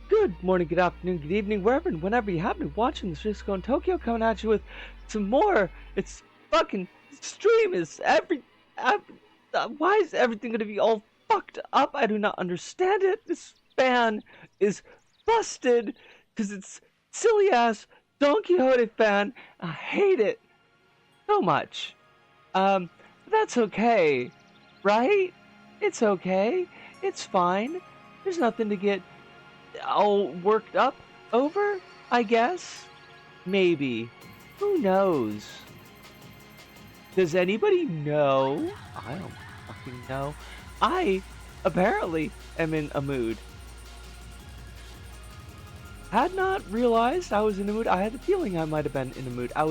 Good morning, good afternoon, good evening, wherever and whenever you happen to be watching this Disco in Tokyo, coming at you with some more. It's fucking stream is why is everything gonna be all fucked up? I do not understand it. This fan is busted because it's silly ass Don Quixote fan. I hate it so much. Um, that's okay, right? It's okay. It's fine. There's nothing to get all worked up over, I guess? Maybe. Who knows? Does anybody know? I don't fucking know. I apparently am in a mood. Had not realized I was in a mood. I had the feeling I might have been in a mood. I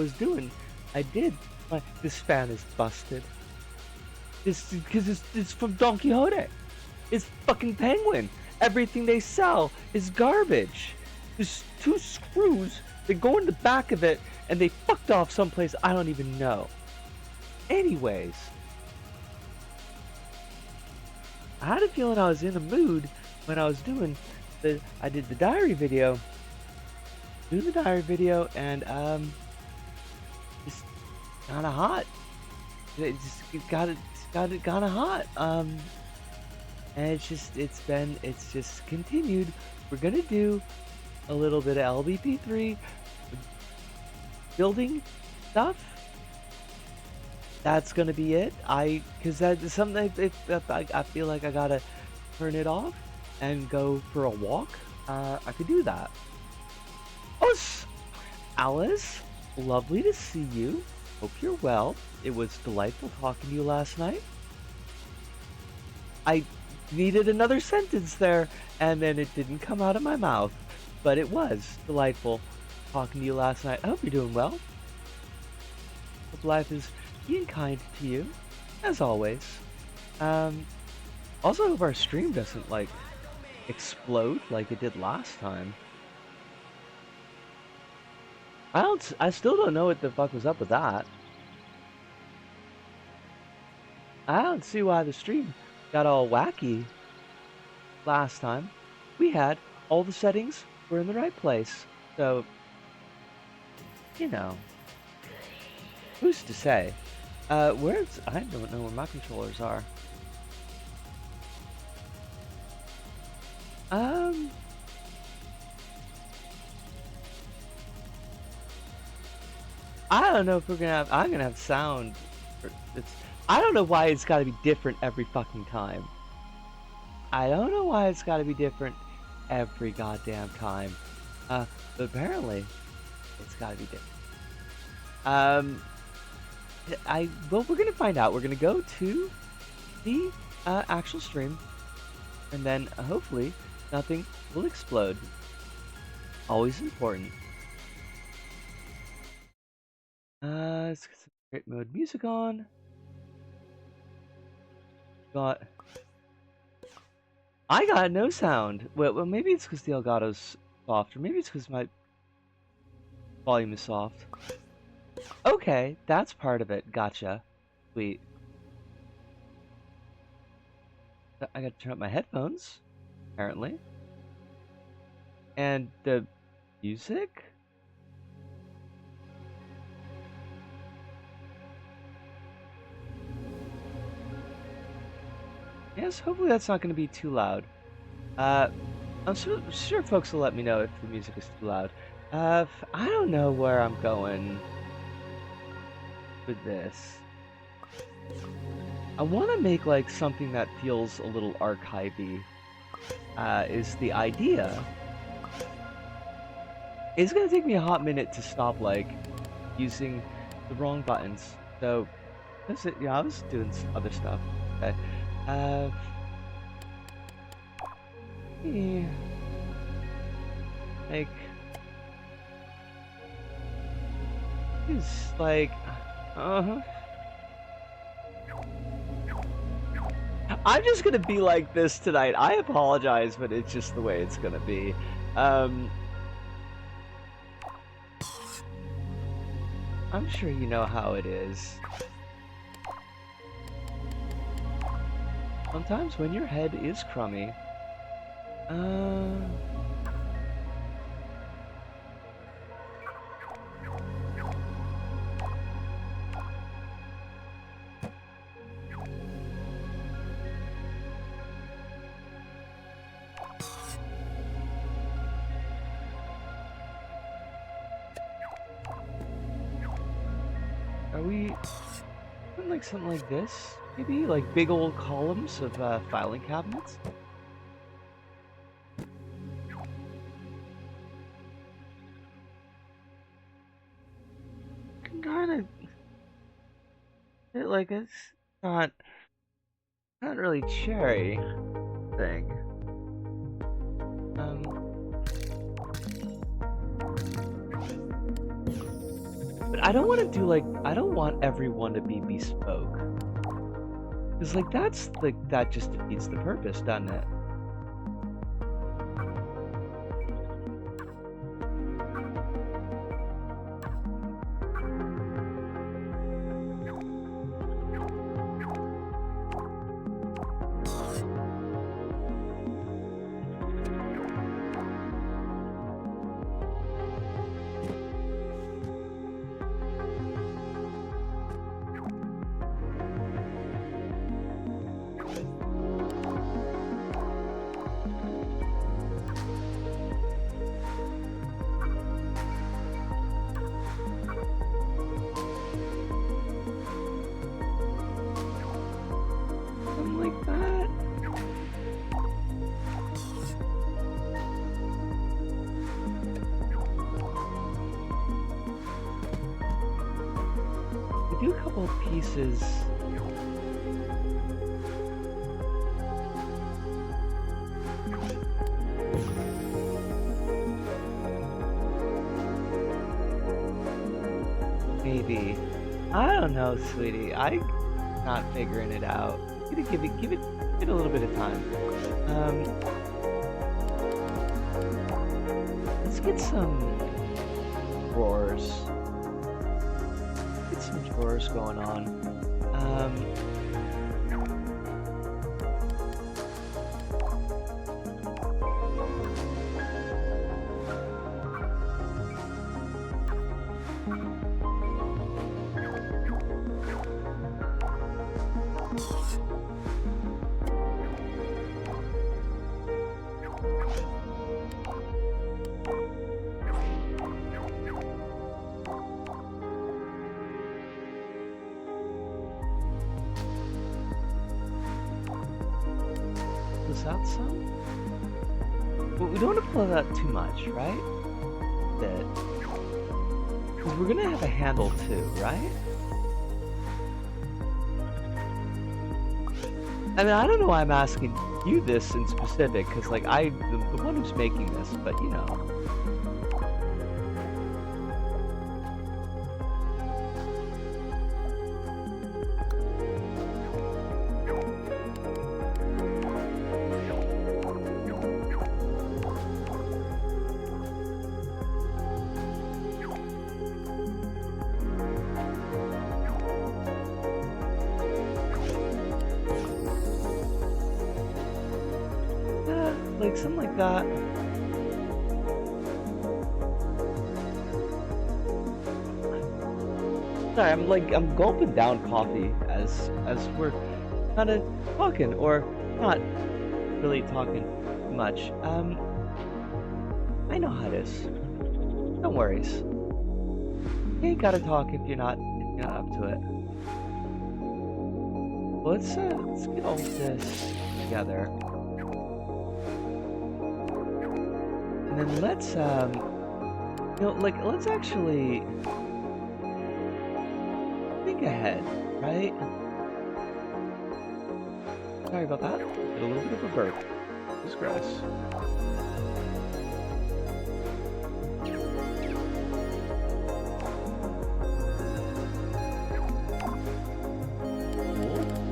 did. This fan is busted. Because it's from Don Quixote. It's fucking Penguin. Everything they sell is garbage. There's two screws that go in the back of it, and they fucked off someplace I don't even know. Anyways, I had a feeling I was in a mood when I was I did the diary video. Doing the diary video, and just kind of hot. It got it kind of hot. And it's just continued. We're gonna do a little bit of LBP3 building stuff. That's gonna be it. Cause that's something, if I feel like I gotta turn it off and go for a walk, I could do that. Oh, Alice, lovely to see you. Hope you're well. It was delightful talking to you last night. I needed another sentence there, and then it didn't come out of my mouth. But it was delightful talking to you last night. I hope you're doing well. Hope life is being kind to you, as always. Also hope our stream doesn't, like, explode like it did last time. I still don't know what the fuck was up with that. I don't see why the stream got all wacky last time. We had all the settings were in the right place, so you know, who's to say? I don't know where my controllers are. I don't know if I'm gonna have sound. I don't know why it's gotta be different every fucking time. I don't know why it's gotta be different every goddamn time. But apparently, it's gotta be different. Well, we're gonna find out. We're gonna go to the actual stream, and then hopefully nothing will explode. Always important. Let's get some great mode music on. I got no sound. Well, maybe it's because the Elgato's soft, or maybe it's because my volume is soft. Okay, that's part of it. Gotcha. Sweet. I gotta turn up my headphones, apparently. And the music? Yes, hopefully that's not going to be too loud. I'm sure folks will let me know if the music is too loud. I don't know where I'm going with this. I want to make like something that feels a little archivey. Is the idea. It's going to take me a hot minute to stop like using the wrong buttons. So that's it. Yeah, I was doing some other stuff. Okay. Yeah. Like, it's like, I'm just gonna be like this tonight. I apologize, but it's just the way it's gonna be. I'm sure you know how it is. Sometimes when your head is crummy, we doing like something like this? Maybe like big old columns of filing cabinets? Kind of like it's not not really cherry thing. But I don't want to do like I don't want everyone to be bespoke. Cause like that's like that just defeats the purpose, doesn't it? Something like that. We do a couple of pieces. Maybe. I don't know, sweetie. I'm not figuring it out. Give it a little bit of time. Let's get some drawers. Get some drawers going on. This out some? But we don't want to pull it out too much, right? Because we're gonna have a handle too, right? I mean, I don't know why I'm asking you this in specific, because like the one who's making this, but you know. Like something like that. Sorry, I'm gulping down coffee as we're kind of talking, or not really talking much. I know how it is. No worries. You ain't gotta talk if you're not up to it. Well, let's get all this together. And then let's let's actually think ahead, right? Sorry about that. Did a little bit of a burp. It was gross.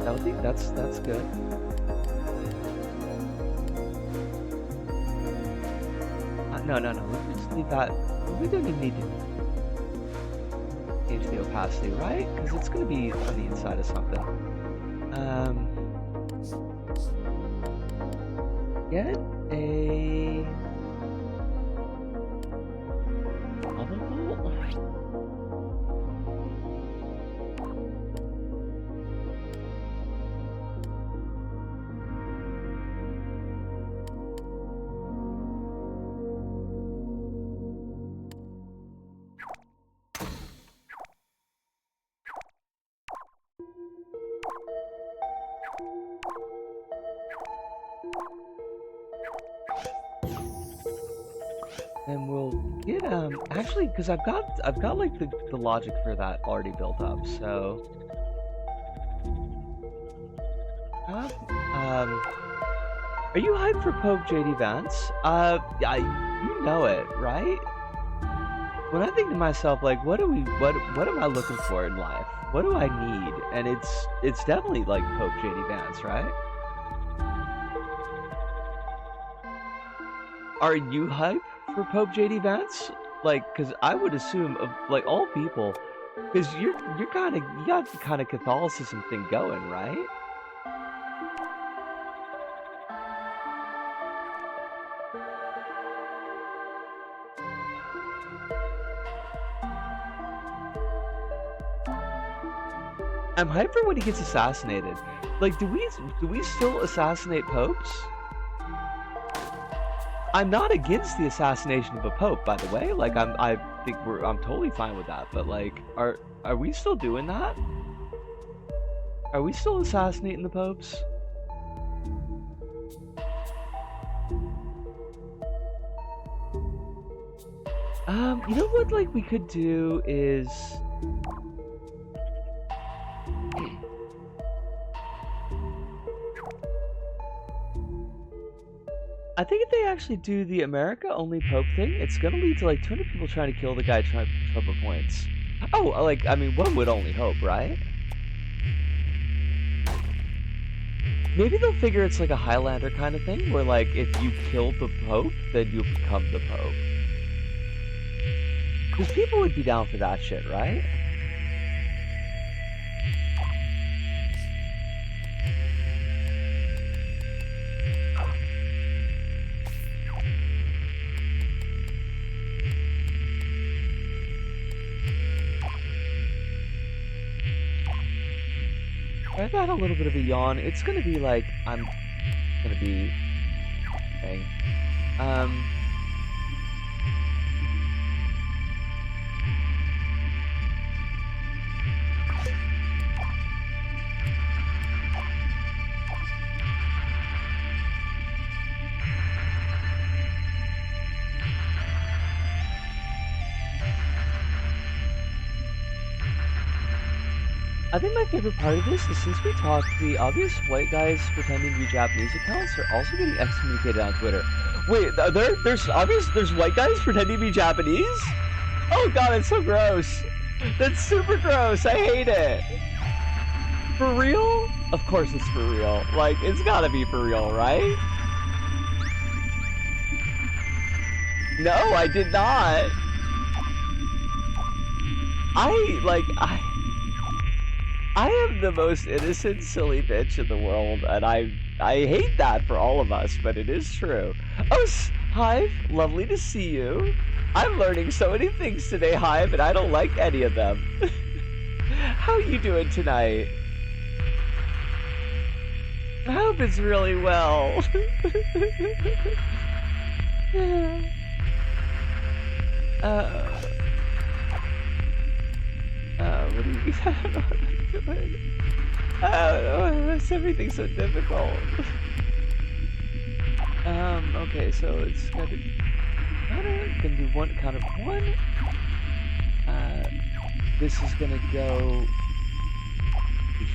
Cool. That's good. No. Let's just leave that. We don't even need to change the opacity, right? Because it's going to be on the inside of something. Get a bubble bolt. And we'll get actually because I've got like the logic for that already built up. So um are you hyped for Pope JD Vance? Yeah, you know it, right? When I think to myself, like, what am I looking for in life? What do I need? And it's definitely like Pope JD Vance, right? Are you hype for Pope JD Vance? Like, because I would assume of like all people, because you're kind of you got the kind of Catholicism thing going, right? I'm hyped for when he gets assassinated. Like, do we still assassinate popes? I'm not against the assassination of a pope, by the way. Like, I'm totally fine with that. But like, are we still doing that? Are we still assassinating the popes? You know what? Like, we could do is. I think if they actually do the America only Pope thing, it's gonna lead to like 200 people trying to kill the guy trying to Trump points. Oh, like I mean, one would only hope, right? Maybe they'll figure it's like a Highlander kind of thing, where like if you kill the Pope, then you'll become the Pope. Because people would be down for that shit, right? I've had a little bit of a yawn. It's gonna be like I'm gonna be. Okay. Um. I think my favorite part of this is since we talked, the obvious white guys pretending to be Japanese accounts are also getting excommunicated on Twitter. Wait, there's white guys pretending to be Japanese? Oh god, it's so gross. That's super gross. I hate it. For real? Of course it's for real. Like, it's gotta be for real, right? No, I did not. I am the most innocent, silly bitch in the world, and I hate that for all of us, but it is true. Oh, Hive, lovely to see you. I'm learning so many things today, Hive, and I don't like any of them. How you doing tonight? I hope it's really well. uh, what do you? I don't know what I'm doing. I don't know. Everything's so difficult. Okay, so it's gonna be. Gonna do one count of one. This is gonna go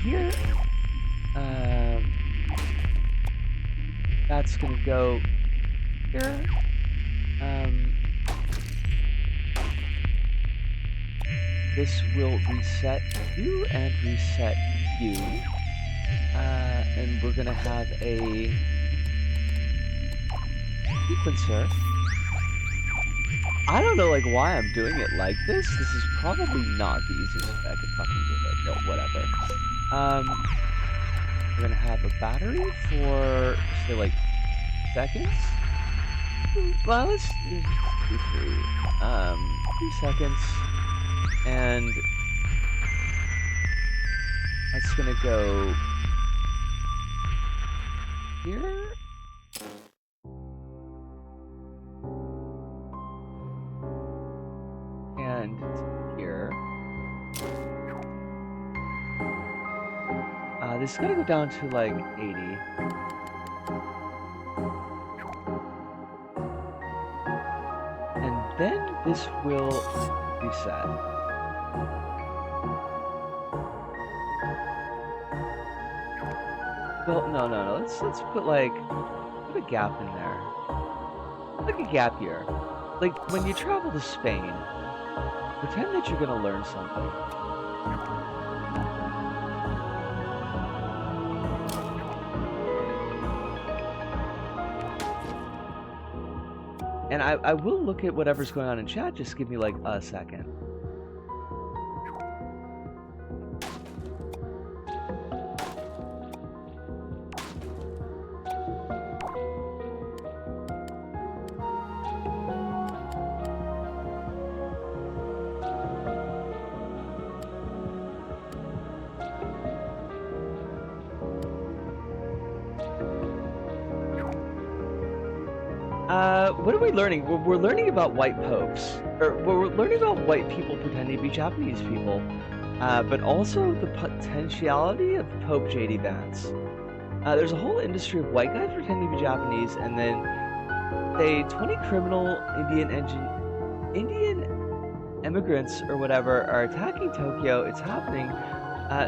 here. That's gonna go here. This will reset you and reset you. And we're gonna have a sequencer. I don't know like why I'm doing it like this. This is probably not the easiest way I could fucking do it. No, whatever. We're gonna have a battery for say like seconds. Well, let's do 3 seconds. And that's gonna go here. And here. This is gonna go down to like 80. then this will reset. Well, no. Let's put like put a gap in there. Like a gap year. Like when you travel to Spain, pretend that you're gonna learn something. And I will look at whatever's going on in chat, just give me like a second. What are we learning? We're learning about white popes. Or we're learning about white people pretending to be Japanese people. But also the potentiality of Pope J.D. Vance. There's a whole industry of white guys pretending to be Japanese, and then 20 criminal Indian immigrants or whatever are attacking Tokyo. It's happening.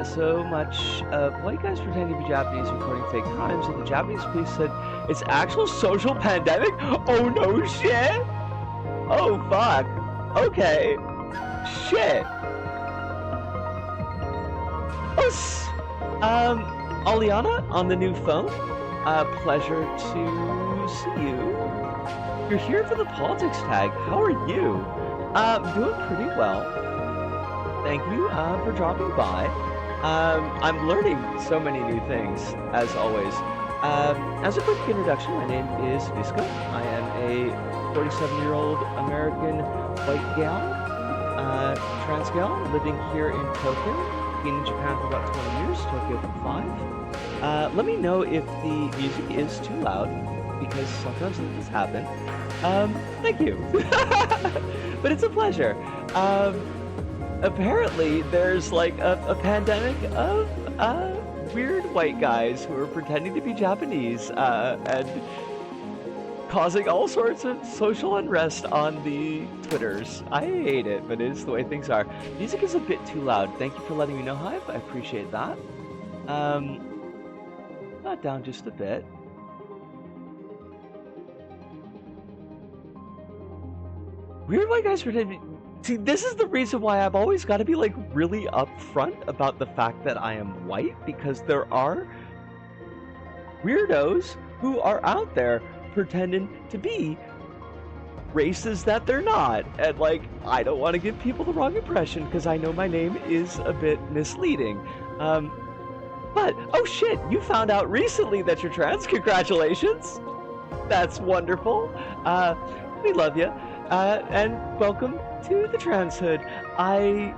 So much of white guys pretending to be Japanese reporting fake crimes, and the Japanese police said it's actual social pandemic? Oh no shit! Oh fuck. Okay. Shit. Aliana on the new phone. Pleasure to see you. You're here for the politics tag. How are you? Doing pretty well. Thank you for dropping by. I'm learning so many new things, as always. As a quick introduction, my name is Visca. I am a 47-year-old American white gal, trans gal, living here in Tokyo. Been in Japan for about 20 years, Tokyo for 5. Let me know if the music is too loud, because sometimes this happens. Thank you. But it's a pleasure. Apparently, there's like a pandemic of weird white guys who are pretending to be Japanese and causing all sorts of social unrest on the Twitters. I hate it, but it is the way things are. Music is a bit too loud. Thank you for letting me know, Hive. I appreciate that. Not down just a bit. Weird white guys pretending. See, this is the reason why I've always got to be like really upfront about the fact that I am white, because there are weirdos who are out there pretending to be races that they're not, and like I don't want to give people the wrong impression because I know my name is a bit misleading. But oh shit, you found out recently that you're trans. Congratulations, that's wonderful. We love you. And welcome to the Trans Hood. I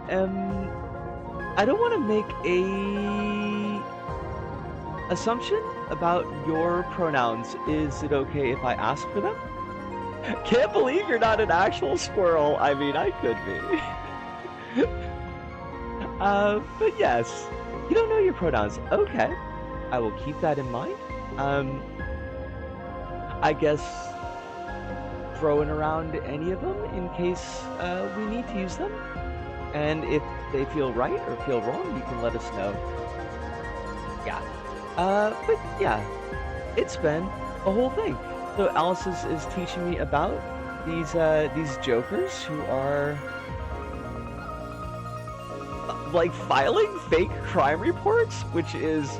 don't want to make a assumption about your pronouns. Is it okay if I ask for them? Can't believe you're not an actual squirrel. I mean, I could be. But yes, you don't know your pronouns. Okay, I will keep that in mind. I guess throwing around any of them in case we need to use them, and if they feel right or feel wrong, you can let us know. Yeah, but yeah, it's been a whole thing. So Alice is teaching me about these jokers who are like filing fake crime reports, which is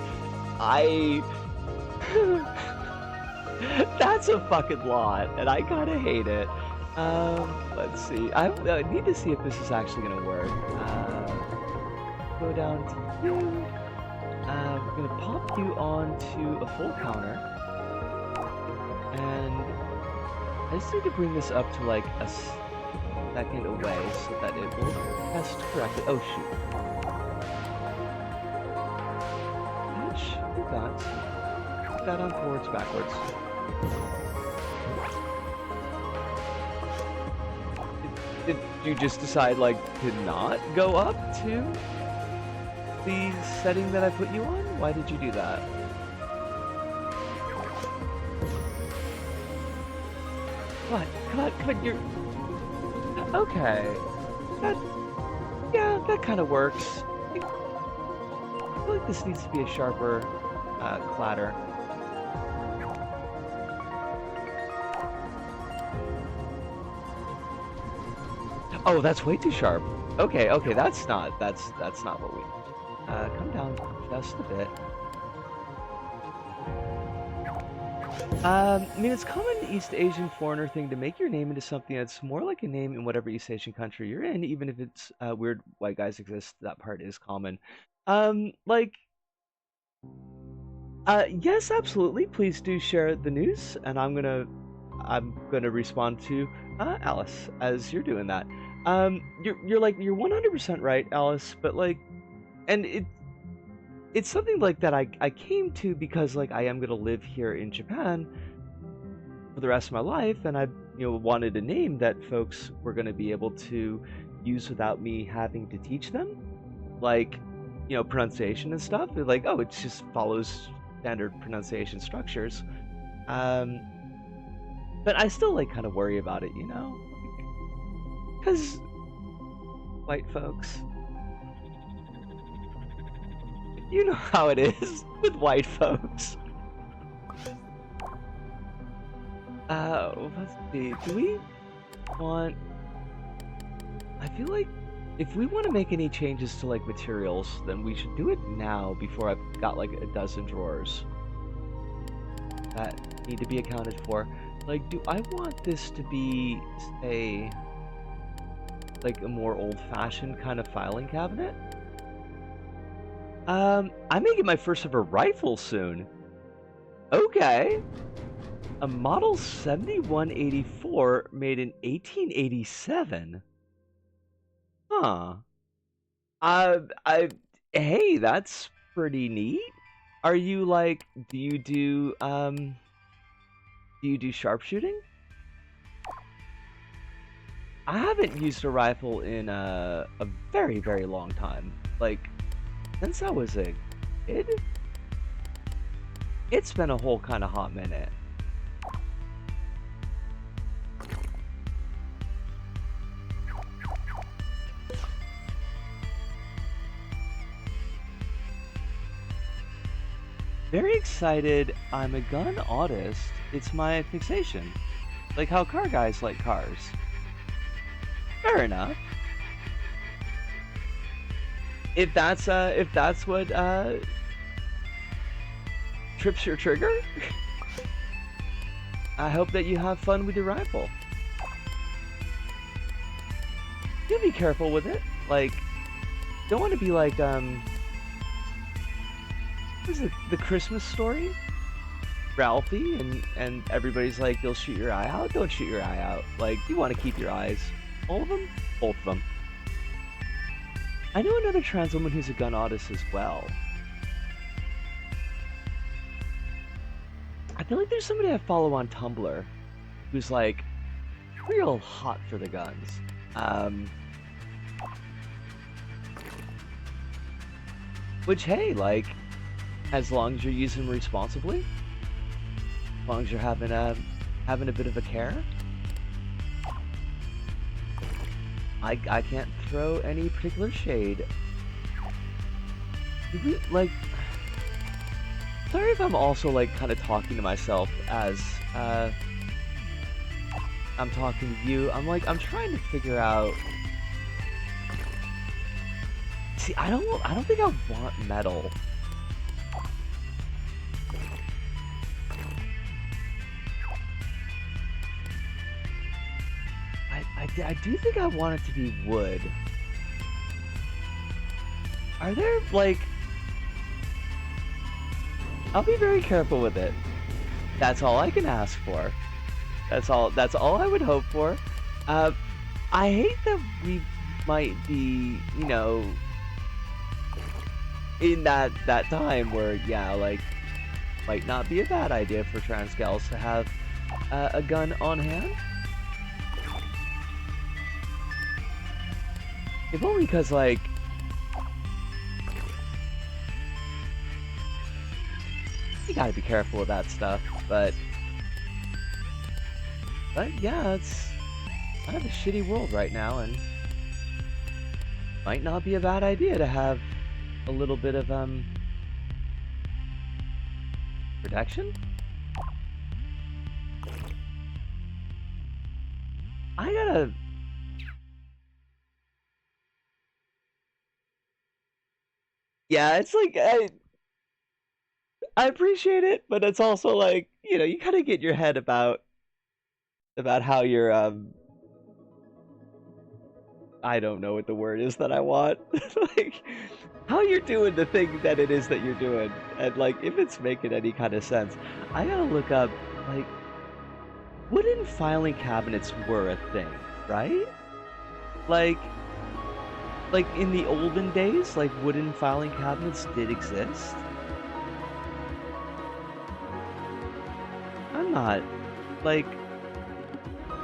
that's a fucking lot, and I kinda hate it. Let's see. I need to see if this is actually gonna work. Go down to you. We're gonna pop you onto a full counter, and I just need to bring this up to like a second away so that it will test correctly. Oh shoot. Do that. Put that on forwards, backwards. Did you just decide, like, to not go up to the setting that I put you on? Why did you do that? Come on, you're... Okay. That, yeah, that kind of works. I feel like this needs to be a sharper clatter. Oh, that's way too sharp. Okay, okay, that's not what we. Come down just a bit. I mean, it's common East Asian foreigner thing to make your name into something that's more like a name in whatever East Asian country you're in, even if it's weird white guys exist. That part is common. Like, yes, absolutely. Please do share the news, and I'm gonna respond to Alice as you're doing that. You're 100% right, Alice, but like, and it's something like that I came to because like I am gonna live here in Japan for the rest of my life, and I wanted a name that folks were gonna be able to use without me having to teach them, like pronunciation and stuff. They're like, oh, it just follows standard pronunciation structures. Um, but I still like kind of worry about it, because white folks, you know how it is with white folks. Let's see. Do we want? I feel like if we want to make any changes to like materials, then we should do it now before I've got like a dozen drawers that need to be accounted for. Like, do I want this to be like a more old-fashioned kind of filing cabinet? I'm making my first ever rifle soon. Okay. A Model 7184 made in 1887. Huh. I, hey, that's pretty neat. Are you like, do you do sharpshooting? I haven't used a rifle in a very, very long time. Like, since I was a kid? It's been a whole kind of hot minute. Very excited. I'm a gun autist. It's my fixation. Like how car guys like cars. Fair enough. If that's what trips your trigger, I hope that you have fun with your rifle. You be careful with it. Like, don't want to be like what is it, the Christmas Story? Ralphie and everybody's like, you'll shoot your eye out. Don't shoot your eye out. Like, you want to keep your eyes. All of them? Both of them. I know another trans woman who's a gun autist as well. I feel like there's somebody I follow on Tumblr who's like real hot for the guns. Which, hey, like, as long as you're using them responsibly, as long as you're having a bit of a care, I can't throw any particular shade. Like, sorry if I'm also like kind of talking to myself as I'm talking to you. I'm trying to figure out. See, I don't think I want metal. I do think I want it to be wood. Are there, like... I'll be very careful with it. That's all I can ask for. That's all I would hope for. I hate that we might be, in that time where, yeah, like, might not be a bad idea for trans gals to have a gun on hand. If only because, like, you gotta be careful with that stuff, but yeah, kind of a shitty world right now, and might not be a bad idea to have a little bit of protection. I gotta. Yeah, it's like I appreciate it, but it's also like, you know, you kind of get your head about how you're I don't know what the word is that I want. Like how you're doing the thing that it is that you're doing, and like if it's making any kind of sense. I gotta look up, like, wooden filing cabinets were a thing, right? Like like in the olden days, like wooden filing cabinets did exist. I'm not like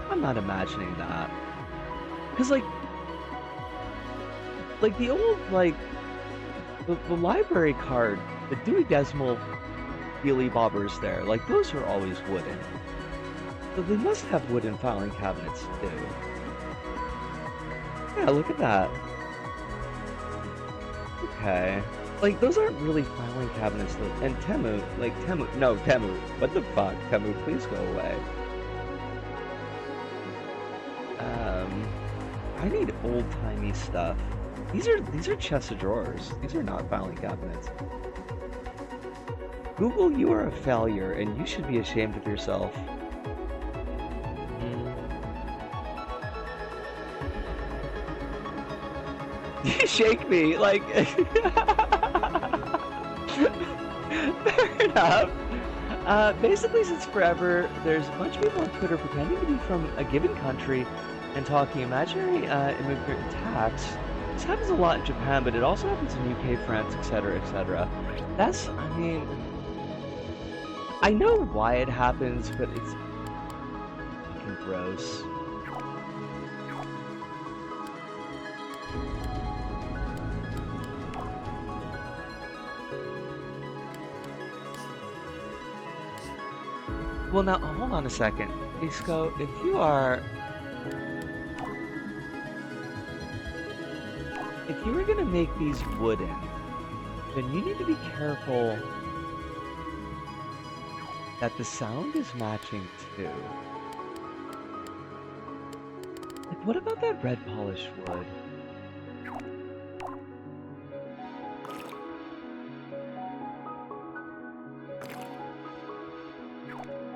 I'm not imagining that. Cause like the old like the library card, the Dewey Decimal Dealy Bobbers there, like those are always wooden. So they must have wooden filing cabinets too. Yeah, look at that. Okay. Like those aren't really filing cabinets though. And Temu, like Temu, what the fuck? Temu, please go away. I need old-timey stuff. These are chests of drawers. These are not filing cabinets. Google, you are a failure, and you should be ashamed of yourself. You shake me, like... Fair enough. Basically, since forever, there's a bunch of people on Twitter pretending to be from a given country and talking imaginary immigrant tax. This happens a lot in Japan, but it also happens in UK, France, etc., etc. That's, I mean, I know why it happens, but it's fucking gross. Well, now, hold on a second. Isco, if you were gonna make these wooden, then you need to be careful that the sound is matching too. Like, what about that red polished wood?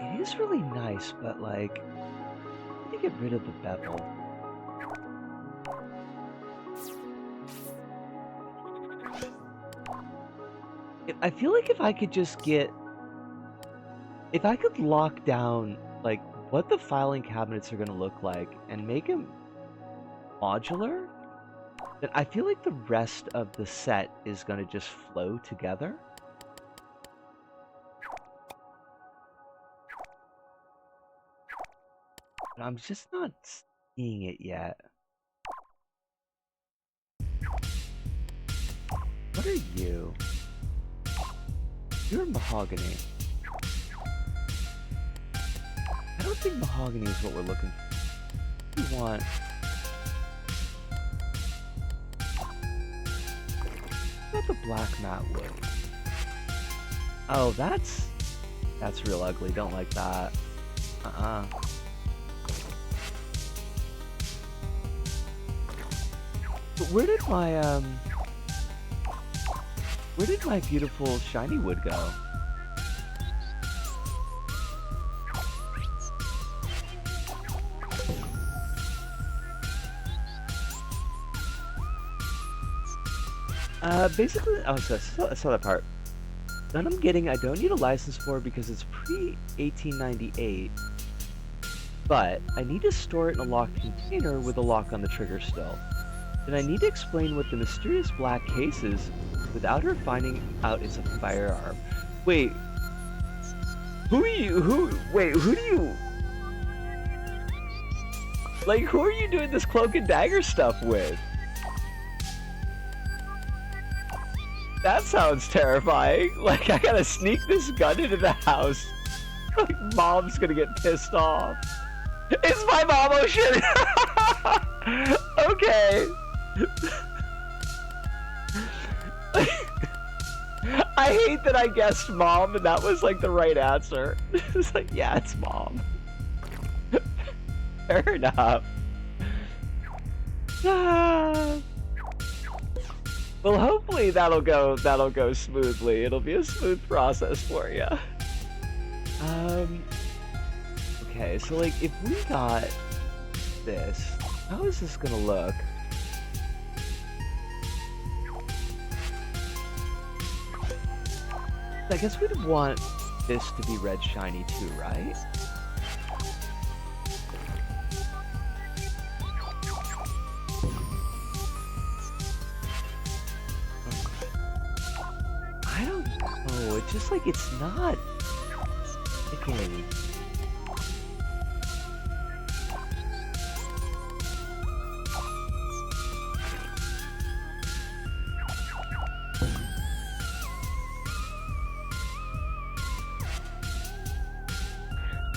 It is really nice, but like, I need to get rid of the bevel. I feel like if I could just get... If I could lock down, like, what the filing cabinets are going to look like and make them modular, then I feel like the rest of the set is going to just flow together. But I'm just not seeing it yet. What are you? You're mahogany. I don't think mahogany is what we're looking for. We want... What about the black matte wood? Oh, that's real ugly. Don't like that. But where did my beautiful shiny wood go? Basically, oh, so I saw that part. None I'm getting, I don't need a license for because it's pre-1898, but I need to store it in a locked container with a lock on the trigger still. Then I need to explain what the mysterious black case is without her finding out it's a firearm. Wait, who do you, like, who are you doing this cloak and dagger stuff with? That sounds terrifying. Like, I gotta sneak this gun into the house. Like, mom's gonna get pissed off. It's my mom ocean! Okay. I hate that I guessed mom and that was like the right answer. It's like, yeah, it's mom. Fair enough. Well, hopefully that'll go smoothly. It'll be a smooth process for you. Okay, so like if we got this, how is this gonna look? I guess we'd want this to be red shiny too, right? I don't know, it's just like it's not sticking.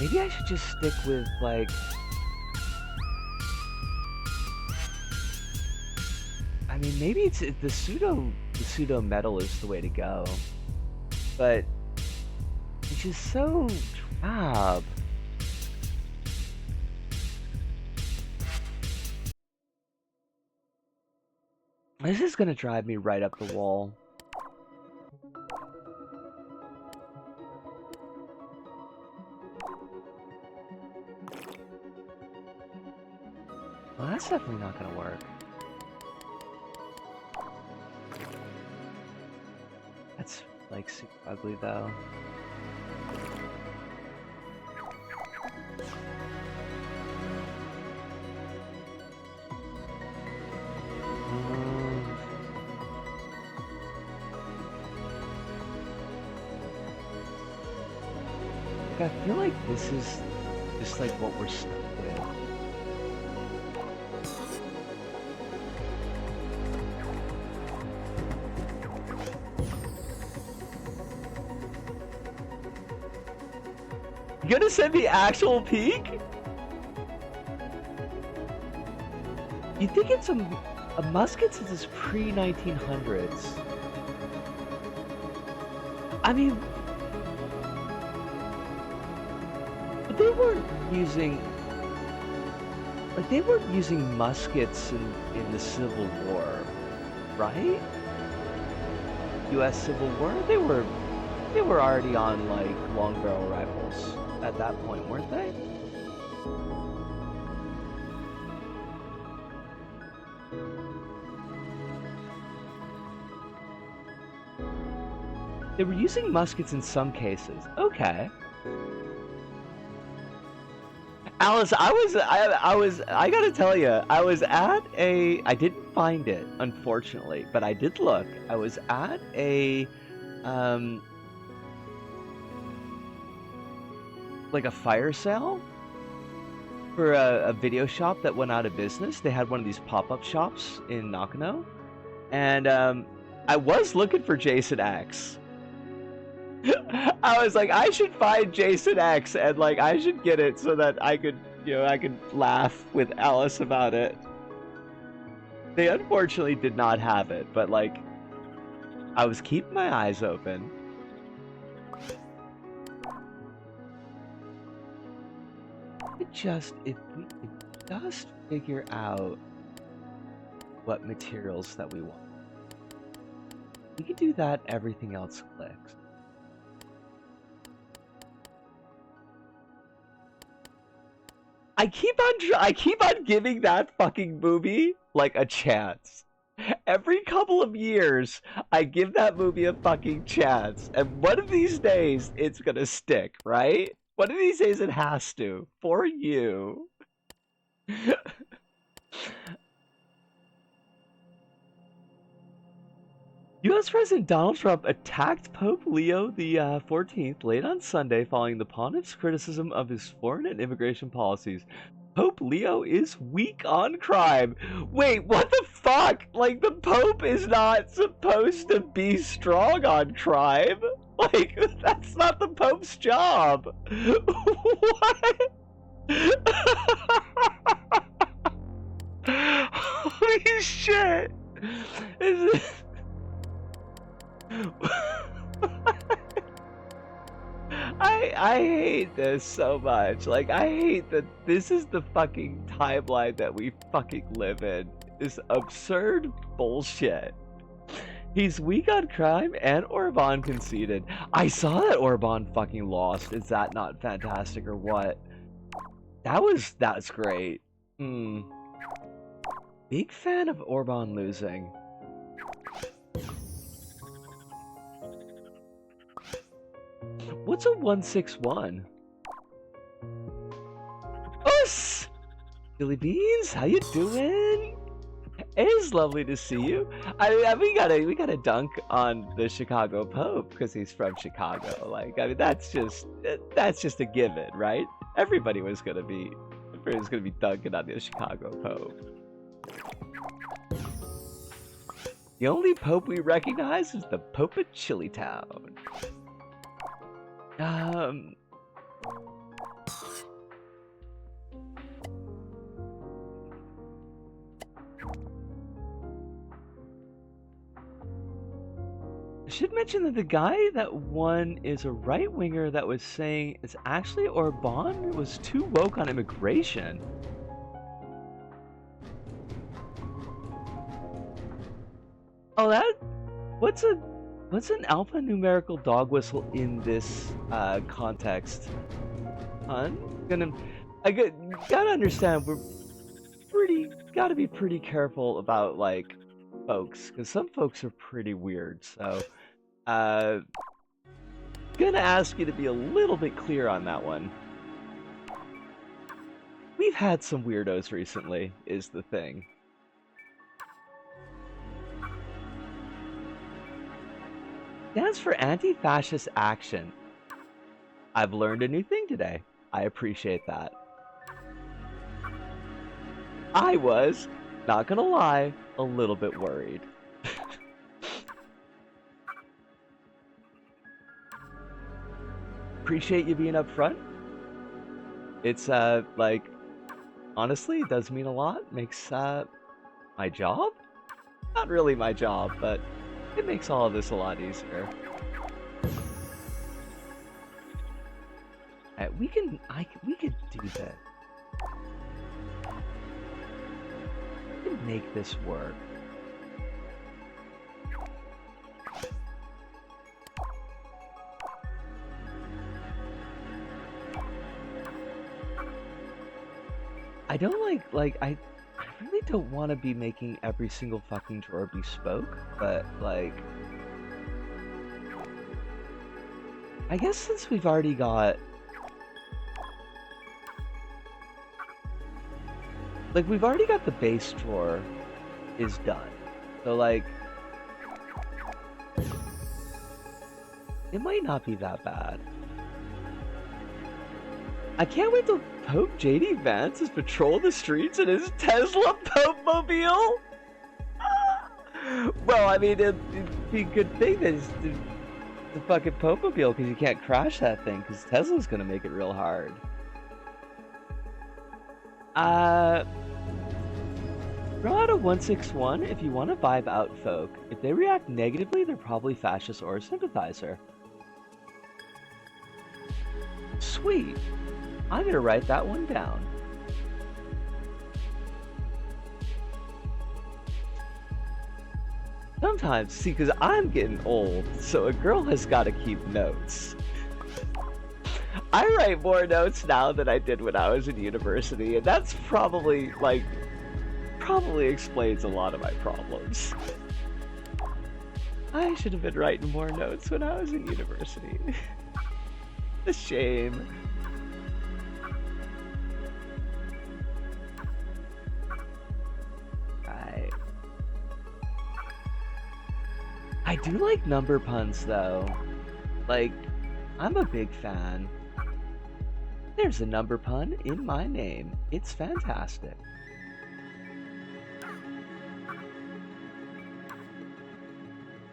Maybe I should just stick with like, I mean, maybe it's the pseudo metal is the way to go, but it's just so drab. This is gonna drive me right up the wall. Well, that's definitely not gonna work. That's like super ugly though. I feel like this is just like what we're stuck with. You gonna send me actual peak? You think it's a musket since it's pre-1900s? I mean, but they weren't using, like they weren't using muskets in the Civil War, right? U.S. Civil War, they were already on like long barrel rifles at that point, weren't they? They were using muskets in some cases. Okay. Alice, I gotta tell you, I was at I didn't find it, unfortunately, but I did look. I was at like a fire sale for a video shop that went out of business. They had one of these pop-up shops in Nakano, and I was looking for Jason X. I was like, I should find Jason X and like I should get it so that I could, I could laugh with Alice about it. They unfortunately did not have it, but like I was keeping my eyes open. If we could just figure out what materials that we want. We can do that, everything else clicks. I keep on giving that fucking movie like a chance. Every couple of years, I give that movie a fucking chance, and one of these days, it's gonna stick, right? One of these days, it has to for you. U.S. President Donald Trump attacked Pope Leo the 14th late on Sunday following the pontiff's criticism of his foreign and immigration policies. Pope Leo is weak on crime. Wait, what the fuck? Like, the Pope is not supposed to be strong on crime? Like, that's not the Pope's job. What? Holy shit! Is it... I hate this so much. Like, I hate that this is the fucking timeline that we fucking live in. This absurd bullshit. He's weak on crime and Orban conceded. I saw that Orban fucking lost. Is that not fantastic or what? That's great. Big fan of Orban losing. What's a 161? Us! Billy Beans, how you doing? It is lovely to see you. I mean, we gotta dunk on the Chicago Pope because he's from Chicago. Like, I mean, that's just a given, right? Everybody's gonna be dunking on the Chicago Pope. The only Pope we recognize is the Pope of Chillytown. I should mention that the guy that won is a right-winger that was saying it's actually Orban was too woke on immigration. Oh, what's an alphanumerical dog whistle in this context? I gotta understand, gotta be pretty careful about, like, folks, because some folks are pretty weird, so, gonna ask you to be a little bit clear on that one. We've had some weirdos recently, is the thing. Stands for anti-fascist action. I've learned a new thing today. I appreciate that. I was, not gonna lie, a little bit worried. Appreciate you being up front. It's, like, honestly, it does mean a lot. Makes, my job? Not really my job, but it makes all of this a lot easier. Alright, we could do that. We can make this work. I don't I really don't want to be making every single fucking drawer bespoke, but, like, I guess since we've already got, like, the base drawer is done. So, like, it might not be that bad. I can't wait till Pope JD Vance is patrolling the streets in his Tesla Pope-mobile. Well, I mean, it'd be a good thing that it's the fucking Pope-mobile, because you can't crash that thing, because Tesla's gonna make it real hard. Throw out a 161 if you want to vibe out folk. If they react negatively, they're probably fascist or a sympathizer. Sweet. I'm gonna write that one down. Sometimes, see, because I'm getting old, so a girl has got to keep notes. I write more notes now than I did when I was in university, and that's probably explains a lot of my problems. I should have been writing more notes when I was in university. A shame. Right. I do like number puns, though. Like, I'm a big fan. There's a number pun in my name. It's fantastic.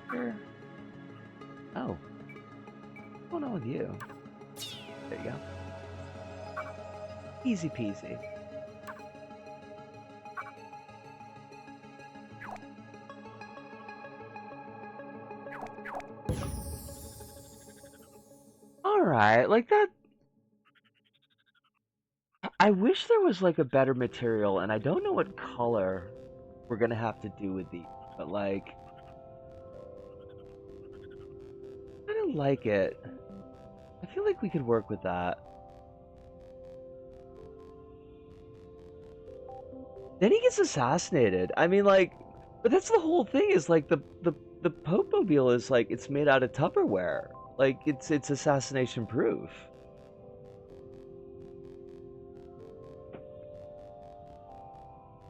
Sure. Oh. What's going on with you? There you go. Easy peasy. Alright, like that. I wish there was like a better material, and I don't know what color we're gonna have to do with these, but like, I don't like it. I feel like we could work with that. Then he gets assassinated. I mean, like, but that's the whole thing. Is like the Pope Mobile is like it's made out of Tupperware. Like it's assassination proof.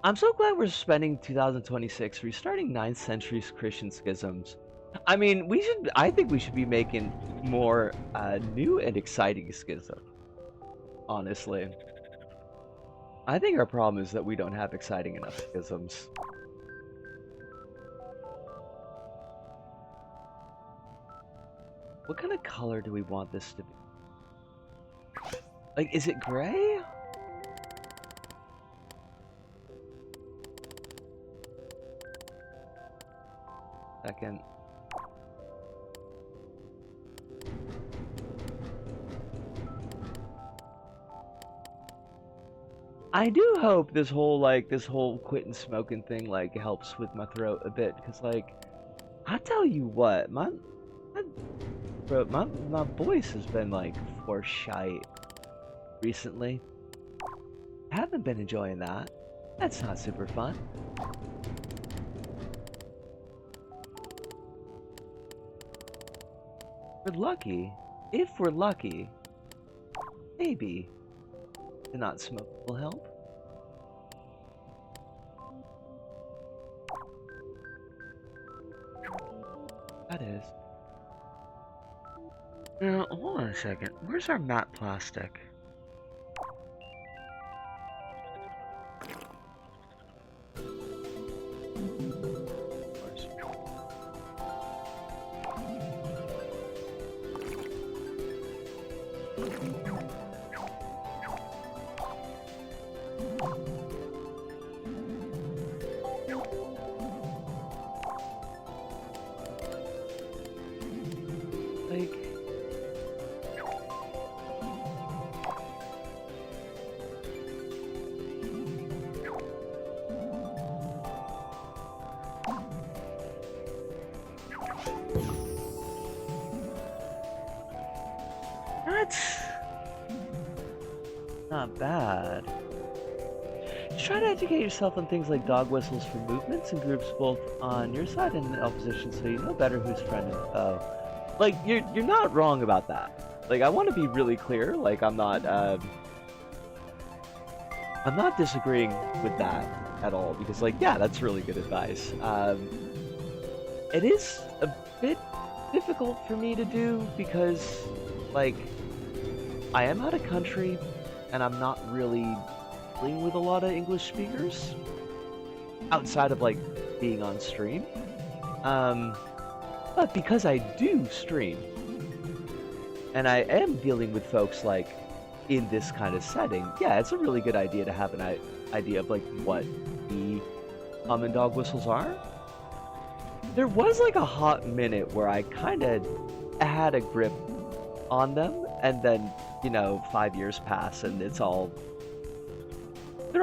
I'm so glad we're spending 2026 restarting 9th century Christian schisms. I mean, we should. I think we should be making more new and exciting schisms. Honestly, I think our problem is that we don't have exciting enough schisms. What kind of color do we want this to be? Like, is it gray? Second. I do hope this whole quitting smoking thing like helps with my throat a bit, because like I tell you what, my voice has been like for shite recently. I haven't been enjoying that. That's not super fun. We're lucky. If we're lucky, maybe to not smoke will help. That is. Now, hold on a second. Where's our matte plastic? Not bad. Just try to educate yourself on things like dog whistles for movements and groups both on your side and the opposition, so you know better who's friend and foe. Like you're not wrong about that. Like I want to be really clear. Like I'm not disagreeing with that at all, because like yeah, that's really good advice. It is a bit difficult for me to do because like I am out of country and I'm not really dealing with a lot of English speakers outside of like being on stream. But because I do stream and I am dealing with folks like in this kind of setting, yeah, it's a really good idea to have an idea of like what the common dog whistles are. There was like a hot minute where I kind of had a grip on them, and then, you know, 5 years pass and they're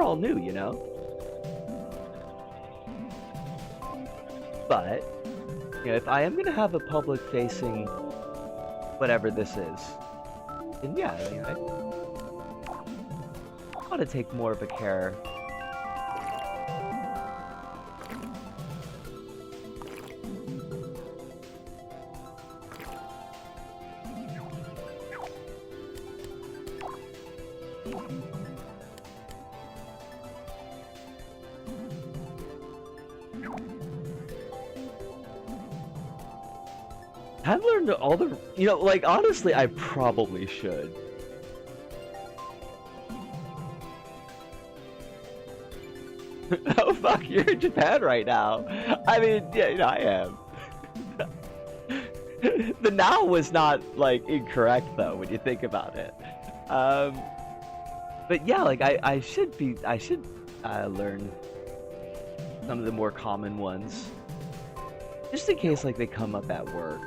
all new, you know? But, you know, if I am going to have a public facing whatever this is, then yeah, I want to take more of a care. I've learned all the, you know, like honestly, I probably should. Oh fuck, you're in Japan right now. I mean, yeah, you know, I am. The now was not like incorrect though when you think about it. But yeah, like I should learn some of the more common ones, just in case like they come up at work.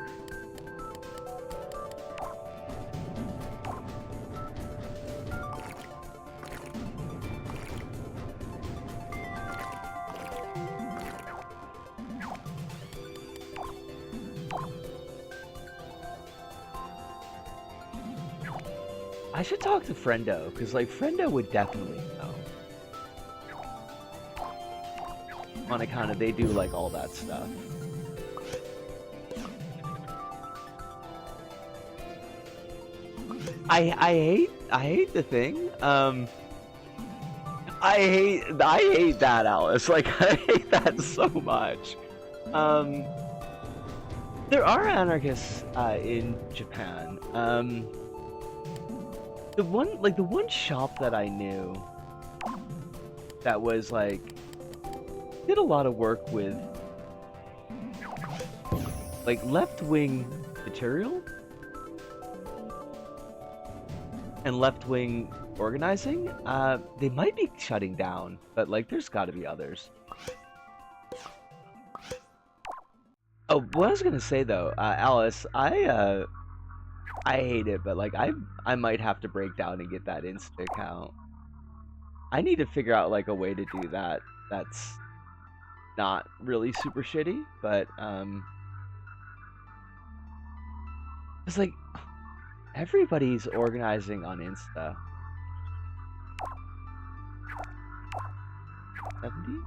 I should talk to Friendo, because like Friendo would definitely know. On account of they do like all that stuff. I hate the thing. I hate that, Alice. Like I hate that so much. There are anarchists in Japan. The one shop that I knew that was like did a lot of work with like left-wing material and left-wing organizing. They might be shutting down, but like there's got to be others. Oh, what I was gonna say though, Alice, I hate it, but like I might have to break down and get that Insta account. I need to figure out like a way to do that. That's not really super shitty, but it's like everybody's organizing on Insta. 70?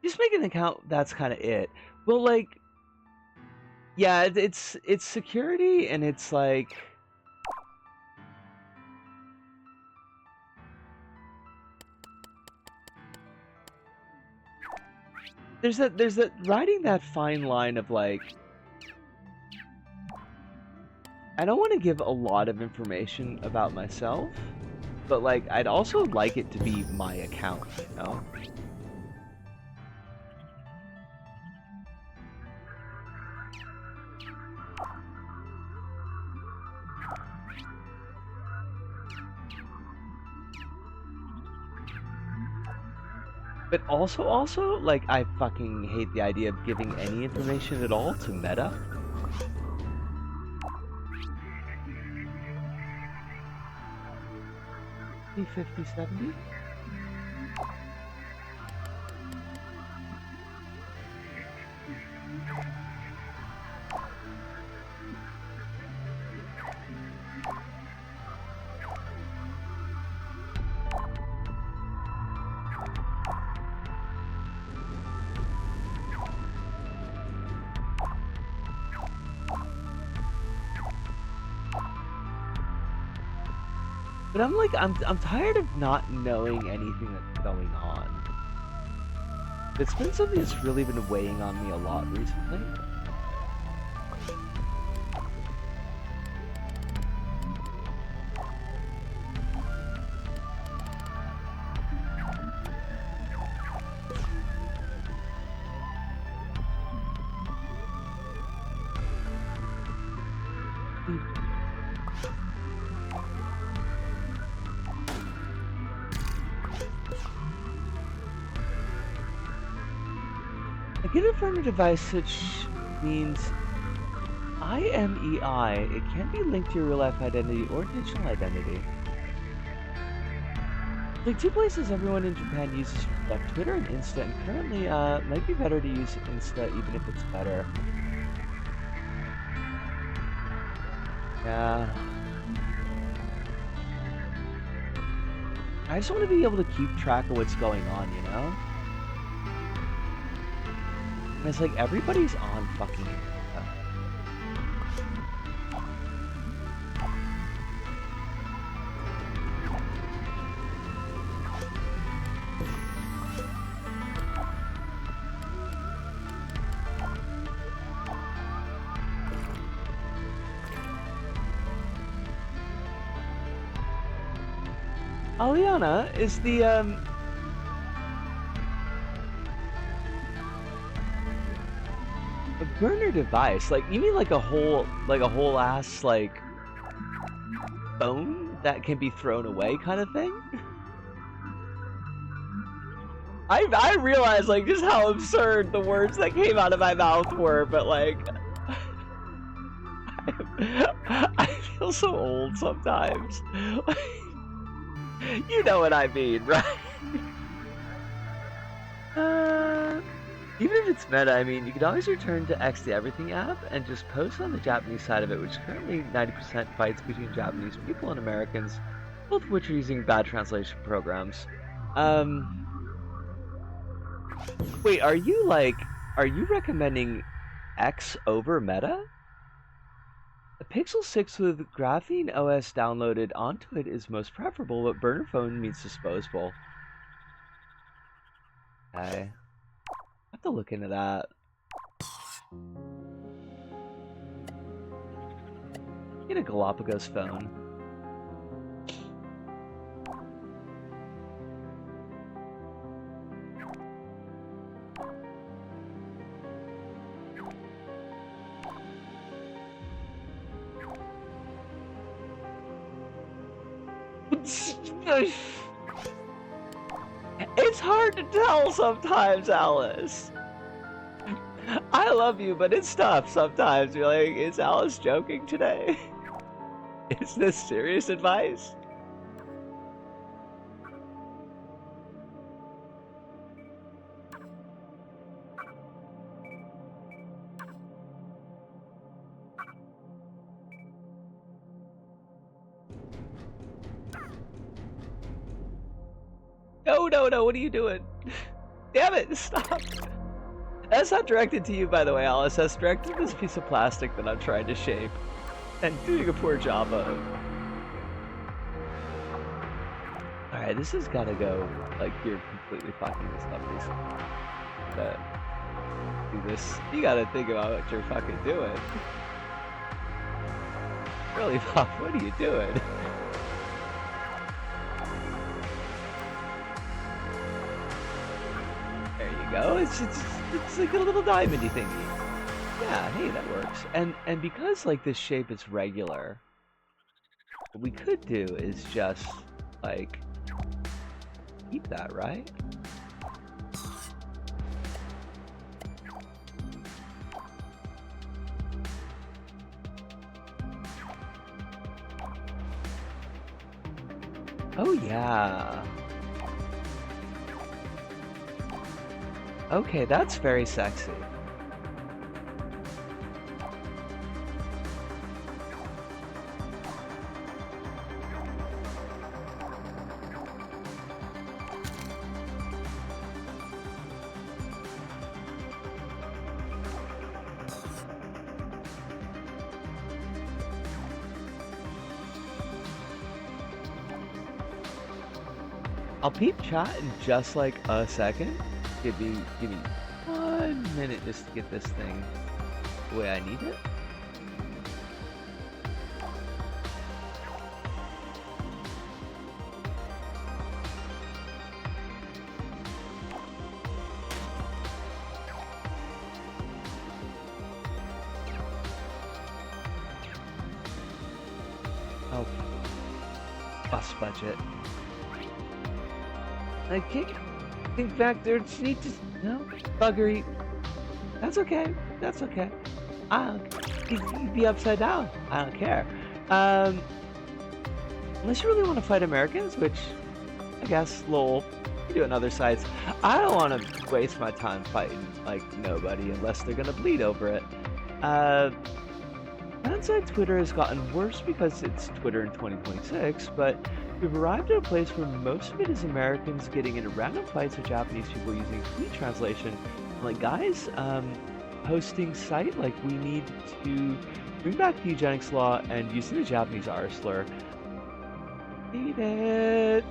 Just make an account, that's kind of it. Well, like, yeah, it's security, and it's like there's that riding that fine line of like I don't want to give a lot of information about myself, but like I'd also like it to be my account, you know? But also, like, I fucking hate the idea of giving any information at all to Meta. P5070? But I'm like, I'm tired of not knowing anything that's going on. It's been something that's really been weighing on me a lot recently. A get affirmative device which means IMEI. It can't be linked to your real life identity or digital identity. Like two places everyone in Japan uses for stuff, Twitter and Insta, and currently might be better to use Insta even if it's better. Yeah. I just want to be able to keep track of what's going on, you know? And it's like everybody's on fucking Insta. Aliana is the a burner device. Like, you mean like a whole ass like phone that can be thrown away kind of thing? I realize like just how absurd the words that came out of my mouth were, but like I feel so old sometimes. You know what I mean, right? Even if it's meta, I mean, you could always return to X the Everything app and just post on the Japanese side of it, which is currently 90% fights between Japanese people and Americans, both of which are using bad translation programs. Wait, are you recommending X over meta? The Pixel 6 with Graphene OS downloaded onto it is most preferable, but burner phone means disposable. Okay. I have to look into that. Get a Galapagos phone. It's hard to tell sometimes, Alice. I love you, but it's tough sometimes. You're like, is Alice joking today? Is this serious advice? No, what are you doing? Damn it, stop. That's not directed to you, by the way, Alice. That's directed to this piece of plastic that I'm trying to shape. And doing a poor job of. Alright, this has gotta go. Like, you're completely fucking this up, but do this. You gotta think about what you're fucking doing. Really, Pop, what are you doing? There you go. It's like a little diamondy thingy. Yeah, hey, that works. And because like this shape is regular, what we could do is just like keep that, right? Oh yeah. Okay, that's very sexy. I'll peep chat in just like a second. Give me 1 minute just to get this thing the way I need it. Oh, bus budget. I can't think back there. Just need to no buggery. That's okay. That's okay. You'd be upside down. I don't care. Unless you really want to fight Americans, which I guess lol. You do on other sides. I don't want to waste my time fighting like nobody unless they're gonna bleed over it. Hindsight Twitter has gotten worse because it's Twitter in 2026, but we've arrived at a place where most of it is Americans getting into random fights with Japanese people using tweet translation. Like, guys, hosting site, like, we need to bring back the eugenics law and using the Japanese R slur. Need it.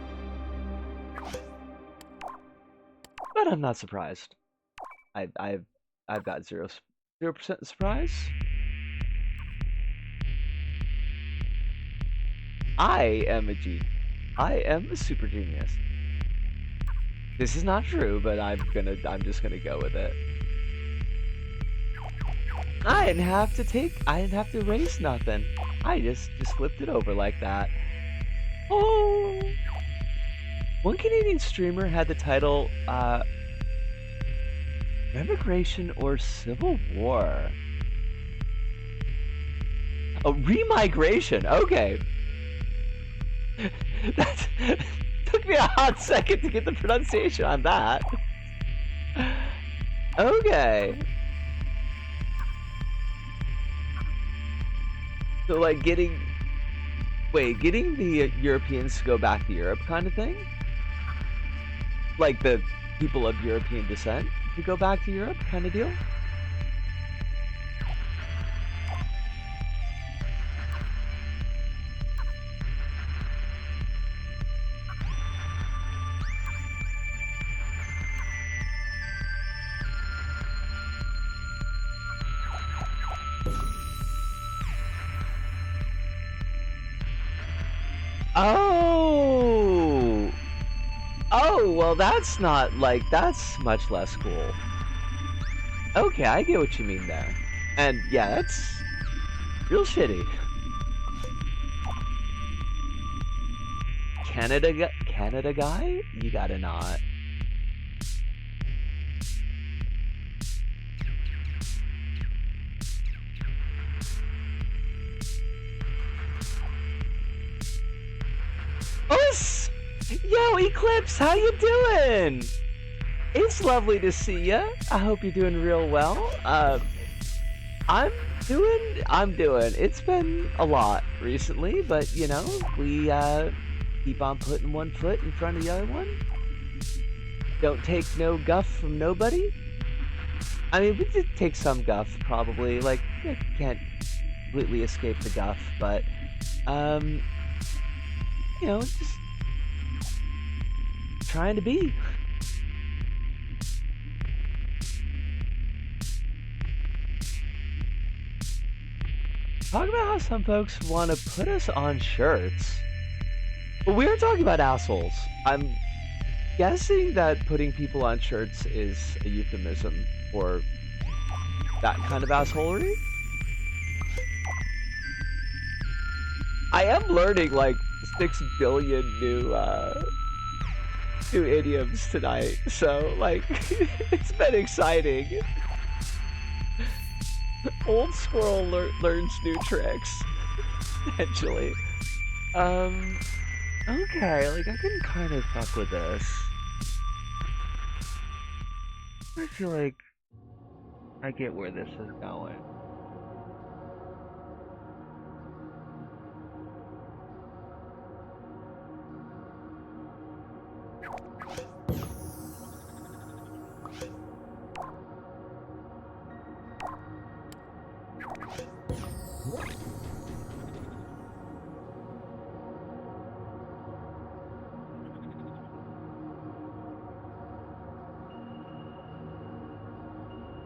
But I'm not surprised. I've got 0% surprise. I am a G. I am a super genius. This is not true, but I'm just gonna go with it. I didn't have to erase nothing. I just flipped it over like that. Oh! One Canadian streamer had the title, Remigration or Civil War? Oh, Remigration, okay. That took me a hot second to get the pronunciation on that. Okay. So like getting the Europeans to go back to Europe kind of thing? Like the people of European descent to go back to Europe kind of deal? Oh! Oh, well that's not, like, that's much less cool. Okay, I get what you mean there. And yeah, that's real shitty. Canada guy? You gotta not. Oh, yo, Eclipse, how you doing? It's lovely to see ya. I hope you're doing real well. I'm doing. It's been a lot recently, but you know, we keep on putting one foot in front of the other one. Don't take no guff from nobody. I mean, we did take some guff, probably. Like, you can't completely escape the guff, but you know, just trying to be. Talk about how some folks want to put us on shirts. But we are talking about assholes. I'm guessing that putting people on shirts is a euphemism for that kind of assholery. I am learning like 6 billion new idioms tonight, so like it's been exciting. Old squirrel learns new tricks, essentially. Okay, like I can kind of fuck with this. I feel like I get where this is going.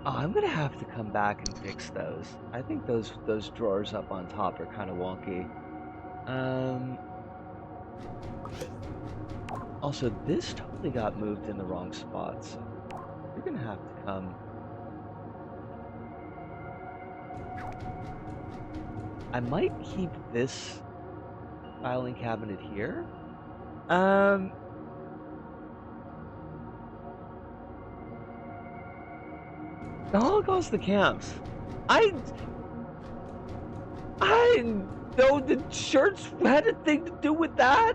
Oh, I'm gonna have to come back and fix those. I think those drawers up on top are kind of wonky. Also, this totally got moved in the wrong spot, so you're gonna have to come. I might keep this filing cabinet here. The Holocaust, the camps. I know the shirts had a thing to do with that.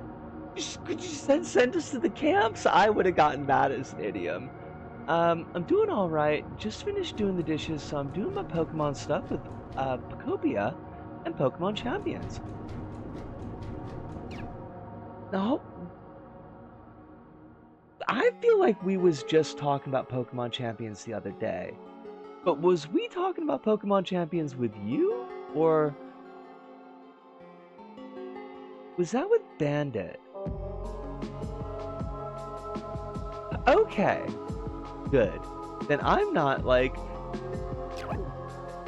Could you send us to the camps? I would have gotten mad as an idiom. I'm doing all right. Just finished doing the dishes, so I'm doing my Pokemon stuff with Pokopia and Pokemon Champions. Now, I feel like we was just talking about Pokemon Champions the other day. But was we talking about Pokemon Champions with you? Or was that with Bandit? Okay. Good. Then I'm not, like,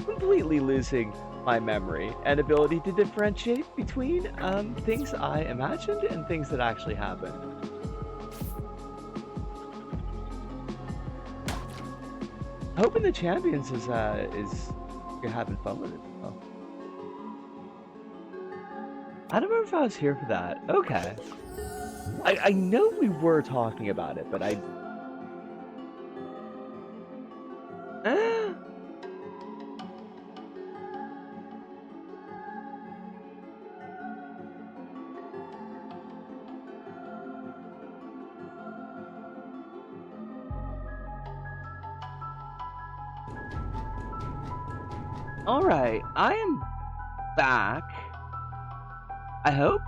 completely losing my memory and ability to differentiate between things I imagined and things that actually happened. Hoping the champions is you're having fun with it. Oh. I don't remember if I was here for that. Okay. I know we were talking about it, but I. Eh. All right, I am back. I hope.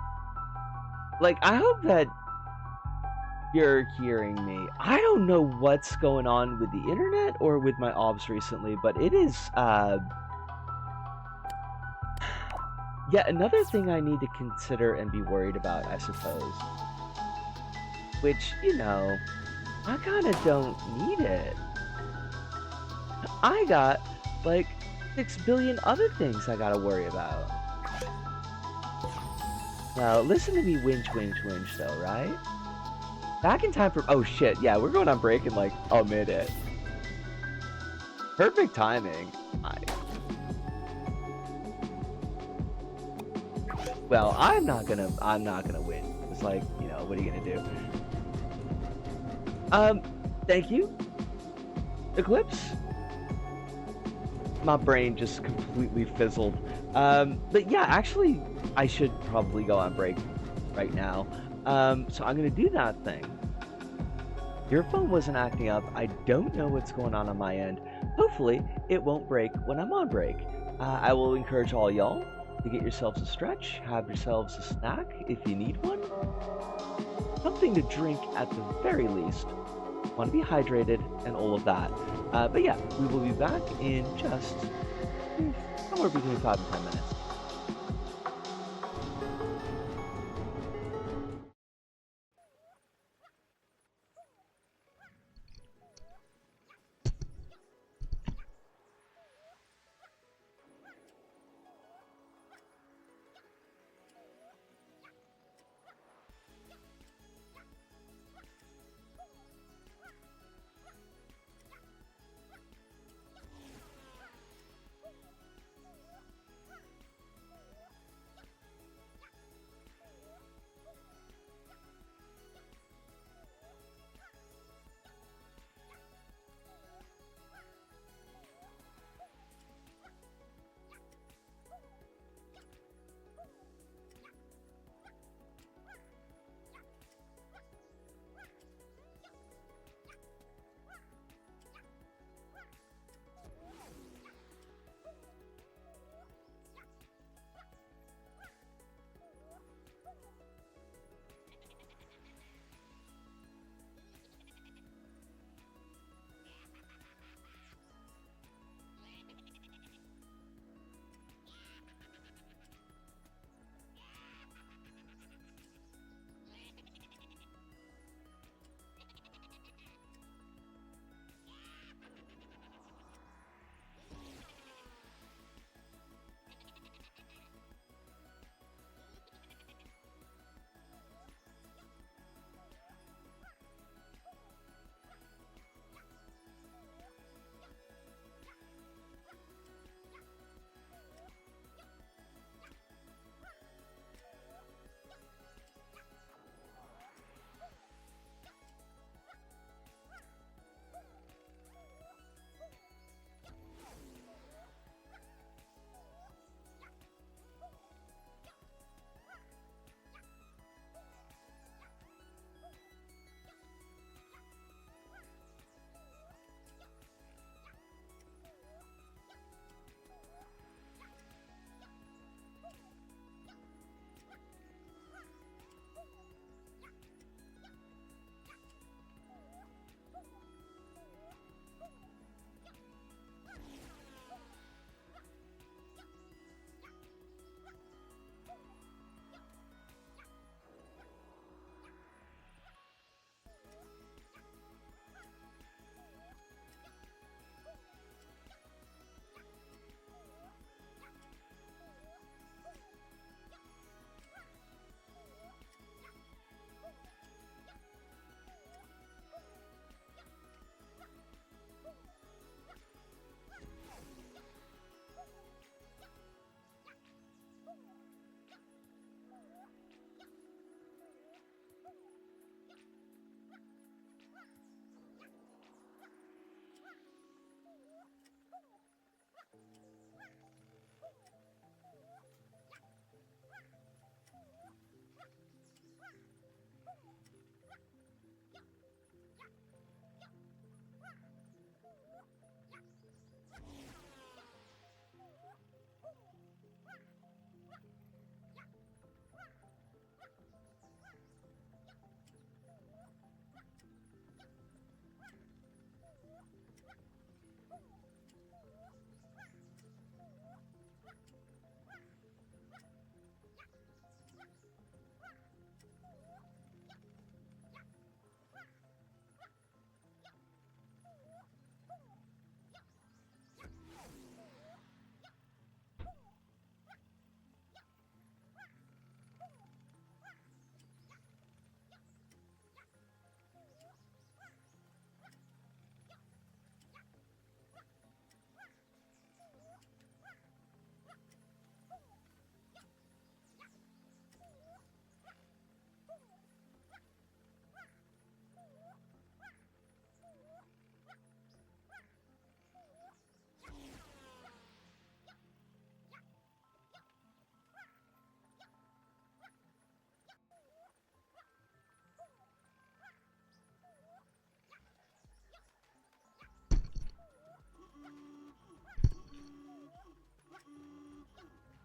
Like, I hope that you're hearing me. I don't know what's going on with the internet or with my obs recently, but it is yet another thing I need to consider and be worried about, I suppose. Which, you know, I kind of don't need it. I got like 6 billion other things I gotta worry about. Now, listen to me winch though, right? Back in time for. Oh shit, yeah, we're going on break in like a minute. Perfect timing. Well, I'm not gonna win. It's like, you know, what are you gonna do? Thank you, Eclipse. My brain just completely fizzled. But yeah, actually, I should probably go on break right now. So I'm gonna do that thing. Your phone wasn't acting up. I don't know what's going on my end. Hopefully, it won't break when I'm on break. I will encourage all y'all to get yourselves a stretch, have yourselves a snack if you need one, something to drink at the very least. Want to be hydrated and all of that. But yeah, we will be back in just somewhere between 5 and 10 minutes.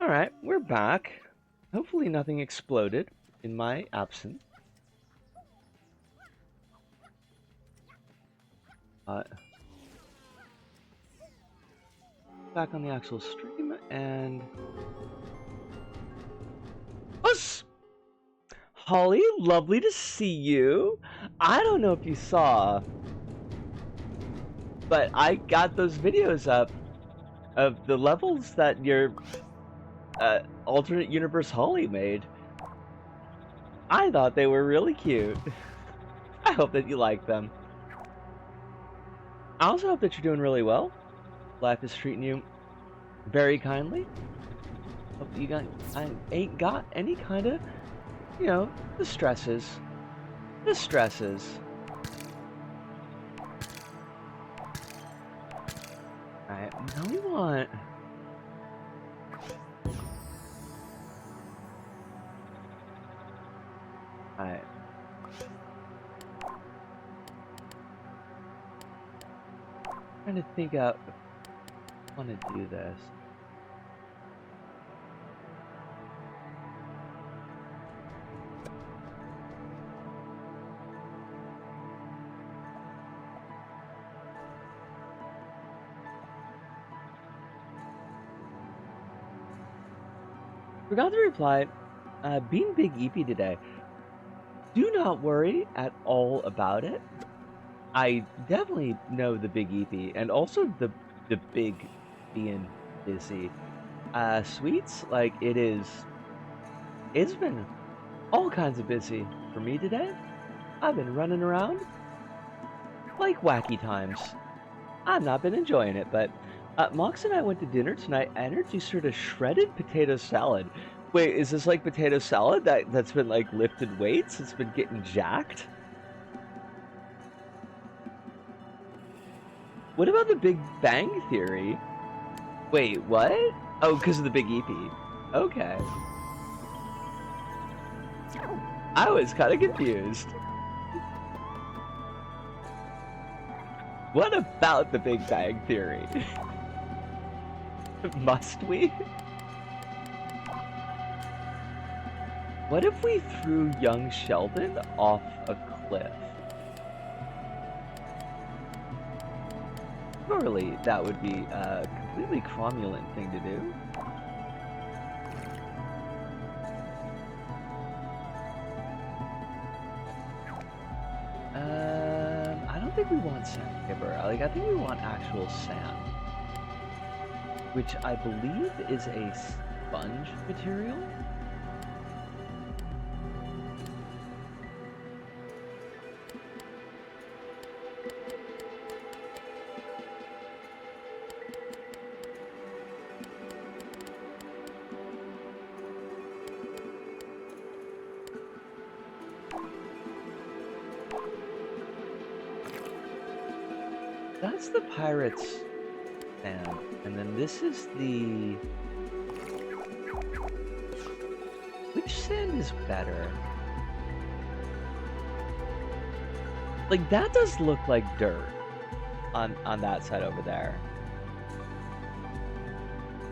Alright, we're back. Hopefully nothing exploded in my absence. Back on the actual stream, and... Us! Holly, lovely to see you. I don't know if you saw, but I got those videos up of the levels that your alternate universe Holly made. I thought they were really cute. I hope that you like them. I also hope that you're doing really well. Life is treating you very kindly. Hope you ain't got any kind of, you know, the stresses. The stresses. Alright, now we want... Alright. Trying to think out if I want to do this. Forgot to reply. Being Big EP today. Do not worry at all about it. I definitely know the Big EP, and also the big being busy. Sweets, like it's been all kinds of busy for me today. I've been running around like wacky times. I've not been enjoying it, but Mox and I went to dinner tonight and introduced her to shredded potato salad. Wait, is this like potato salad that's been like lifted weights? It's been getting jacked? What about the Big Bang Theory? Wait, what? Oh, because of the Big EP. Okay. I was kind of confused. What about the Big Bang Theory? Must we? What if we threw young Sheldon off a cliff? Surely that would be a completely cromulent thing to do. I don't think we want sandpaper. Like, I think we want actual sand, which I believe is a sponge material. That's the pirate's sand, and then this is the... Which sand is better? Like, that does look like dirt on that side over there.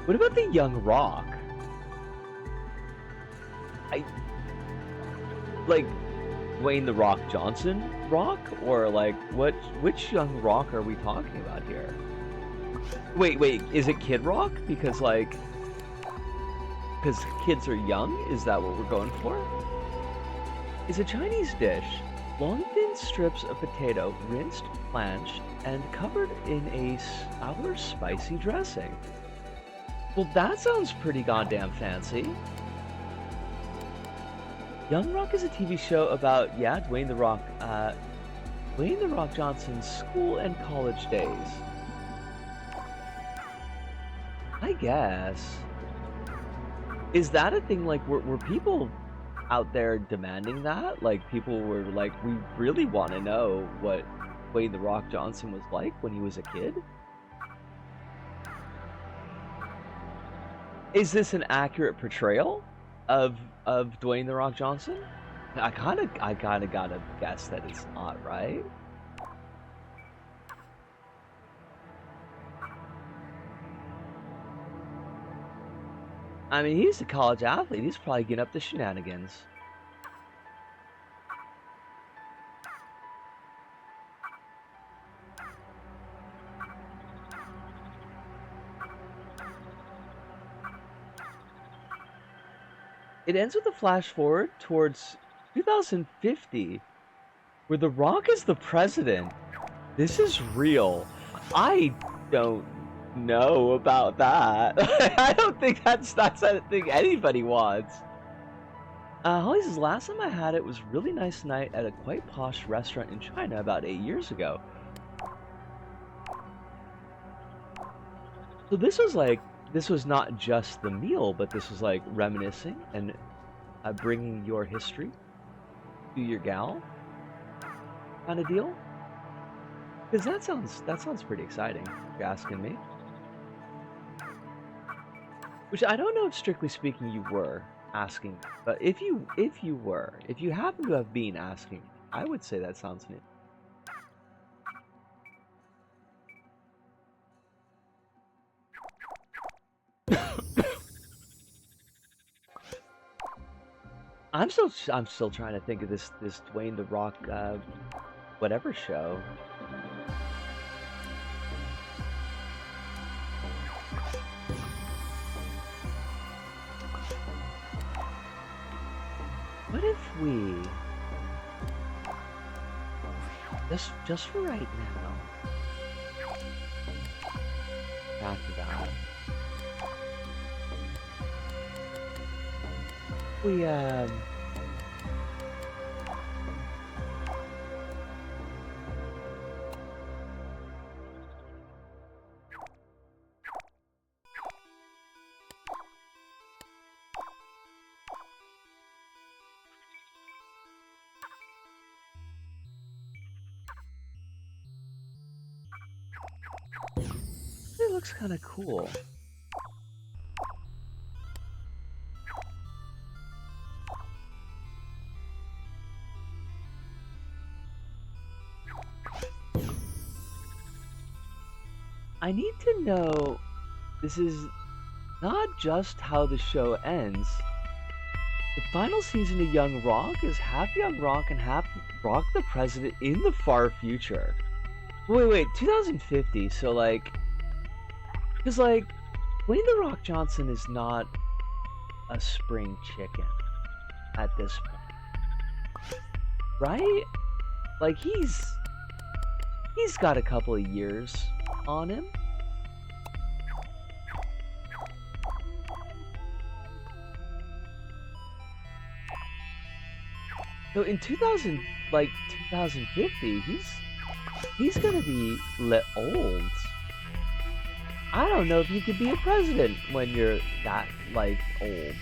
What about the young rock? Like, Dwayne "The Rock" Johnson rock? Or like, which young rock are we talking about here? Wait, is it Kid Rock? Because like, because kids are young? Is that what we're going for? Is a Chinese dish. Long thin strips of potato, rinsed, blanched, and covered in a sour spicy dressing. Well, that sounds pretty goddamn fancy. Young Rock is a TV show about, yeah, Dwayne "The Rock" Johnson's school and college days. I guess. Is that a thing, like, were people out there demanding that? Like, people were like, we really want to know what Dwayne "The Rock" Johnson was like when he was a kid? Is this an accurate portrayal of Dwayne "The Rock" Johnson? I kind of gotta guess that it's not, right? I mean, he's a college athlete. He's probably getting up to shenanigans. It ends with a flash forward towards 2050, where The Rock is the president. This is real. I don't know about that. I don't think that's anything anybody wants. Holly says, last time I had it was really nice night at a quite posh restaurant in China about 8 years ago. So this was not just the meal, but this was like reminiscing and bringing your history to your gal kind of deal. Because that sounds pretty exciting, if you're asking me. Which I don't know if strictly speaking you were asking, but if you happen to have been asking, I would say that sounds neat. I'm still trying to think of this Dwayne The Rock whatever show. What if we just for right now, back to that. We it looks kind of cool. I need to know, this is not just how the show ends. The final season of Young Rock is half Young Rock and half Rock the President in the far future. Wait, 2050, so like... Because like, Dwayne The Rock Johnson is not a spring chicken at this point. Right? Like, he's got a couple of years on him. So in 2050, he's gonna be old. I don't know if you could be a president when you're that like old.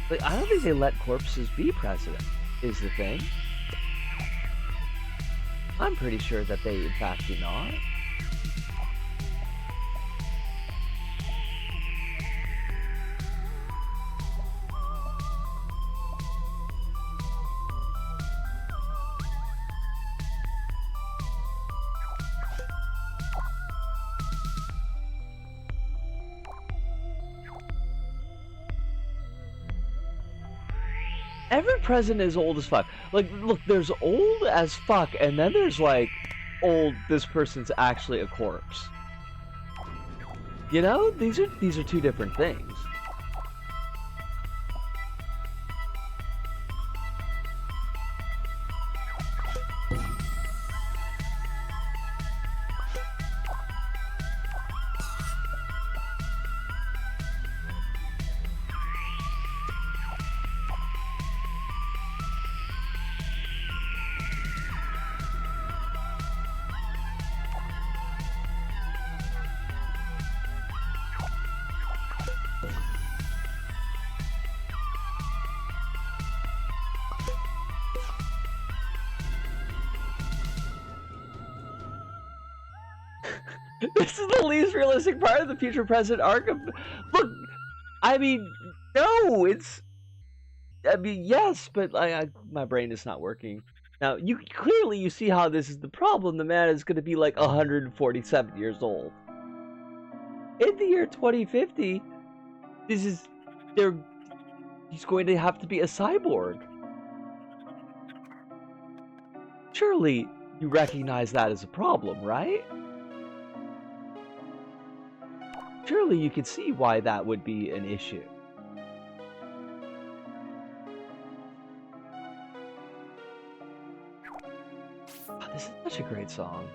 Like, I don't think they let corpses be president, is the thing. I'm pretty sure that they in fact do not. Every president is old as fuck. Like, look, there's old as fuck, and then there's like, old, this person's actually a corpse. You know, these are two different things. This is the least realistic part of the future president arc of... Look, I mean, no, it's... I mean, yes, but my brain is not working Now, you see how this is the problem. The man is going to be like 147 years old. In the year 2050, he's going to have to be a cyborg. Surely you recognize that as a problem, right? Surely you can see why that would be an issue. Oh, this is such a great song.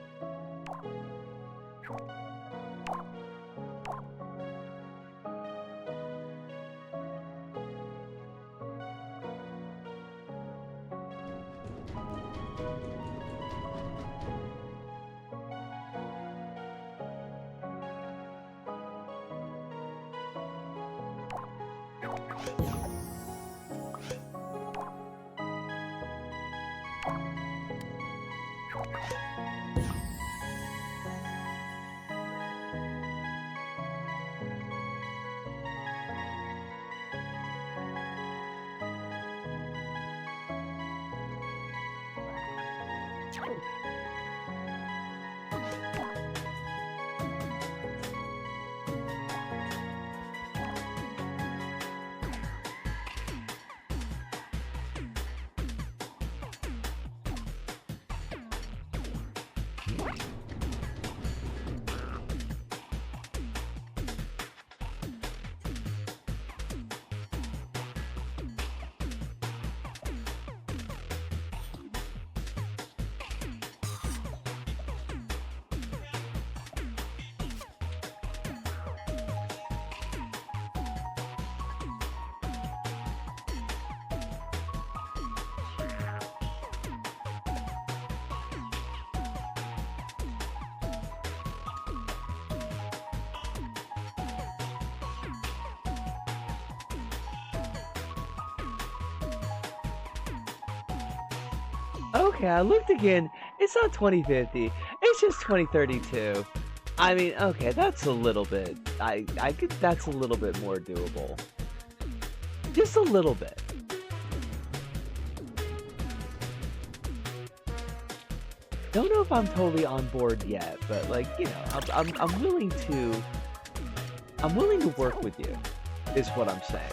Okay, I looked again. It's not 2050. It's just 2032. I mean, okay, that's a little bit. That's a little bit more doable. Just a little bit. Don't know if I'm totally on board yet, but like, you know, I'm willing to work with you, is what I'm saying.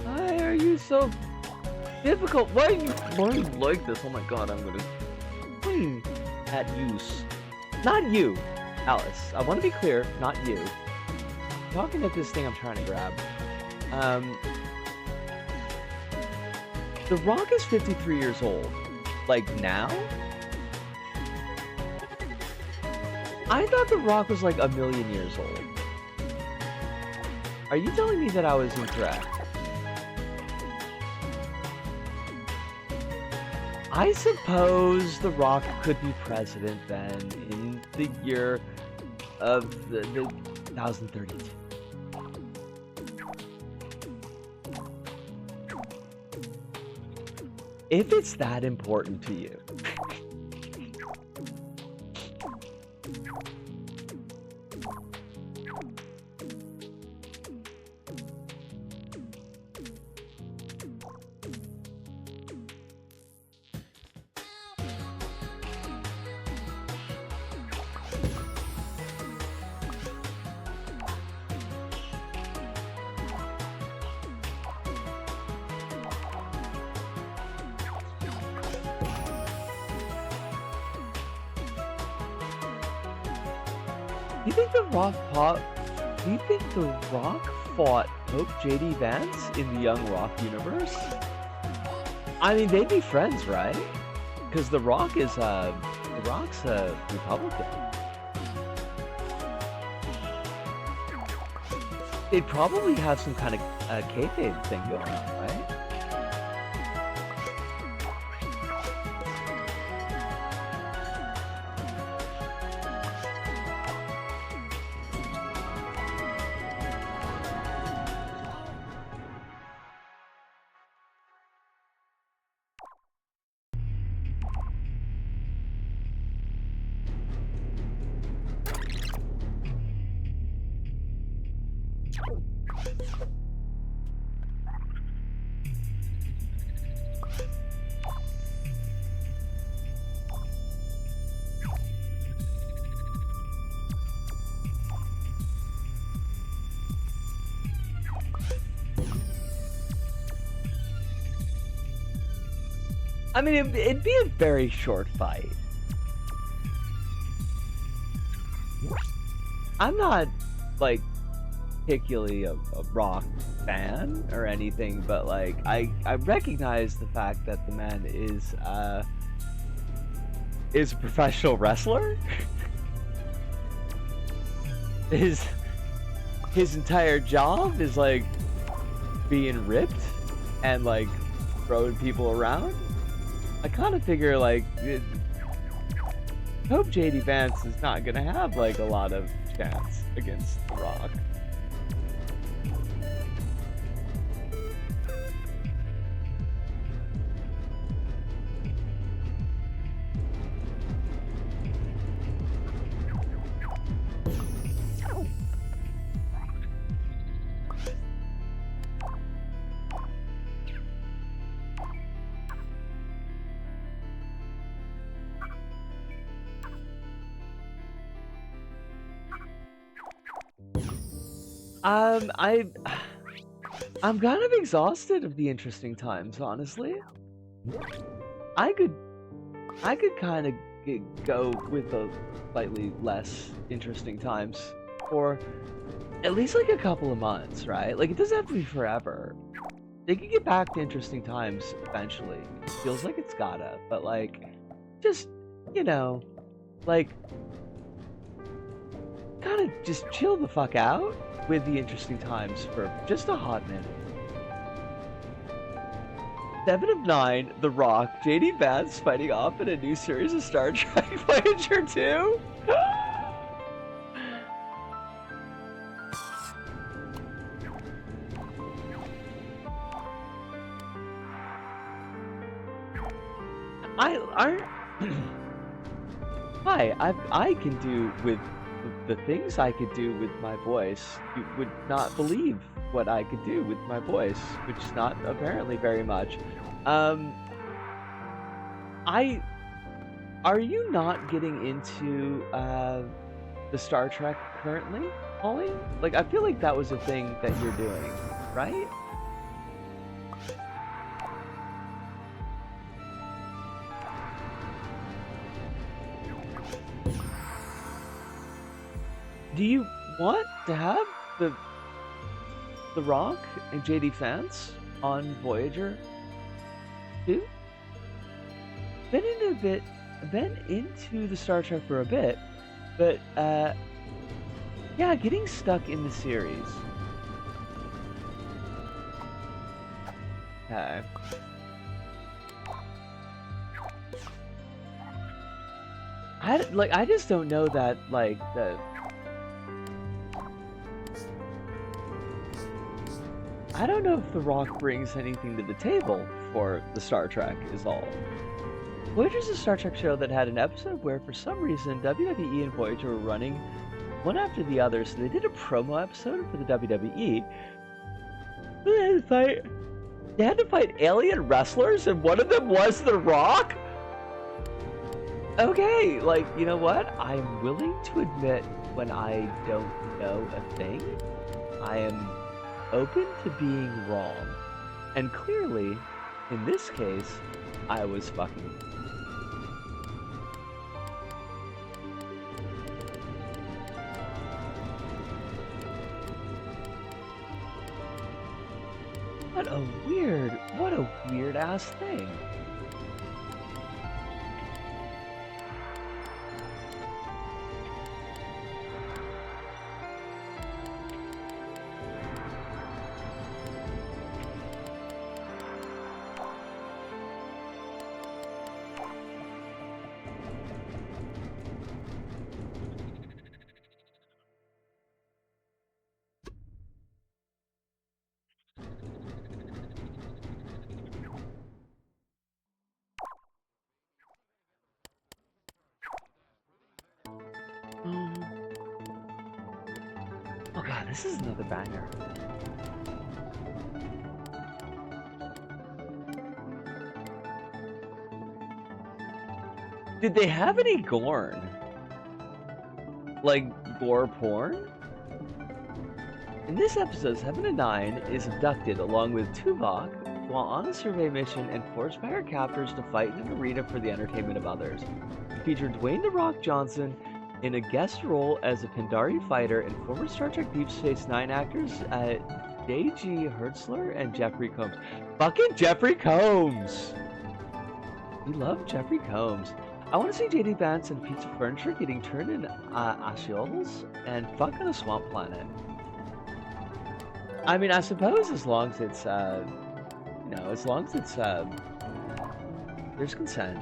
Why are you so difficult? Why are you like this? Oh my god, I'm gonna at use. Not you, Alice. I want to be clear, not you. I'm talking at this thing I'm trying to grab. The Rock is 53 years old. Like now? I thought The Rock was like 1,000,000 years old. Are you telling me that I was incorrect? I suppose The Rock could be president then in the year of the 1032. If it's that important to you. Do you think The Rock fought Pope JD Vance in the Young Rock universe? I mean, they'd be friends, right? Because The Rock's a Republican. they'd probably have some kind of kayfabe thing going on, right? I mean, it'd be a very short fight. I'm not, like, particularly a rock fan or anything, but, like, I recognize the fact that the man is a professional wrestler. His entire job is, like, being ripped and, like, throwing people around. I kind of figure, like, hope JD Vance is not gonna have, like, a lot of chance against The Rock. I'm kind of exhausted of the interesting times, honestly. I could kind of go with a slightly less interesting times for at least like a couple of months, right? Like, it doesn't have to be forever. They can get back to interesting times eventually. It feels like it's gotta, but like, just, you know, like, kind of just chill the fuck out with the interesting times for just a hot minute. 7 of 9, The Rock, JD Vance fighting off in a new series of Star Trek Voyager 2? I can do with the things I could do with my voice. You would not believe what I could do with my voice, which is not apparently very much. Are you not getting into the Star Trek currently, Holly? Like, I feel like that was a thing that you're doing, right? Do you want to have the Rock and JD Vance on Voyager 2? Been into the Star Trek for a bit, but yeah, getting stuck in the series. Okay. I just don't know that, like, I don't know if The Rock brings anything to the table for the Star Trek is all. Voyager's a Star Trek show that had an episode where, for some reason, WWE and Voyager were running one after the other, so they did a promo episode for the WWE. They had to fight alien wrestlers, and one of them was The Rock? Okay, like, you know what? I'm willing to admit when I don't know a thing. I am open to being wrong. And clearly, in this case, I was fucking. What a weird ass thing. Ah, this is another banger. Did they have any Gorn? Like, gore porn? In this episode, 7 and 9 is abducted along with Tuvok while on a survey mission and forced by her captors to fight in an arena for the entertainment of others. It featured Dwayne "The Rock" Johnson in a guest role as a Pandari fighter and former Star Trek Deep Space Nine actors J.G. Hertzler and Jeffrey Combs. Fucking Jeffrey Combs! We love Jeffrey Combs. I want to see J.D. Vance and Pizza Furniture getting turned in Ashiols and fuck on a swamp planet. I mean, I suppose as long as it's, you know, as long as it's, there's consent.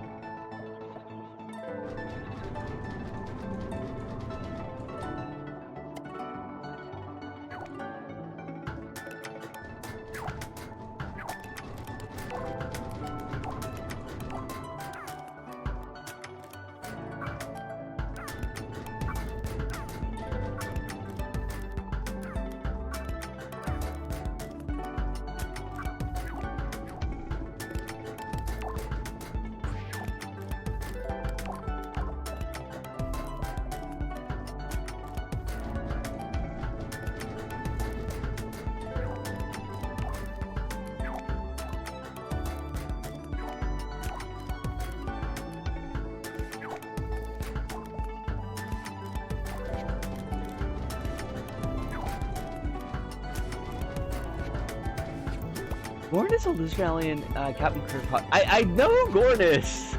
Gorn is a lizard alien, Captain Kirk. I know who Gorn is!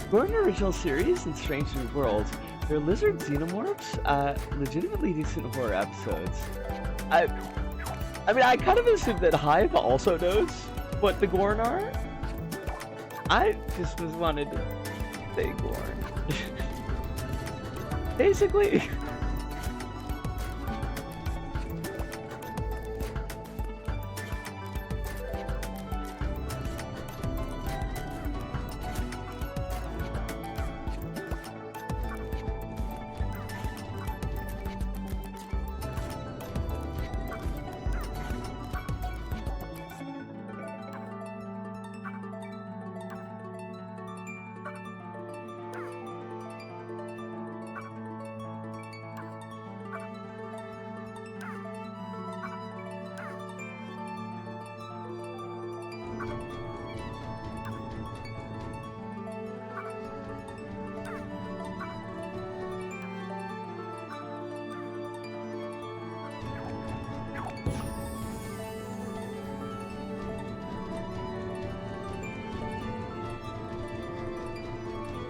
Gorn original series and Strange New Worlds. They're lizard xenomorphs, legitimately decent horror episodes. I mean, I kind of assumed that Hive also knows what the Gorn are. I just wanted to say Gorn. Basically.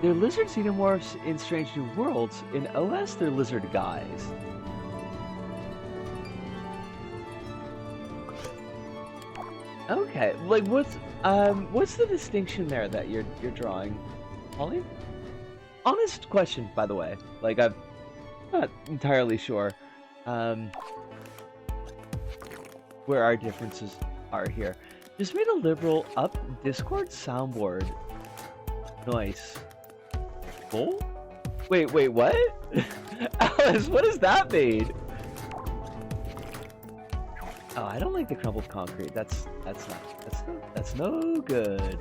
They're lizard xenomorphs in Strange New Worlds. In OS, they're lizard guys. Okay, like what's the distinction there that you're drawing, Holly? Honest question, by the way. Like I'm not entirely sure where our differences are here. Just made a liberal up Discord soundboard. Nice. Oh? Wait, what? Alice, what does that mean? Oh, I don't like the crumbled concrete. That's no good.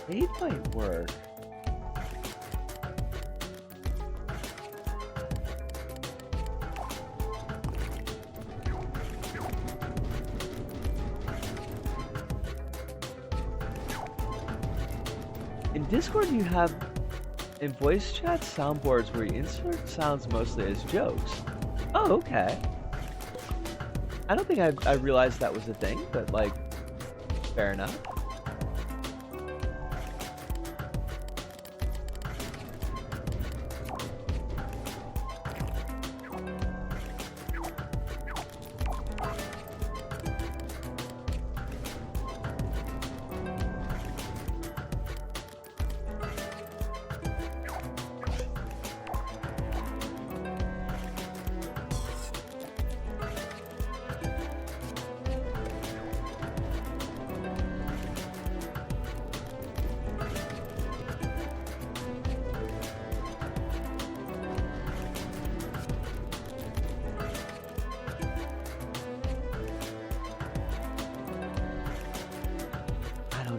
It might work. In Discord, you have in voice chat soundboards where you insert sounds mostly as jokes. Oh, okay. I don't think I realized that was a thing, but like, fair enough.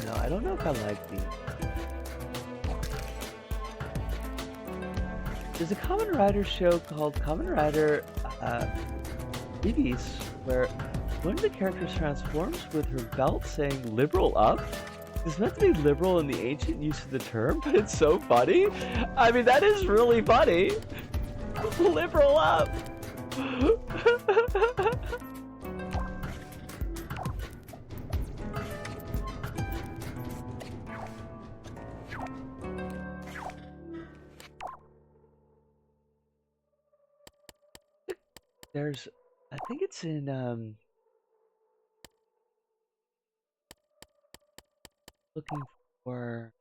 know. I don't know if I like these. There's a Kamen Rider show called Kamen Rider Babies, where one of the characters transforms with her belt saying "liberal up." It's meant to be liberal in the ancient use of the term, but it's so funny. I mean, that is really funny. Liberal up. There's, I think it's in, looking for,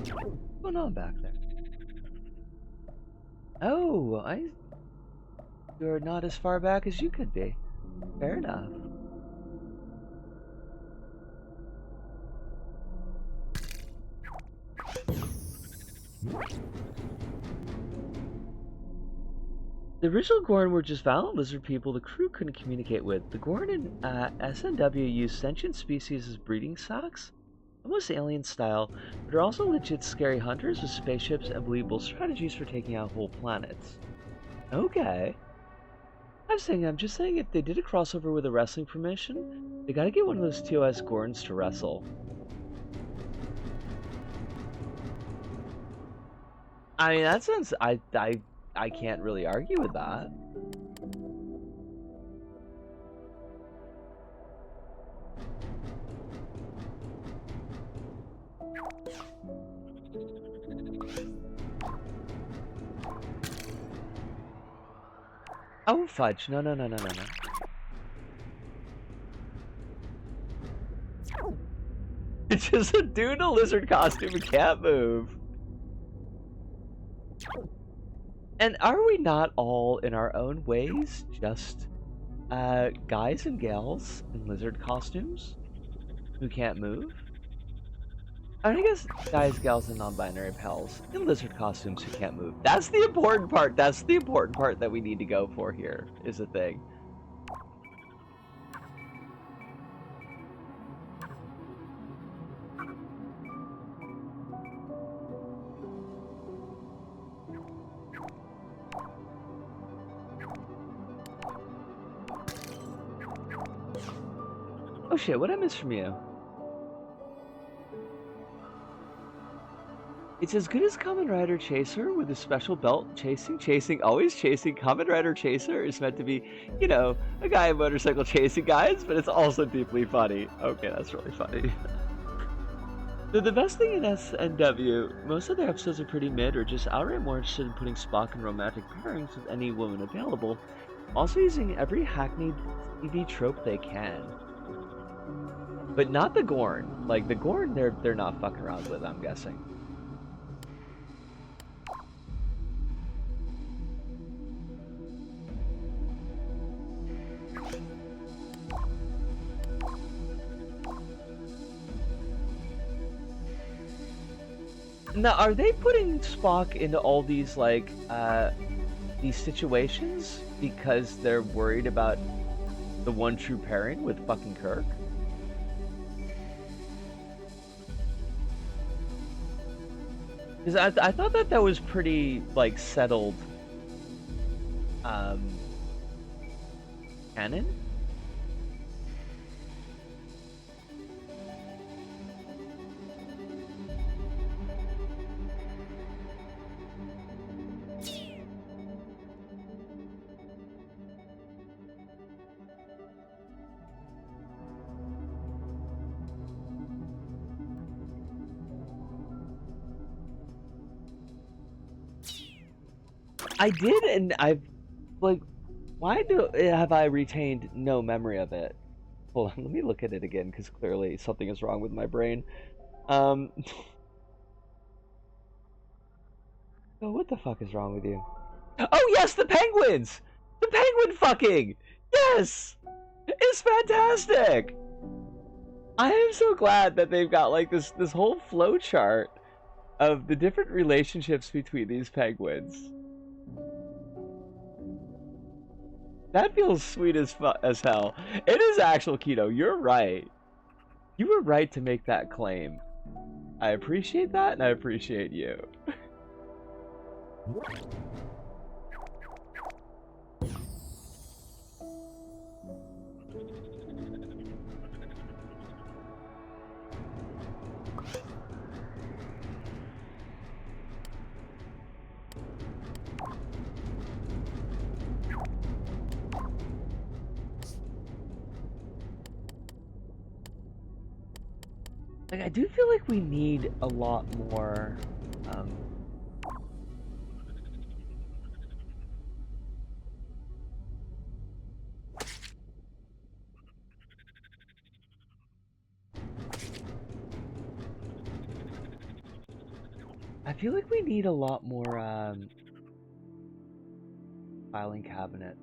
what's going on back there? Oh, you're not as far back as you could be. Fair enough. The original Gorn were just violent lizard people the crew couldn't communicate with. The Gorn in SNW used sentient species as breeding stocks, almost alien style, but are also legit scary hunters with spaceships and believable strategies for taking out whole planets. Okay. I'm just saying if they did a crossover with a wrestling promotion, they gotta get one of those TOS Gorns to wrestle. I mean, that sounds, I can't really argue with that. Oh, fudge. No, no, no, no, no, no. It's just a dude in a lizard costume who can't move. And are we not all, in our own ways, just guys and gals in lizard costumes who can't move? I mean, I guess guys, gals, and non-binary pals in lizard costumes who can't move. That's the important part. That's the important part that we need to go for here, is the thing. Oh shit, what'd I miss from you? It's as good as Kamen Rider Chaser with a special belt. Chasing, always chasing. Kamen Rider Chaser is meant to be, you know, a guy in motorcycle chasing guys, but it's also deeply funny. Okay, that's really funny. The best thing in SNW, most of their episodes are pretty mid or just outright more interested in putting Spock in romantic pairings with any woman available, also using every hackneyed TV trope they can. But not the Gorn. Like, the Gorn, they're not fucking around with, I'm guessing. Now, are they putting Spock into all these, like, these situations because they're worried about the one true pairing with fucking Kirk? Because I thought that was pretty, like, settled, canon? I did, and like, why have I retained no memory of it? Hold on, let me look at it again because clearly something is wrong with my brain. Oh, what the fuck is wrong with you? Oh yes, the penguins! The penguin fucking! Yes! It's fantastic! I am so glad that they've got like this whole flow chart of the different relationships between these penguins. That feels sweet as hell. It is actual keto. You're right. You were right to make that claim. I appreciate that, and I appreciate you. Like, I do feel like we need a lot more, um... I feel like we need a lot more, filing cabinet.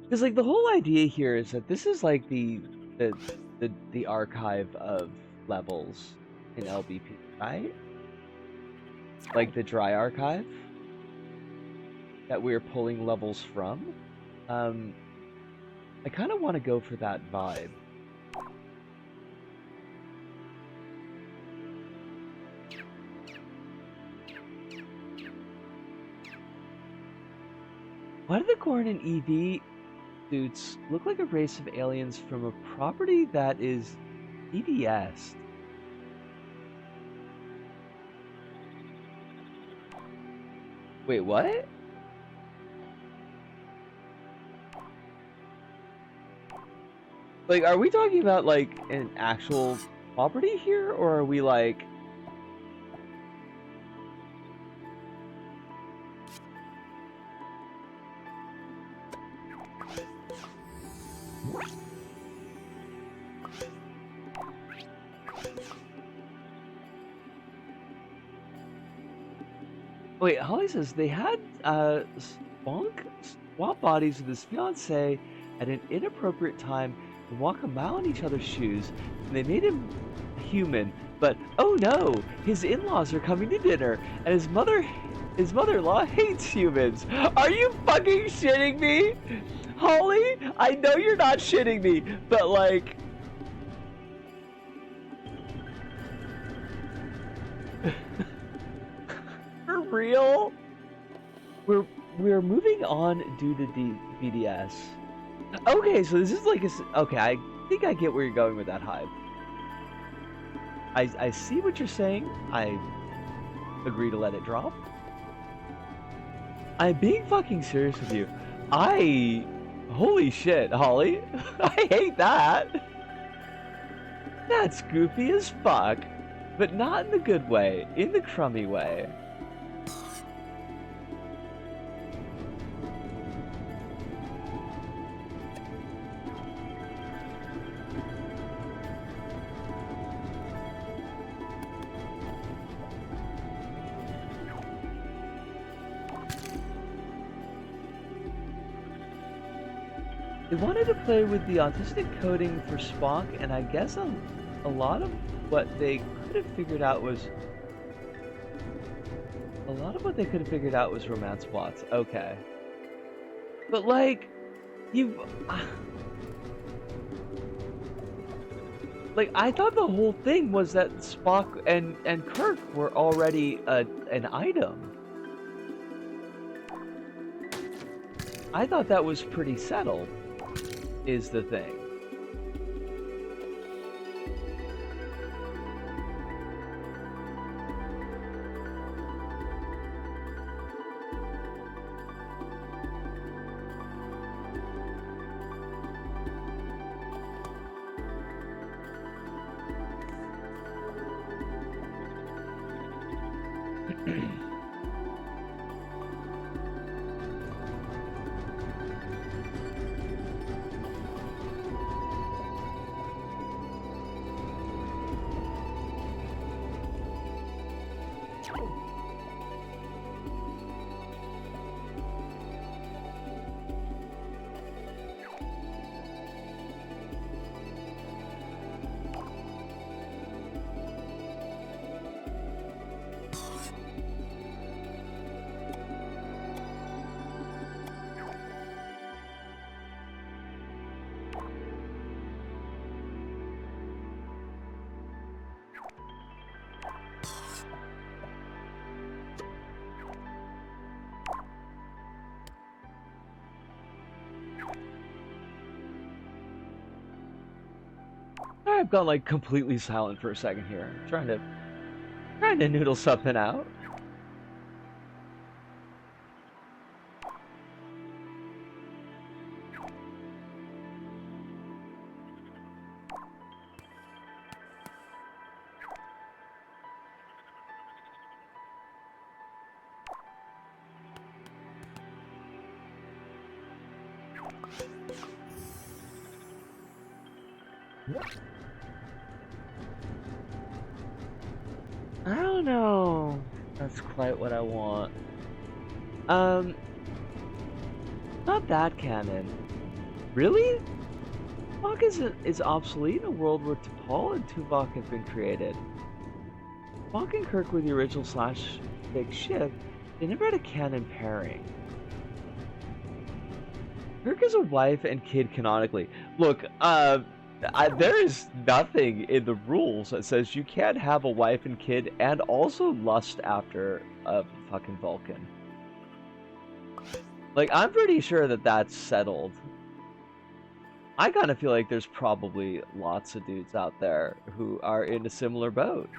Because, like, the whole idea here is that this is, like, the archive of levels in LBP, right? Like, the dry archive that we're pulling levels from. I kind of want to go for that vibe. Why do the Gorn and EV suits look like a race of aliens from a property that is EDS? Wait, what? Like, are we talking about, like, an actual property here, or are we, like... Wait, Holly says they had, swap bodies with his fiancée at an inappropriate time and walk a mile in each other's shoes, and they made him human, but oh no, his in-laws are coming to dinner, and his mother-in-law hates humans. Are you fucking shitting me? Holly, I know you're not shitting me, but like... For real? We're moving on due to BDS. Okay, so this is like okay, I think I get where you're going with that hype. I see what you're saying. I agree to let it drop. I'm being fucking serious with you. Holy shit, Holly. I hate that. That's goofy as fuck. But not in the good way, in the crummy way. They wanted to play with the autistic coding for Spock, and I guess a lot of what they could have figured out was romance plots. Okay. But like, like, I thought the whole thing was that Spock and Kirk were already an item. I thought that was pretty settled, is the thing. Sorry, I've gone like completely silent for a second here. I'm trying to noodle something out. I don't know. That's quite what I want. Not that canon. Really? Tuvok is obsolete in a world where T'Pol and Tuvok have been created. Spock and Kirk were the original slash big ship. They never had a canon pairing. Kirk is a wife and kid canonically. Look, there is nothing in the rules that says you can't have a wife and kid and also lust after a fucking Vulcan. Like, I'm pretty sure that that's settled. I kind of feel like there's probably lots of dudes out there who are in a similar boat.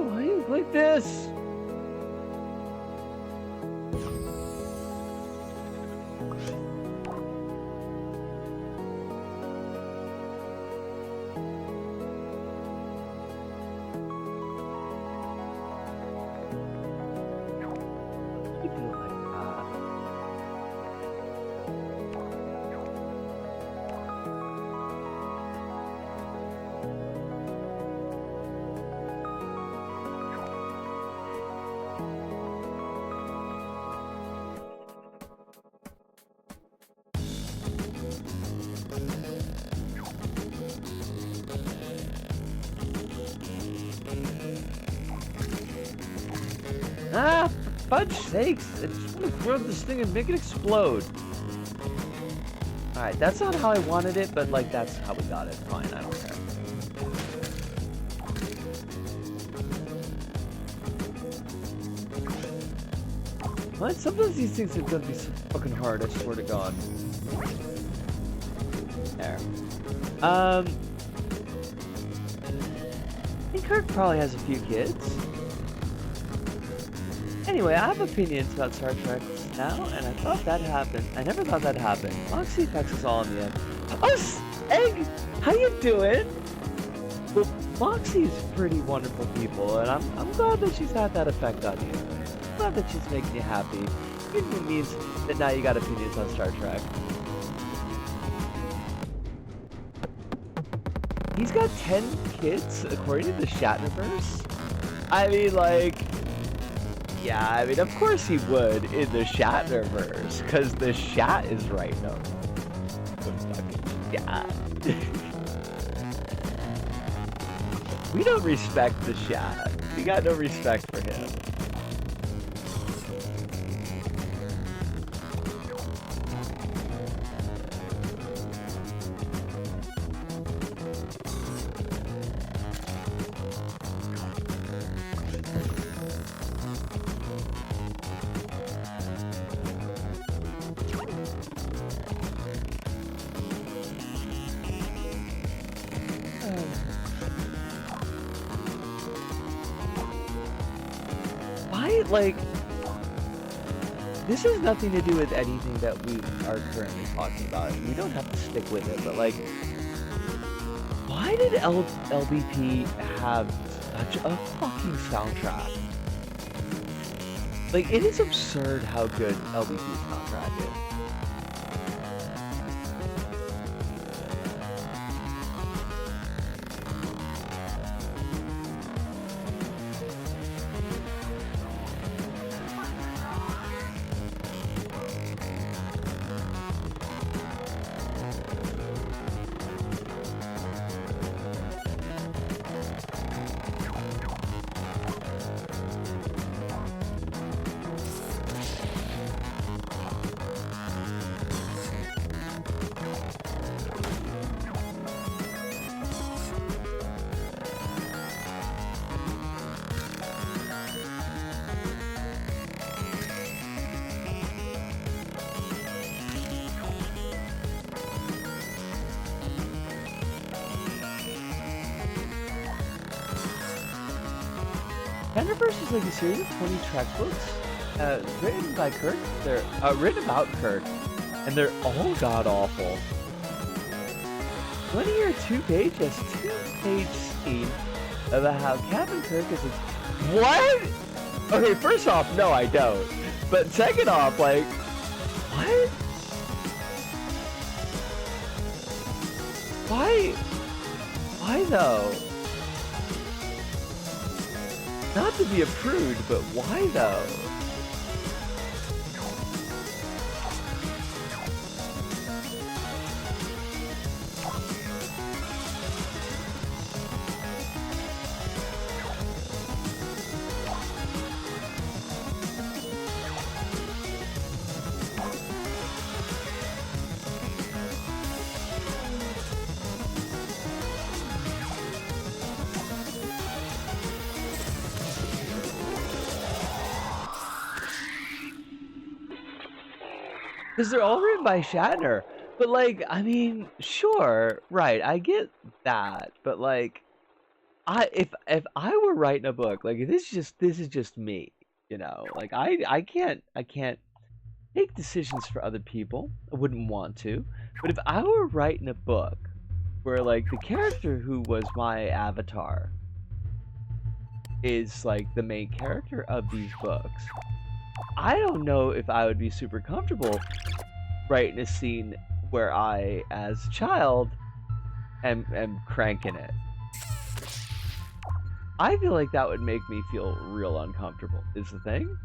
Why do you click this? Ah, for fudge sakes! I just want to grab this thing and make it explode. Alright, that's not how I wanted it, but like that's how we got it. Fine, I don't care. What? Sometimes these things are gonna be so fucking hard, I swear to God. There. I think Kirk probably has a few kids. Anyway, I have opinions about Star Trek now, and I thought that happened. I never thought that happened. Moxie affects us all in the end. Oh, Egg! How you doing? Well, Moxie's pretty wonderful people, and I'm glad that she's had that effect on you. I'm glad that she's making you happy. It means that now you got opinions on Star Trek. He's got 10 kids, according to the Shatnerverse? I mean, like... Yeah, I mean, of course he would in the Shatnerverse, because the Shat is right now. The fucking Shat. We don't respect the Shat. We got no respect for him. Like, this has nothing to do with anything that we are currently talking about. We don't have to stick with it, but like, why did LBP have such a fucking soundtrack? Like, it is absurd how good LBP's soundtrack is. Shatnerverse is like a series of 20 Trek books, written by Kirk. They're written about Kirk, and they're all god awful. 20 or 2-page, yes, 2-page scene about how Captain Kirk is like, what? Okay, first off, no, I don't. But second off, like, what? Why? Why though? Not to be a prude, but why though? Because they're all written by Shatner. But like, I mean, sure, right, I get that. But like, if I were writing a book, like this is just me, you know. Like I can't make decisions for other people. I wouldn't want to. But if I were writing a book where like the character who was my avatar is like the main character of these books, I don't know if I would be super comfortable writing a scene where I, as a child, am cranking it. I feel like that would make me feel real uncomfortable, is the thing.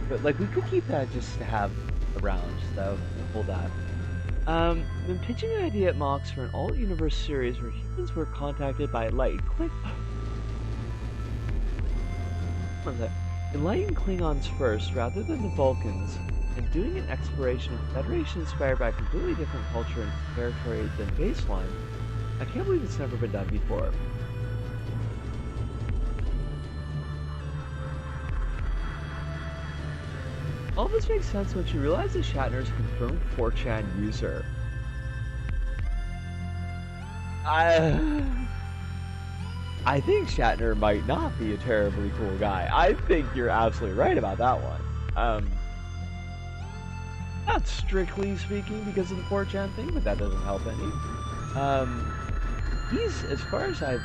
But like we could keep that just to have around, so we'll hold that. Been pitching an idea at Mox for an alt-universe series where humans were contacted by enlightened Klingons first, rather than the Vulcans, and doing an exploration of Federation inspired by a completely different culture and territory than baseline. I can't believe it's never been done before. All this makes sense once you realize that Shatner is a confirmed 4chan user. I think Shatner might not be a terribly cool guy. I think you're absolutely right about that one. Not strictly speaking because of the 4chan thing, but that doesn't help any. He's, as far as I'm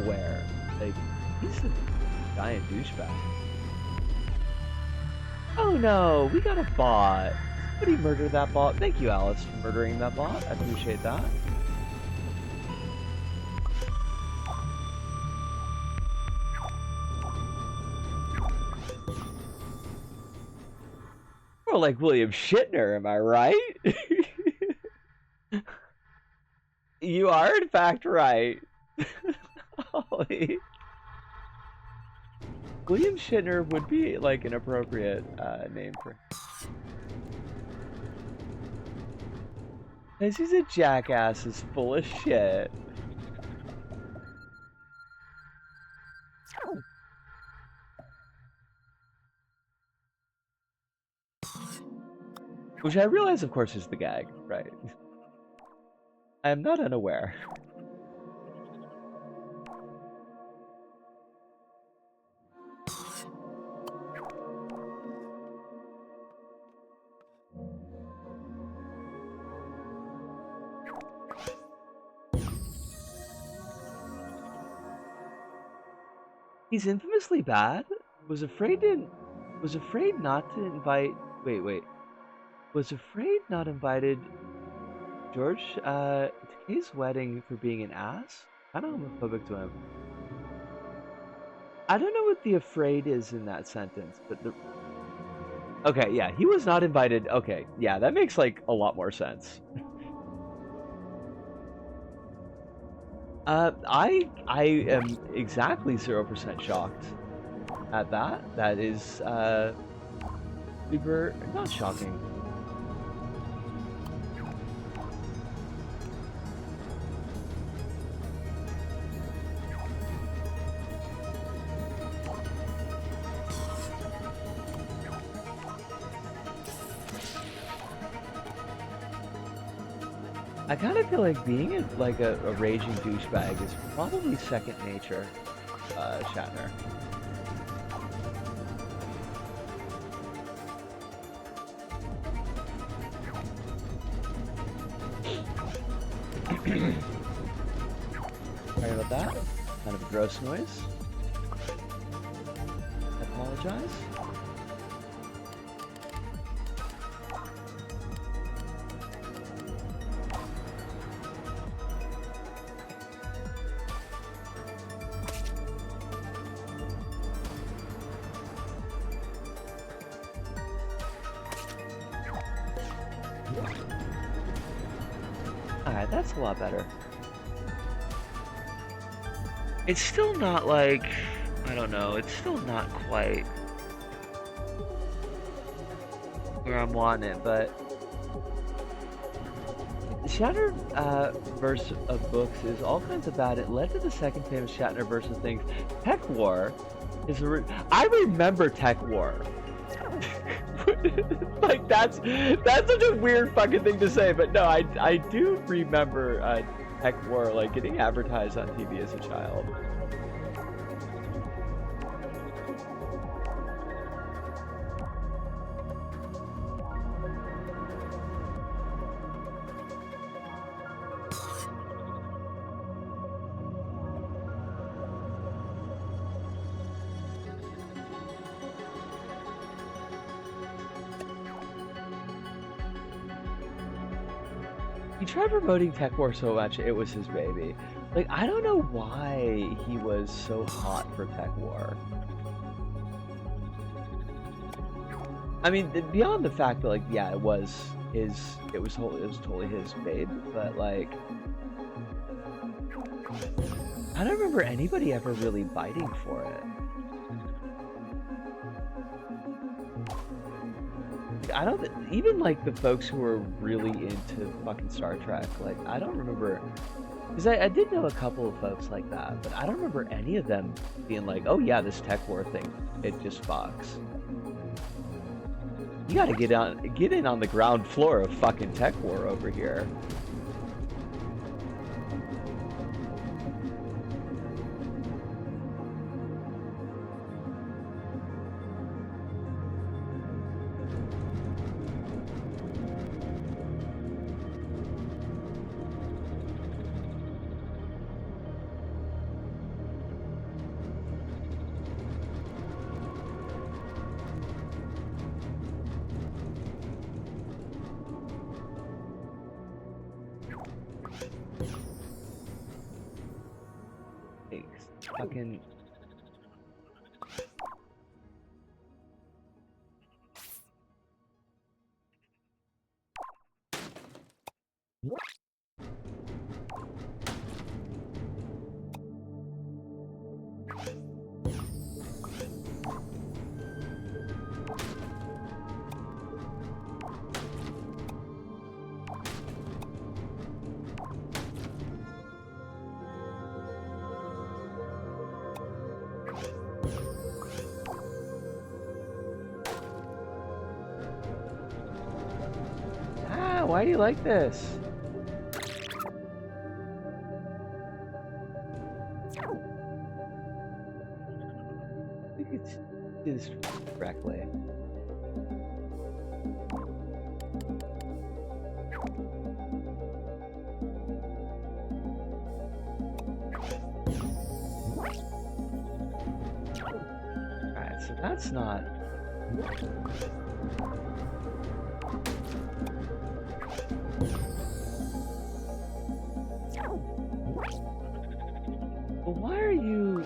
aware, like, he's a giant douchebag. Oh no, we got a bot. Somebody murdered that bot. Thank you, Alice, for murdering that bot. I appreciate that. More like William Shatner, am I right? You are, in fact, right. Holy. William Shatner would be, like, an appropriate name for... Because he's a jackass, is full of shit. Which I realize, of course, is the gag, right? I am not unaware. He's infamously bad. Was afraid not to invite. Wait. Was afraid not invited George to Kay's wedding for being an ass. Kind of homophobic to him. I don't know what the afraid is in that sentence, but the. Okay, yeah, he was not invited. Okay, yeah, that makes like a lot more sense. I am exactly 0% shocked at that. That is super not shocking. I kind of feel like being a raging douchebag is probably second nature, Shatner. Sorry about that. Kind of a gross noise. I apologize. Alright, that's a lot better. It's still not like, I don't know, it's still not quite where I'm wanting it, but Shatner verse of books is all kinds of bad. It led to the second famous Shatner verse of things. Tech War is I remember Tech War. Like that's such a weird fucking thing to say, but no, I do remember Tech War like getting advertised on TV as a child. He tried promoting Tech War so much, it was his baby. Like, I don't know why he was so hot for Tech War. I mean, beyond the fact that, like, yeah, it was totally his babe, but, like, I don't remember anybody ever really biting for it. I don't even like the folks who were really into fucking Star Trek. Like I don't remember, because I did know a couple of folks like that, but I don't remember any of them being like, "Oh yeah, this Tech War thing, it just fucks." You gotta get in on the ground floor of fucking Tech War over here. Fucking. Why do you like this? I think it's do this correctly. so that's not... Well, why are you...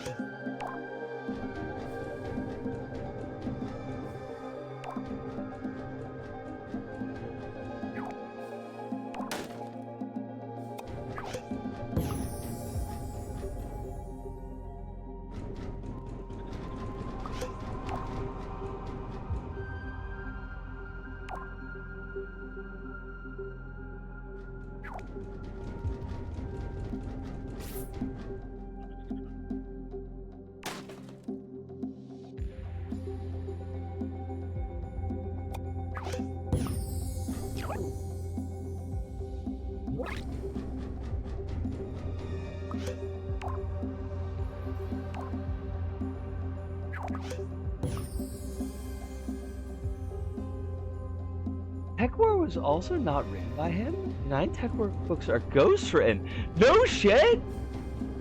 TechWar was also not written by him? 9 TechWar books are ghostwritten. No shit!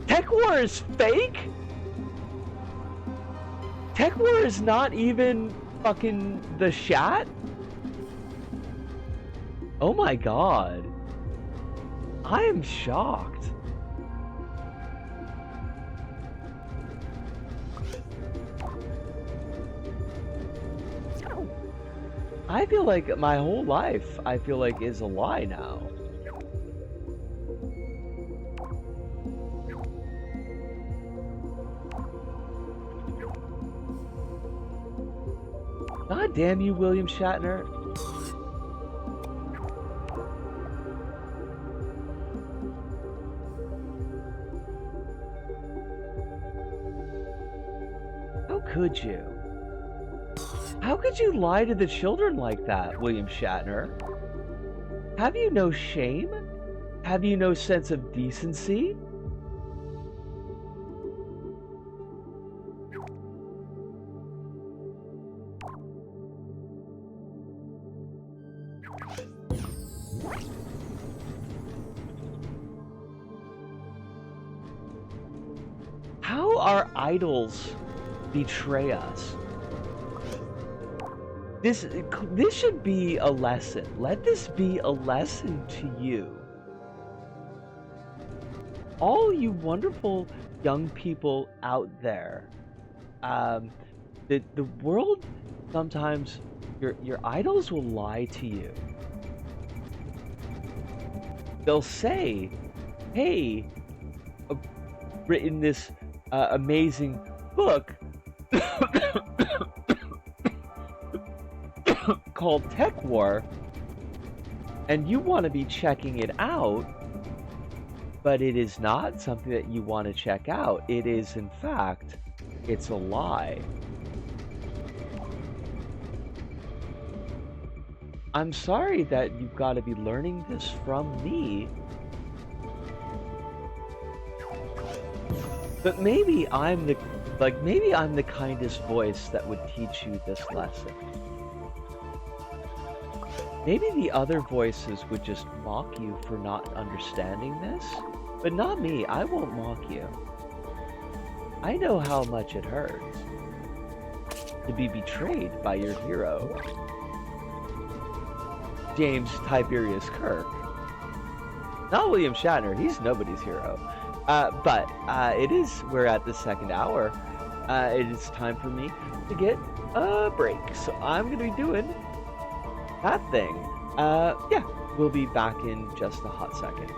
TechWar is fake? TechWar is not even fucking the Shat? Oh my god. I am shocked. I feel like my whole life, I feel like, is a lie now. God damn you, William Shatner. How could you? How could you lie to the children like that, William Shatner? Have you no shame? Have you no sense of decency? How our idols betray us? This should be a lesson. Let this be a lesson to you. All you wonderful young people out there. The world, sometimes your idols will lie to you. They'll say, hey, I've written this amazing book called TechWar, and you want to be checking it out, but it is not something that you want to check out. It is, in fact, it's a lie. I'm sorry that you've got to be learning this from me, but maybe I'm the kindest voice that would teach you this lesson. Maybe the other voices would just mock you for not understanding this, but not me. I won't mock you. I know how much it hurts to be betrayed by your hero, James Tiberius Kirk. Not William Shatner, he's nobody's hero. But we're at the second hour. It is time for me to get a break. So I'm going to be doing that thing. Yeah, we'll be back in just a hot second.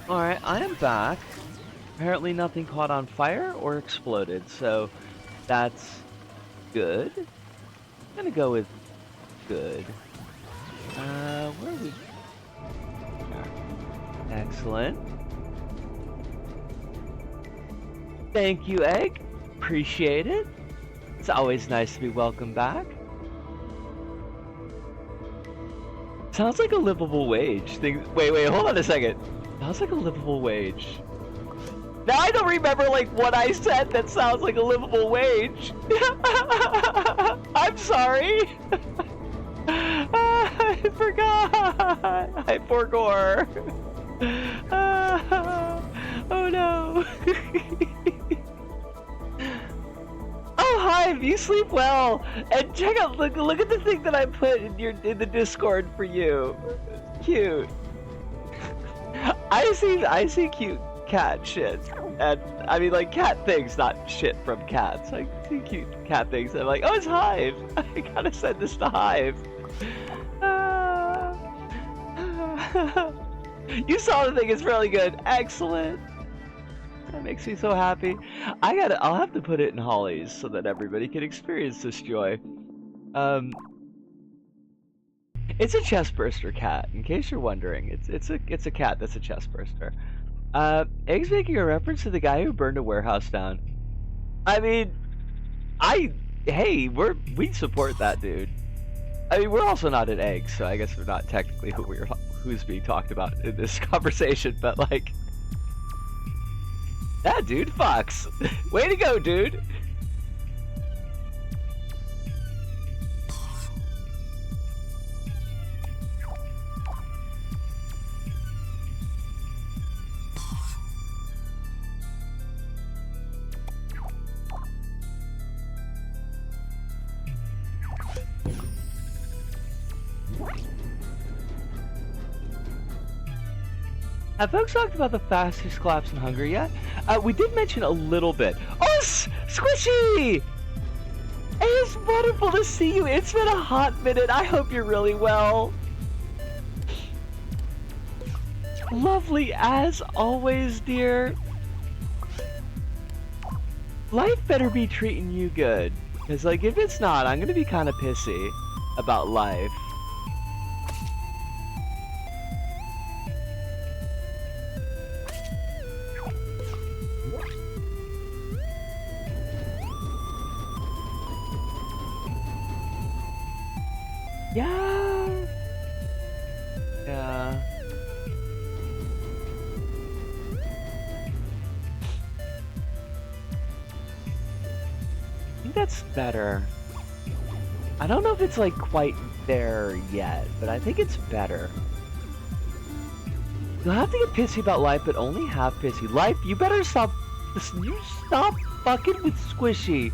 Alright, I am back. Apparently nothing caught on fire or exploded, so that's good. I'm gonna go with good. Where are we? Excellent. Thank you, Egg. Appreciate it. It's always nice to be welcomed back. Sounds like a livable wage. Wait, hold on a second. Sounds like a livable wage. Now I don't remember like what I said that sounds like a livable wage. I'm sorry. I forgot. I forgot. Oh no. Oh Hive, you sleep well. And check out, look at the thing that I put in the Discord for you. It's cute. I see cute cat shit, and I mean like cat things, not shit from cats. I see cute cat things. And I'm like, oh, it's Hive. I gotta send this to Hive. You saw the thing. It's really good. Excellent. That makes me so happy. I'll have to put it in Holly's so that everybody can experience this joy. It's a chestburster cat, in case you're wondering. It's a cat that's a chestburster. Egg's making a reference to the guy who burned a warehouse down. I mean, hey, we support that dude. I mean, we're also not an Egg, so I guess we're not technically who's being talked about in this conversation, but like, that dude fucks. Way to go, dude. Have folks talked about the fastest collapse in hunger yet? We did mention a little bit. Oh, Squishy! It's wonderful to see you. It's been a hot minute. I hope you're really well. Lovely as always, dear. Life better be treating you good. Because, like, if it's not, I'm going to be kind of pissy about life. Yeah. Yeah. I think that's better. I don't know if it's like quite there yet, but I think it's better. You'll have to get pissy about life, but only half pissy. Life, you better stop. You stop fucking with Squishy,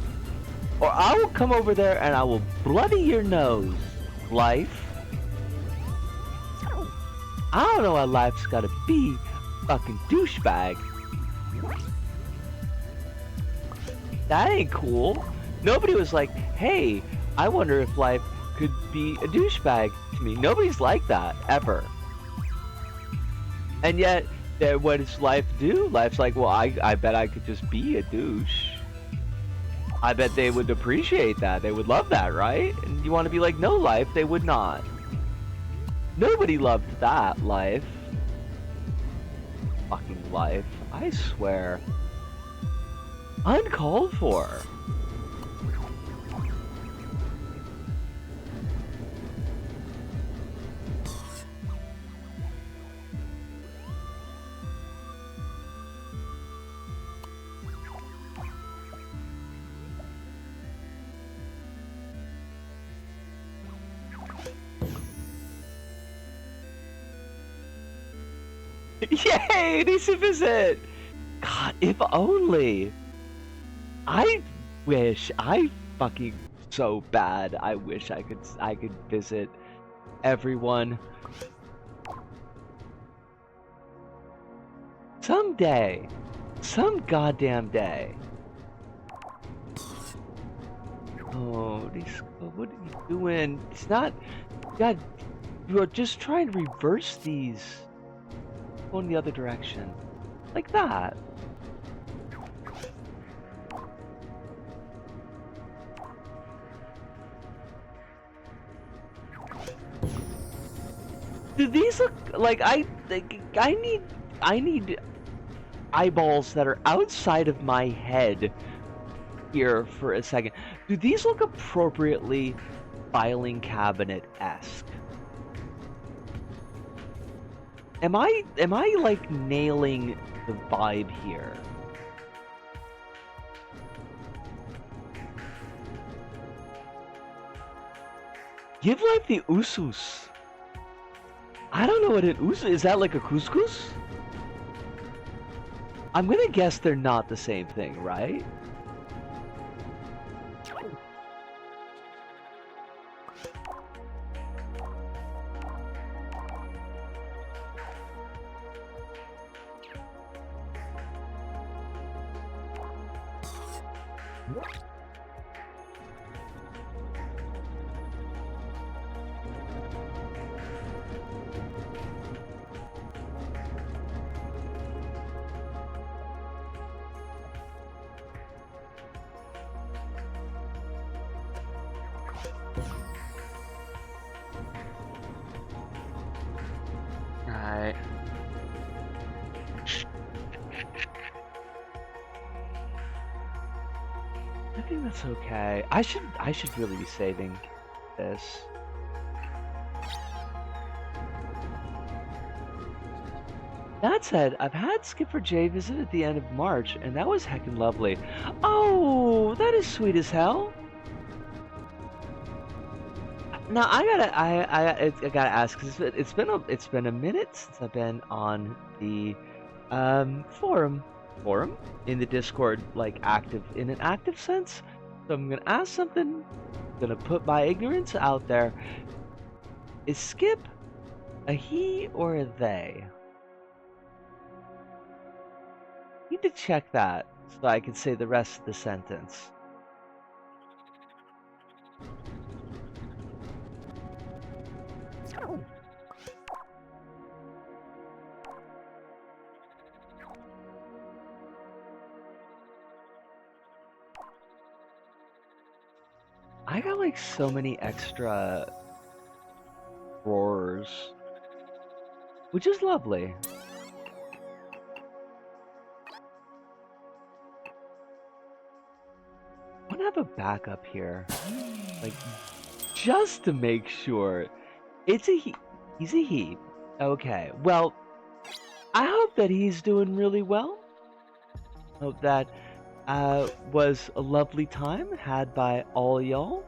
or I will come over there and I will bloody your nose. Life. I don't know how life's gotta be, fucking douchebag. That ain't cool. Nobody was like, hey, I wonder if life could be a douchebag to me. Nobody's like that, ever. And yet, what does life do? Life's like, well, I bet I could just be a douche. I bet they would appreciate that. They would love that, right? And you want to be like, no, life, they would not. Nobody loved that, life. Fucking life. I swear. Uncalled for. Yay! Decent visit! God, if only! I fucking so bad. I wish I could visit everyone. Someday. Some goddamn day. Oh, what are you doing? It's not... God, you're just trying to reverse these. going the other direction. Like that. Do these look like I need eyeballs that are outside of my head here for a second. Do these look appropriately filing cabinet-esque? Am I like nailing the vibe here? Give life the usus. I don't know what an usus is. That like a couscous? I'm gonna guess they're not the same thing, right? Right. I think that's okay. I should really be saving this. That said, I've had Skipper J visit at the end of March, and that was heckin' lovely. Oh, that is sweet as hell. Now I gotta ask, cause it's been a minute since I've been on the forum in the Discord, like active in an active sense. So I'm gonna ask something. I'm gonna put my ignorance out there. Is Skip a he or a they? Need to check that so I can say the rest of the sentence. I got like so many extra drawers, which is lovely. I want to have a backup here, like just to make sure. It's a he. He's a he. Okay. Well, I hope that he's doing really well. Hope that was a lovely time had by all y'all.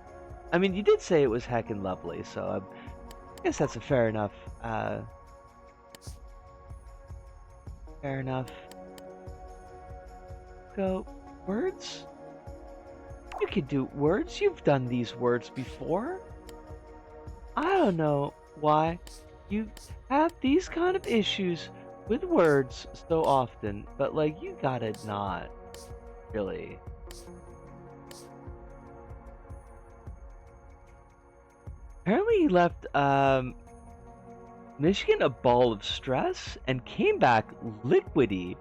I mean, you did say it was heckin' lovely, so I guess that's a fair enough. Fair enough. Go words. You can do words. You've done these words before. I don't know why you have these kind of issues with words so often, but like you gotta not really. Apparently he left Michigan a ball of stress and came back liquidy.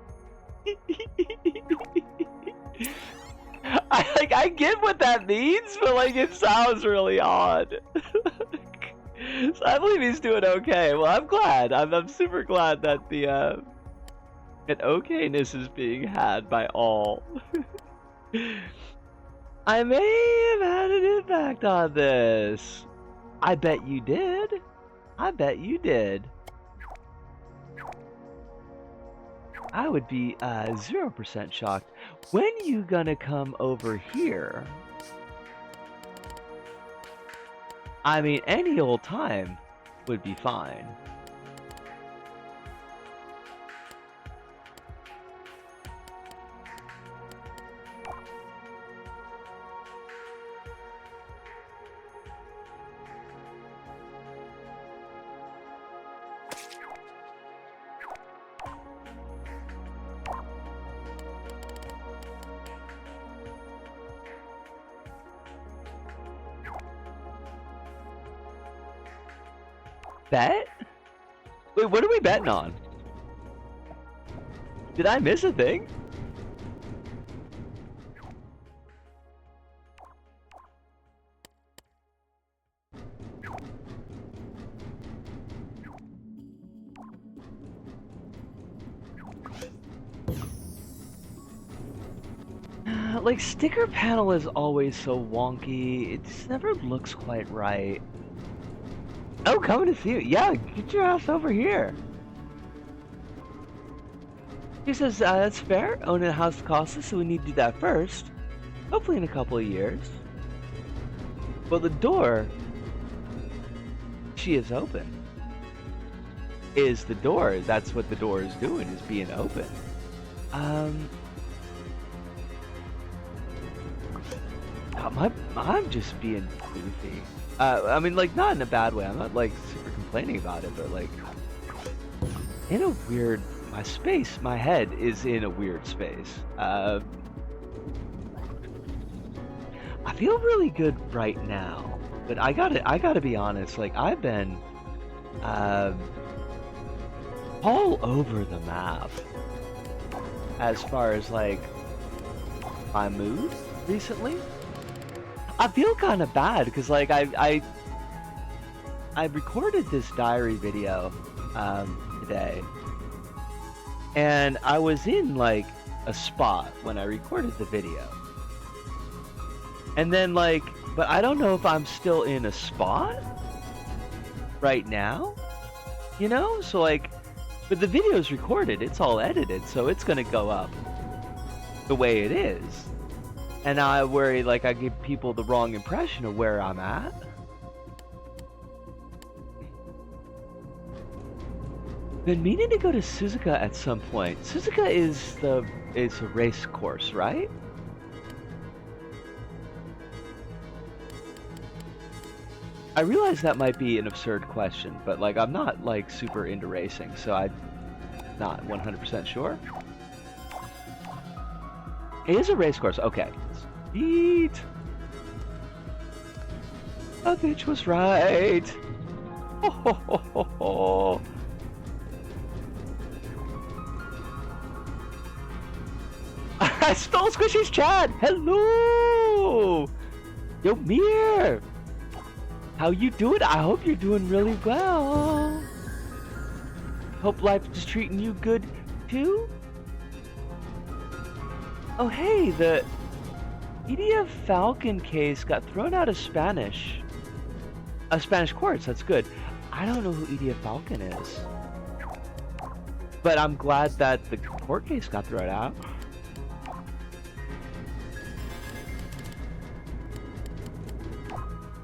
I get what that means, but like it sounds really odd. So I believe he's doing okay. Well, I'm glad. I'm super glad that the that okayness is being had by all. I may have had an impact on this. I bet you did. I bet you did. I would be 0% shocked. When you gonna come over here? I mean, any old time would be fine. Bet? Wait, what are we betting on? Did I miss a thing? Like, sticker panel is always so wonky. It just never looks quite right. Oh, coming to see you. Yeah, get your ass over here. He says, that's fair. Owning a house costs us, so we need to do that first. Hopefully in a couple of years. Well, the door, she is open. Is the door. That's what the door is doing, is being open. I'm just being goofy. I mean, like, not in a bad way. I'm not, like, super complaining about it, but, like, in a weird... my head is in a weird space. I feel really good right now, but I gotta be honest, like, I've been, all over the map as far as, like, my mood recently. I feel kind of bad because, like, I recorded this diary video today, and I was in, like, a spot when I recorded the video, and then, like, but I don't know if I'm still in a spot right now, you know? So, like, but the video's recorded, it's all edited, so it's gonna go up the way it is. And I worry, like, I give people the wrong impression of where I'm at. Been meaning to go to Suzuka at some point. Suzuka is a race course, right? I realize that might be an absurd question, but, like, I'm not, like, super into racing, so I'm not 100% sure. It is a race course, okay. Sweet! A bitch was right! Ho ho ho ho ho! I stole Squishy's chat! Hello! Yo, Mir! How you doing? I hope you're doing really well. Hope life is treating you good, too? Oh, hey, the EDF Falcon case got thrown out of Spanish. Spanish courts, that's good. I don't know who EDF Falcon is. But I'm glad that the court case got thrown out.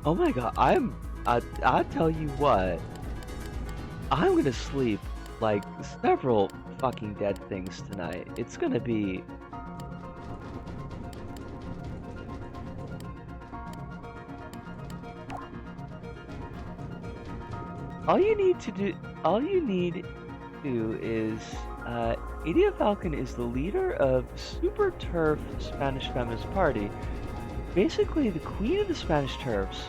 Oh my god, I'll tell you what. I'm gonna sleep like several fucking dead things tonight. It's gonna be... All you need to do is, Idia Falcon is the leader of Super Turf Spanish Feminist Party. Basically the queen of the Spanish turfs.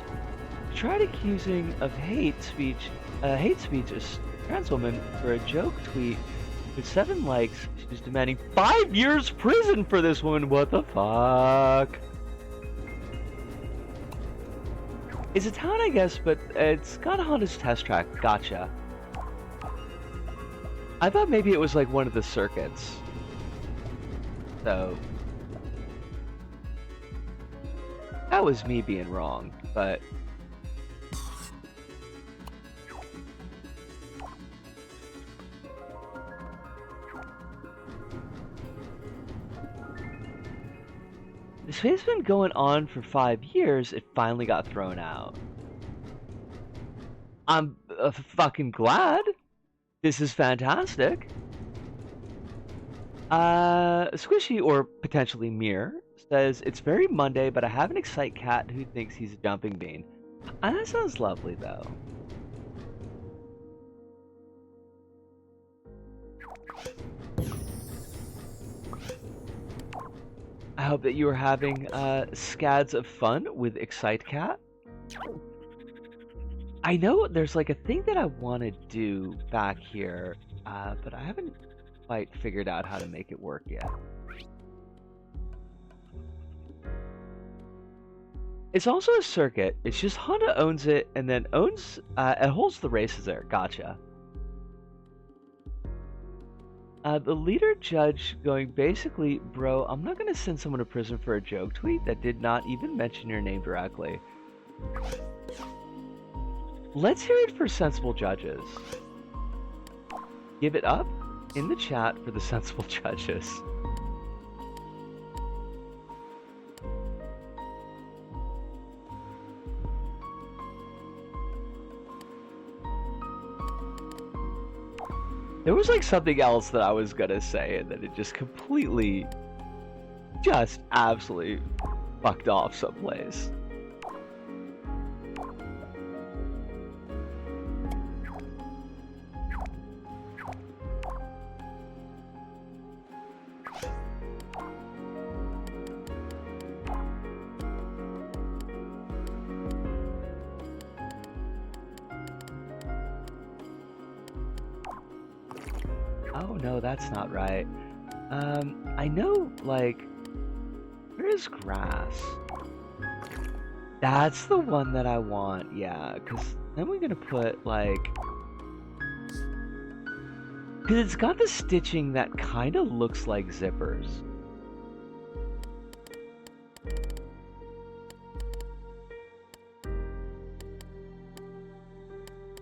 Tried accusing of hate speech a trans woman for a joke tweet with 7 likes. She's demanding 5 years prison for this woman. What the fuck? It's a town, I guess, but it's got a Honda's test track. Gotcha. I thought maybe it was like one of the circuits. So... that was me being wrong, but... this has been going on for 5 years, it finally got thrown out. I'm fucking glad. This is fantastic. Squishy, or potentially Mir, says, it's very Monday, but I have an Excite cat who thinks he's a jumping bean. That sounds lovely, though. I hope that you are having scads of fun with Excite Cat. I know there's like a thing that I want to do back here, but I haven't quite figured out how to make it work yet. It's also a circuit. It's just Honda owns it and then owns it holds the races there. Gotcha. The leader judge going basically, bro, I'm not gonna send someone to prison for a joke tweet that did not even mention your name directly. Let's hear it for sensible judges. Give it up in the chat for the sensible judges. There was like something else that I was gonna say and then it just completely, just absolutely fucked off someplace. Oh no, that's not right. I know, like, where is grass? That's the one that I want, yeah, because then we're gonna put, like, because it's got the stitching that kind of looks like zippers.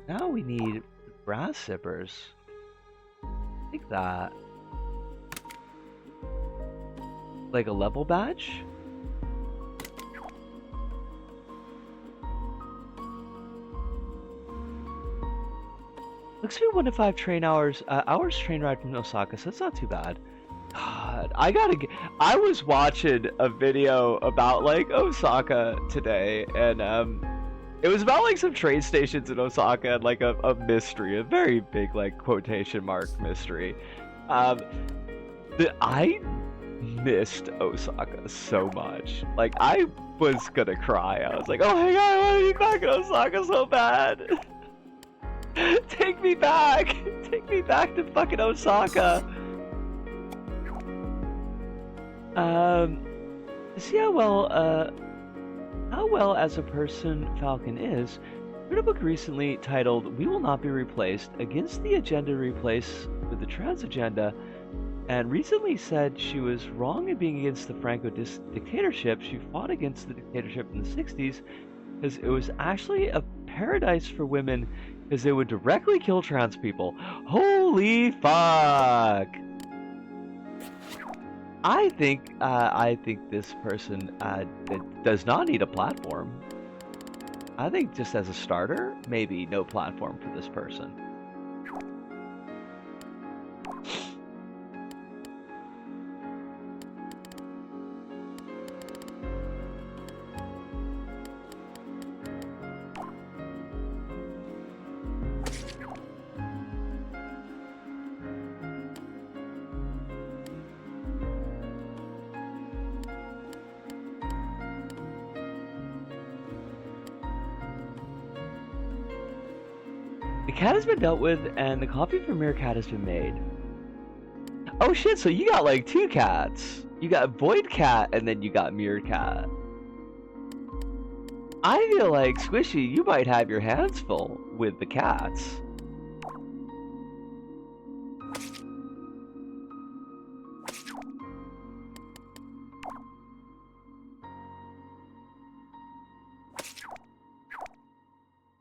Now we need grass zippers. Like that. Like a level badge? Looks to be 1 to 5 train hours, hours train ride from Osaka, so it's not too bad. God, I was watching a video about like Osaka today, and it was about like some train stations in Osaka and like a mystery, a very big like quotation mark mystery. I missed Osaka so much. Like I was gonna cry. I was like, oh my god, I want to be back in Osaka so bad. Take me back! Take me back to fucking Osaka! See how well as a person Falcon is, read a book recently titled We Will Not Be Replaced, Against the Agenda Replaced with the Trans Agenda, and recently said she was wrong in being against the Franco dictatorship. She fought against the dictatorship in the 60s because it was actually a paradise for women because they would directly kill trans people. Holy fuck! I think this person does not need a platform. I think just as a starter, maybe no platform for this person. The cat has been dealt with, and the coffee for Meerkat has been made. Oh shit, so you got like 2 cats. You got Void Cat, and then you got Meerkat. I feel like, Squishy, you might have your hands full with the cats.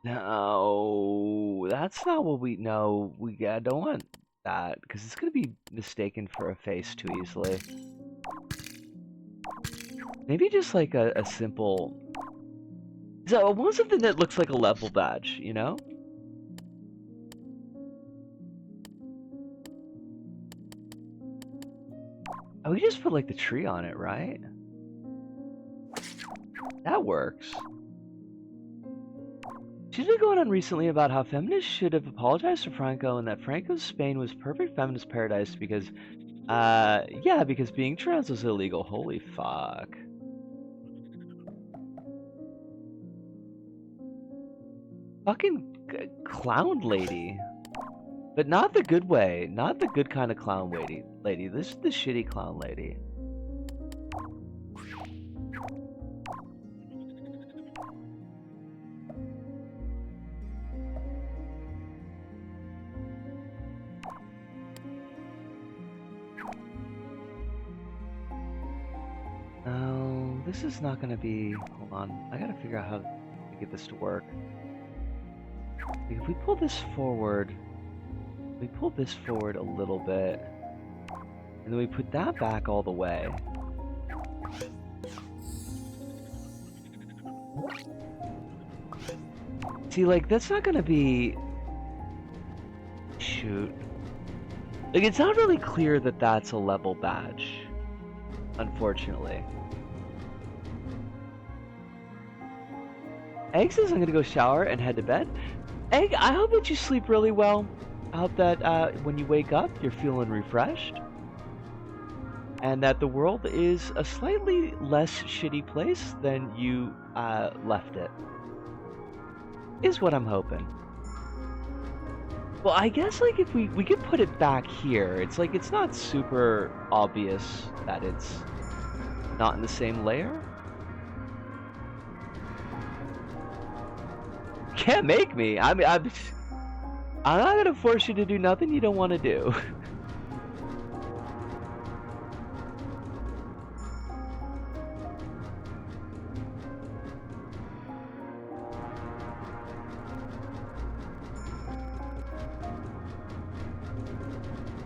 No, that's not what we know. We don't want that because it's gonna be mistaken for a face too easily. Maybe just like a simple. So I want something that looks like a level badge, you know? Oh, we just put like the tree on it, right? That works. She's been going on recently about how feminists should have apologized to Franco and that Franco's Spain was perfect feminist paradise because, yeah, because being trans was illegal. Holy fuck. Fucking clown lady. But not the good way. Not the good kind of clown lady. This is the shitty clown lady. No, this is not gonna be... Hold on. I gotta figure out how to get this to work. If we pull this forward... We pull this forward a little bit. And then we put that back all the way. See, like, that's not gonna be... Shoot. Like, it's not really clear that that's a level badge. Unfortunately. Egg says I'm gonna go shower and head to bed. Egg, I hope that you sleep really well. I hope that when you wake up, you're feeling refreshed. And that the world is a slightly less shitty place than you left it. Is what I'm hoping. Well, I guess like if we could put it back here, it's like it's not super obvious that it's not in the same layer. Can't make me. I mean, I'm not gonna force you to do nothing you don't want to do.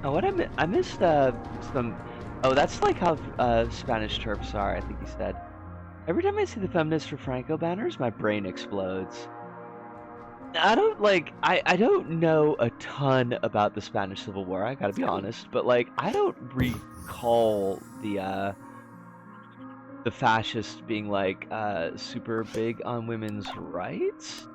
Oh, what I missed some. Oh, that's like how Spanish TERFs are. I think he said. Every time I see the feminist for Franco banners, my brain explodes. I don't like. I don't know a ton about the Spanish Civil War. I gotta be honest, but like I don't recall the fascists being like super big on women's rights.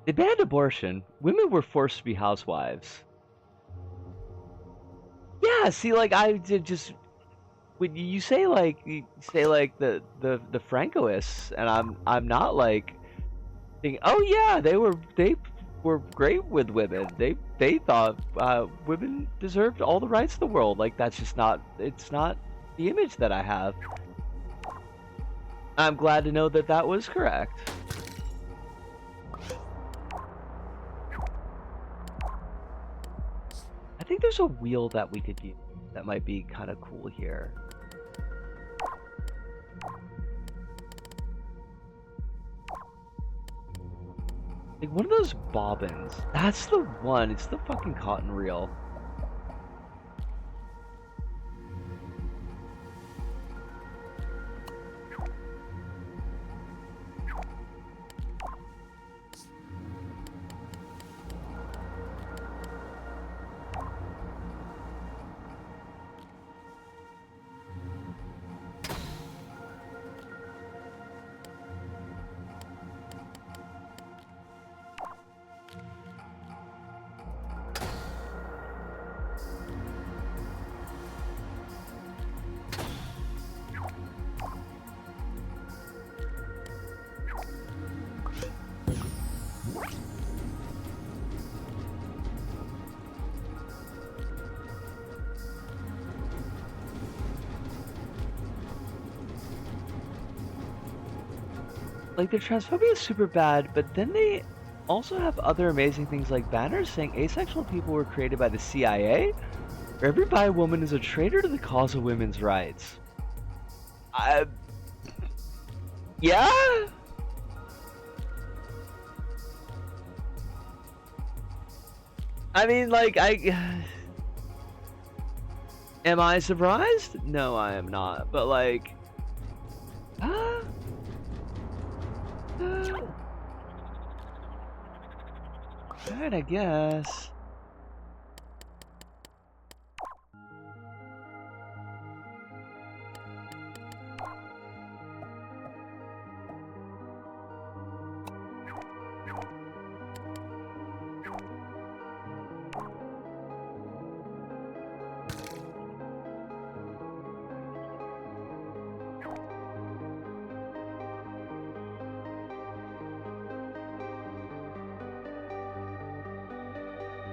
They banned abortion. Women were forced to be housewives. Yeah, see, like I did just when you say like the Francoists, and I'm not like thinking, oh yeah, they were great with women. They thought women deserved all the rights of the world. Like that's just not it's not the image that I have. I'm glad to know that that was correct. I think there's a wheel that we could use that might be kind of cool here. Like one of those bobbins. That's the one. It's the fucking cotton reel. Like, the transphobia is super bad, but then they also have other amazing things like banners saying asexual people were created by the CIA, or every bi woman is a traitor to the cause of women's rights. Yeah? I mean, like, Am I surprised? No, I am not. But like, uh, uh, alright, I guess.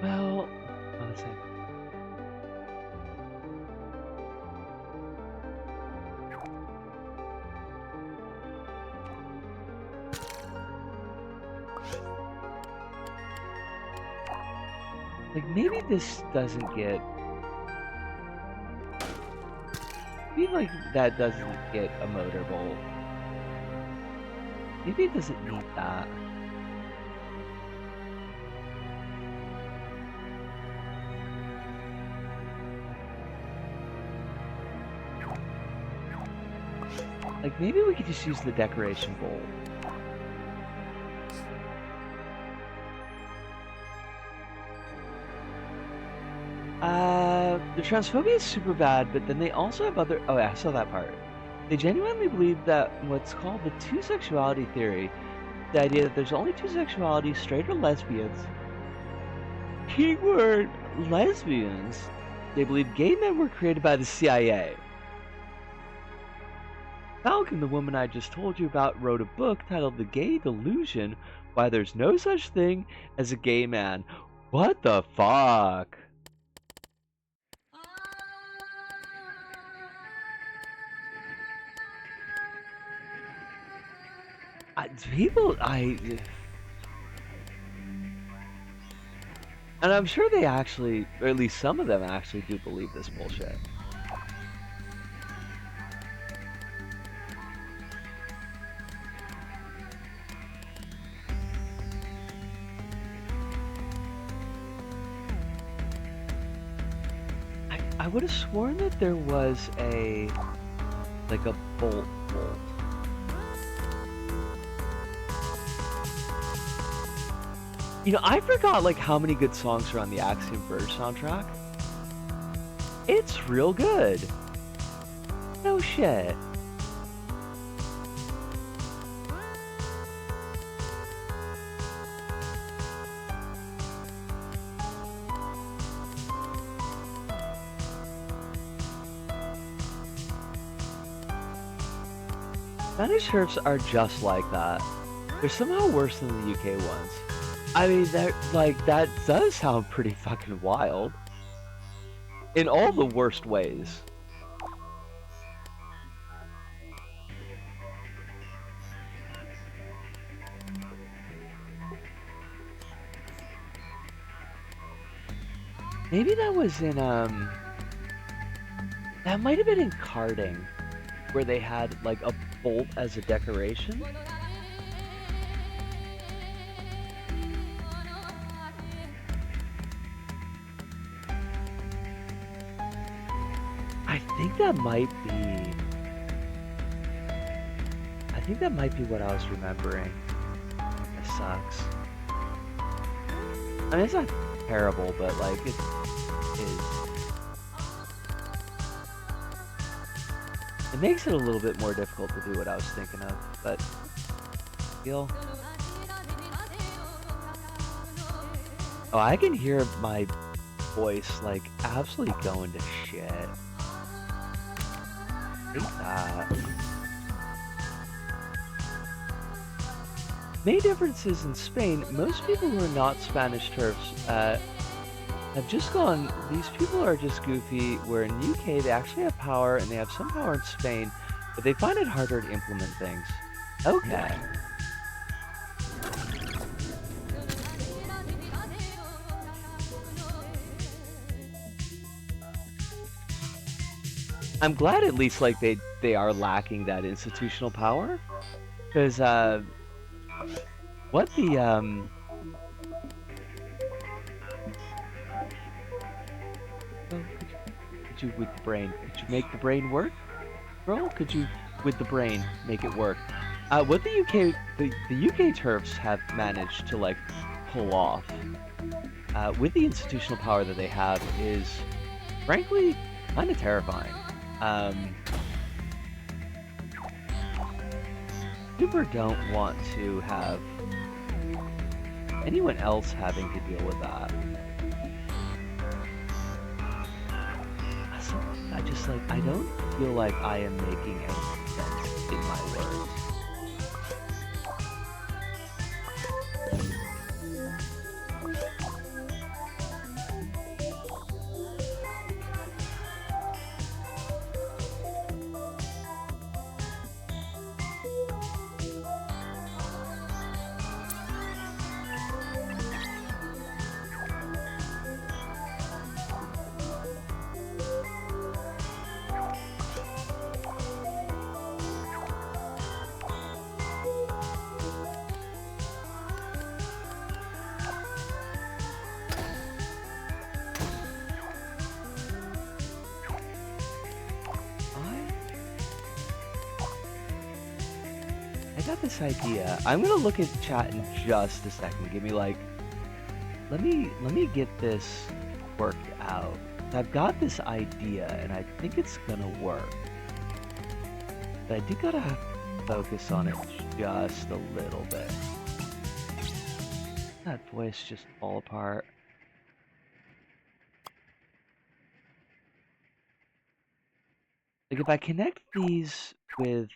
Well, let's see. Like maybe this doesn't get. Maybe like that doesn't get a motorbolt. Maybe it doesn't need that. Like maybe we could just use the decoration bolt. The transphobia is super bad, but then they also have other. Oh, yeah, I saw that part. They genuinely believe that what's called the two sexuality theory, the idea that there's only two sexualities, straight or lesbians. Keyword lesbians. They believe gay men were created by the CIA. Falcon, the woman I just told you about, wrote a book titled The Gay Delusion: Why There's No Such Thing as a Gay Man. What the fuck? And I'm sure they actually, or at least some of them actually do believe this bullshit. I would have sworn that there was like a bolt. You know, I forgot like how many good songs are on the Axiom Verge soundtrack. It's real good. No shit. Spanish sheriffs are just like that. They're somehow worse than the UK ones. I mean, that does sound pretty fucking wild. In all the worst ways. Maybe that was in, that might have been in karting, where they had, like, a bolt as a decoration. I think that might be what I was remembering. That sucks. I mean, it's not terrible, but, like, it is. It makes it a little bit more difficult to do what I was thinking of, but still. Oh, I can hear my voice, like, absolutely going to shit. Hate that. Main differences in Spain, most people who are not Spanish turfs have just gone, these people are just goofy, where in UK they actually have power, and they have some power in Spain, but they find it harder to implement things. Okay. I'm glad at least like they are lacking that institutional power, because what the Could you with the brain? Could you make the brain work? Girl, could you with the brain make it work? What the UK turfs have managed to like pull off with the institutional power that they have is frankly kind of terrifying. Super don't want to have anyone else having to deal with that. I just like, I don't feel like I am making any sense in my words. I got this idea. I'm gonna look at the chat in just a second. Give me like, let me get this worked out. I've got this idea, and I think it's gonna work. But I do gotta have to focus on it just a little bit. That voice just fall apart. Like if I connect these with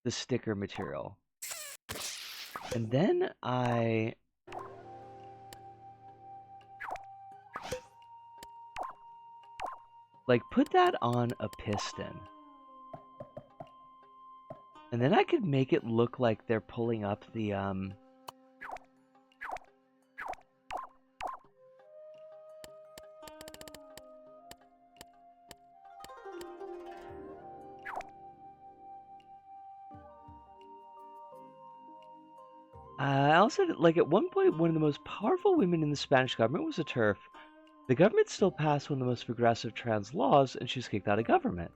the sticker material, and then I like put that on a piston, and then I could make it look like they're pulling up the I also, like, at one point, one of the most powerful women in the Spanish government was a TERF. The government still passed one of the most progressive trans laws, and she's kicked out of government.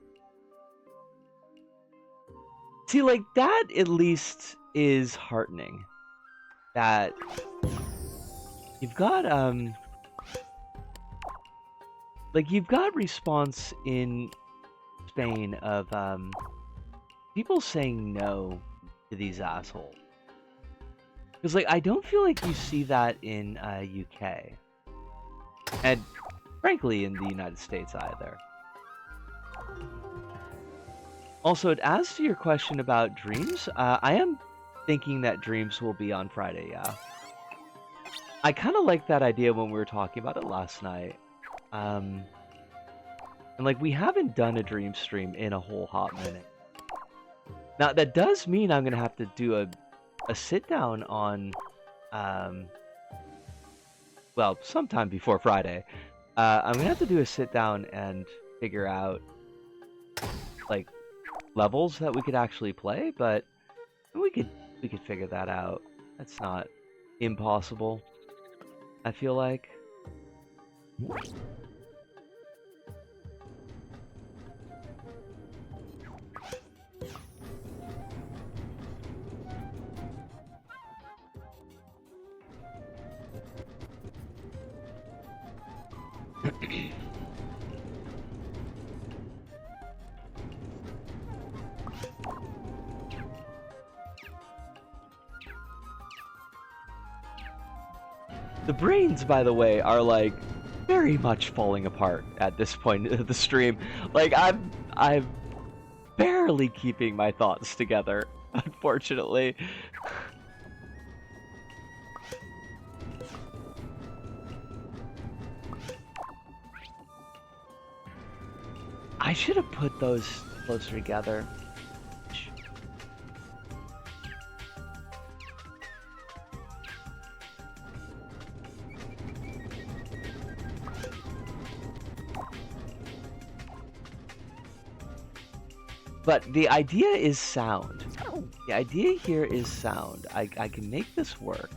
See, like, that at least is heartening. That you've got, like, you've got response in Spain of, people saying no to these assholes. Because, like, I don't feel like you see that in UK. And, frankly, in the United States either. Also, as to your question about Dreams, I am thinking that Dreams will be on Friday, yeah. I kind of like that idea when we were talking about it last night. And, like, we haven't done a Dream stream in a whole hot minute. Now, that does mean I'm going to have to do a sit down on well, sometime before Friday. I'm gonna have to do a sit down and figure out like levels that we could actually play, but we could figure that out. That's not impossible, I feel like. The brains, by the way, are like very much falling apart at this point of the stream. Like I'm barely keeping my thoughts together, unfortunately. I should have put those closer together. But the idea is sound. The idea here is sound. I can make this work.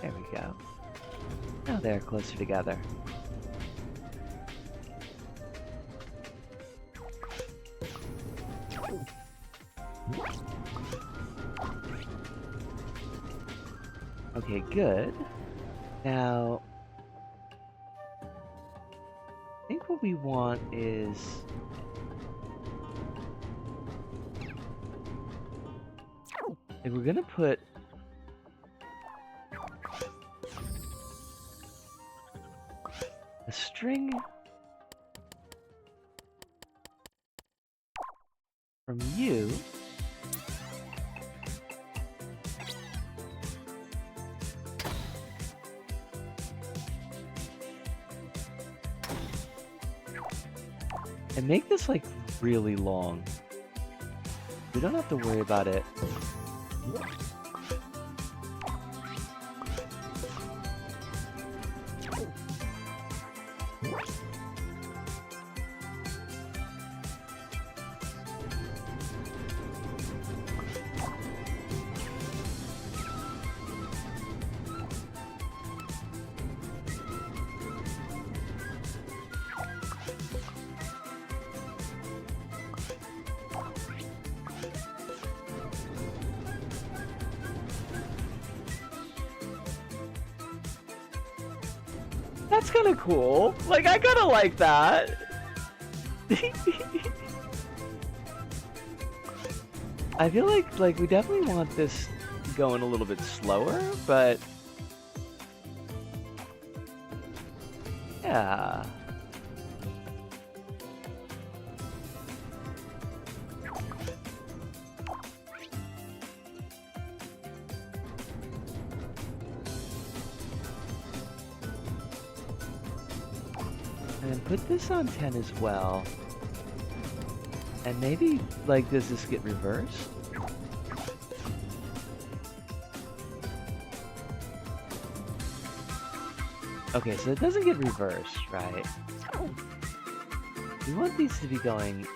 There we go. Now they're closer together. Okay, good. Now, I think what we want is... if we're gonna put... a string from you and make this like really long. We don't have to worry about it. That's kind of cool. Like, I kind of like that. I feel like we definitely want this going a little bit slower, but yeah. And put this on 10 as well. And maybe, like, does this get reversed? Okay, so it doesn't get reversed, right? We want these to be going...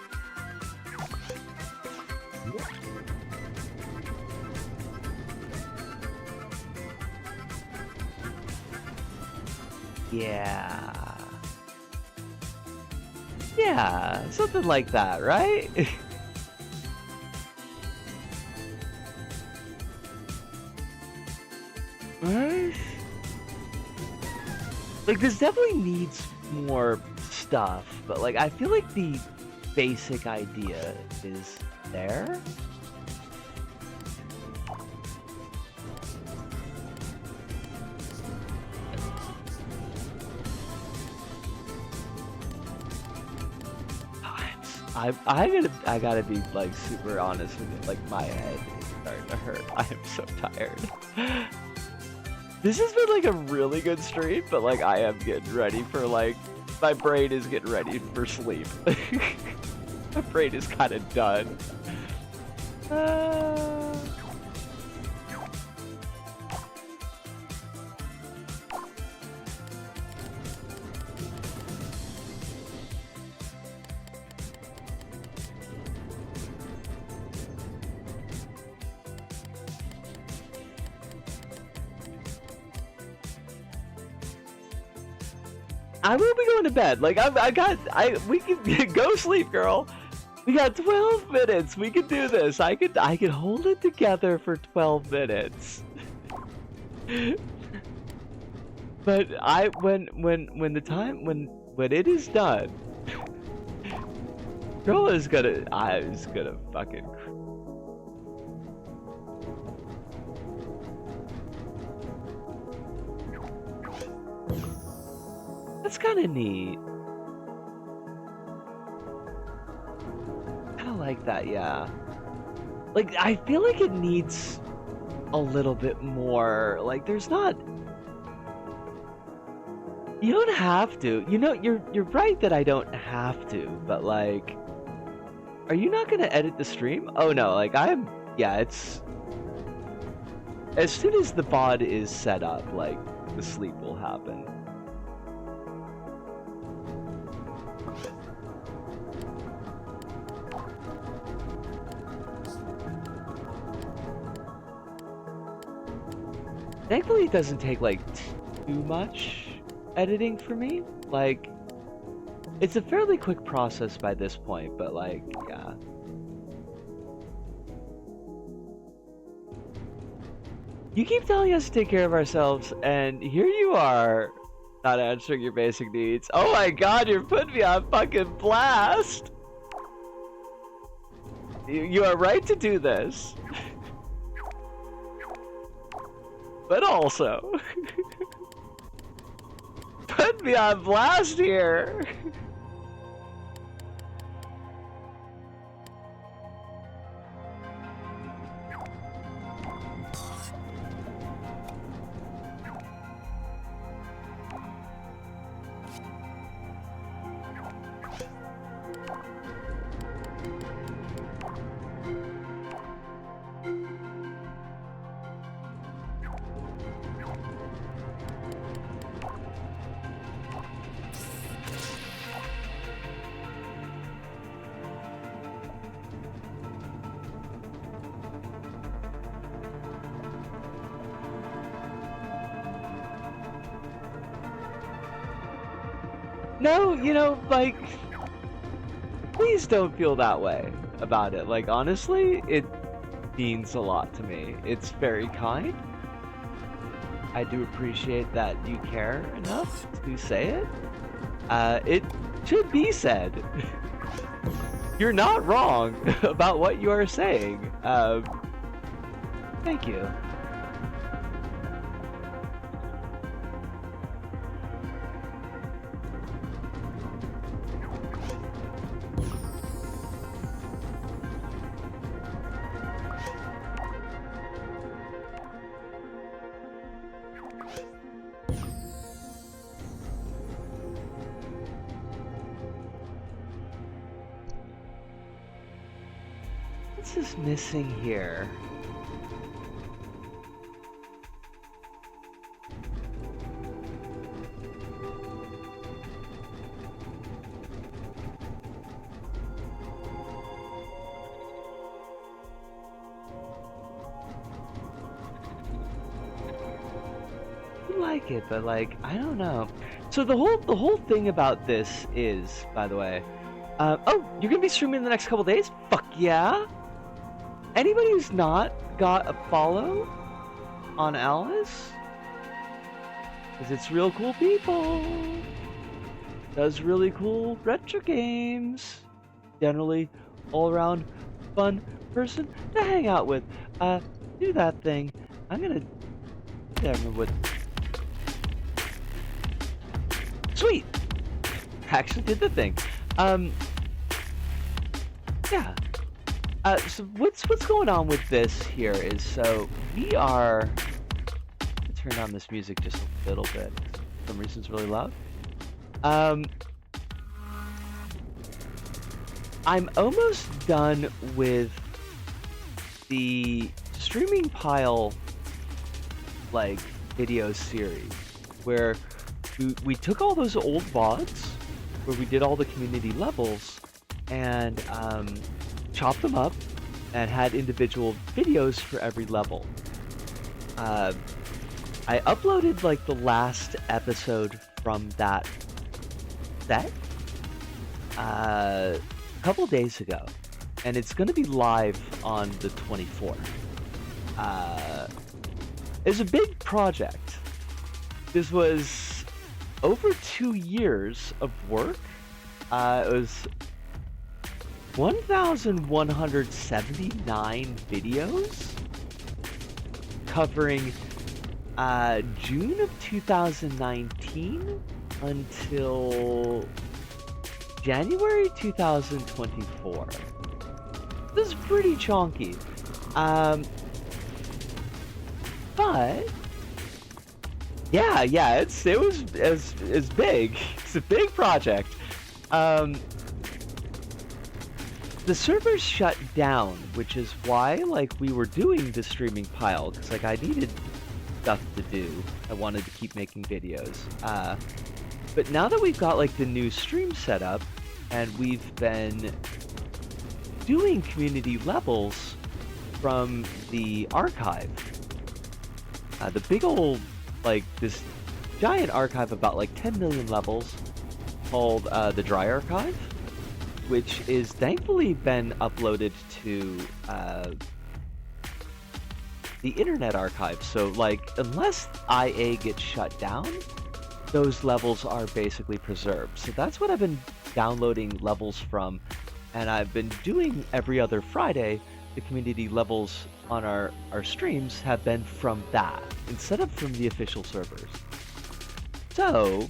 yeah. Yeah, something like that, right? Right? Like, this definitely needs more stuff, but like, I feel like the basic idea is there. I gotta be like super honest with you. Like, my head is starting to hurt. I am so tired. This has been like a really good stream, but like I am getting ready for like, my brain is getting ready for sleep. My brain is kind of done. I will be going to bed. Like, we can go sleep, girl. We got 12 minutes. We can do this. I could hold it together for 12 minutes. But when it is done, girl is gonna fucking. That's kind of neat. Kind of like that, yeah. Like, I feel like it needs a little bit more. Like, there's not. You don't have to. You know, you're right that I don't have to. But like, are you not gonna edit the stream? Oh no, like I'm. Yeah, it's. As soon as the VOD is set up, like the sleep will happen. Thankfully, it doesn't take like too much editing for me. Like, it's a fairly quick process by this point, but like, yeah. You keep telling us to take care of ourselves, and here you are, not answering your basic needs. Oh my god, you're putting me on fucking blast! You are right to do this. But also, put me on blast here! No, you know, like, please don't feel that way about it. Like, honestly, it means a lot to me. It's very kind. I do appreciate that you care enough to say it. It should be said. You're not wrong about what you are saying. Thank you. What's this missing here? I like it, but like, I don't know. So the whole thing about this is, by the way, oh, you're gonna be streaming in the next couple days? Fuck yeah! Anybody who's not got a follow on Alice, because it's real cool people, does really cool retro games, generally all around fun person to hang out with. Do that thing. I'm gonna remember what. Sweet. Actually did the thing. Yeah. So what's going on with this here is, so we are, turn down this music just a little bit. For some reason it's really loud. I'm almost done with the streaming pile like video series where we took all those old VODs where we did all the community levels and chopped them up and had individual videos for every level. I uploaded like the last episode from that set a couple days ago, and it's going to be live on the 24th. It's a big project. This was over 2 years of work. It was 1,179 videos covering June of 2019 until January 2024. This is pretty chonky. But yeah, it was big. It's a big project. The servers shut down, which is why like we were doing the streaming pile, because like I needed stuff to do. I wanted to keep making videos. But now that we've got like the new stream set up and we've been doing community levels from the archive, the big old, like, this giant archive about like 10 million levels called the Dry Archive, which is thankfully been uploaded to the Internet Archive. So, like, unless IA gets shut down, those levels are basically preserved. So that's what I've been downloading levels from, and I've been doing every other Friday. The community levels on our streams have been from that, instead of from the official servers. So,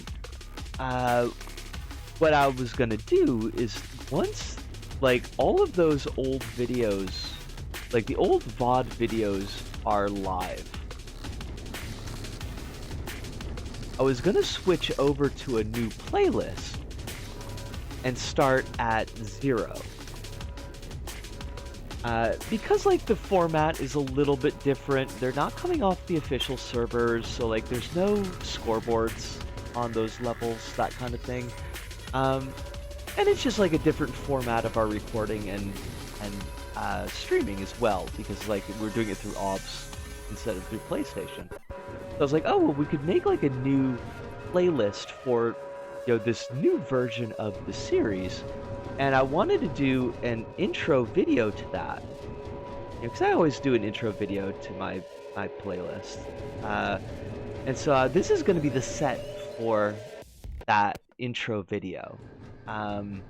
what I was gonna do is, once, like, all of those old videos, like the old VOD videos are live, I was gonna switch over to a new playlist and start at 0. Because, like, the format is a little bit different, they're not coming off the official servers, so, like, there's no scoreboards on those levels, that kind of thing. And it's just, like, a different format of our recording and streaming as well, because, like, we're doing it through OBS instead of through PlayStation. So I was like, oh, well, we could make, like, a new playlist for, you know, this new version of the series. And I wanted to do an intro video to that, because I always do an intro video to my playlist. And so this is going to be the set for that intro video. And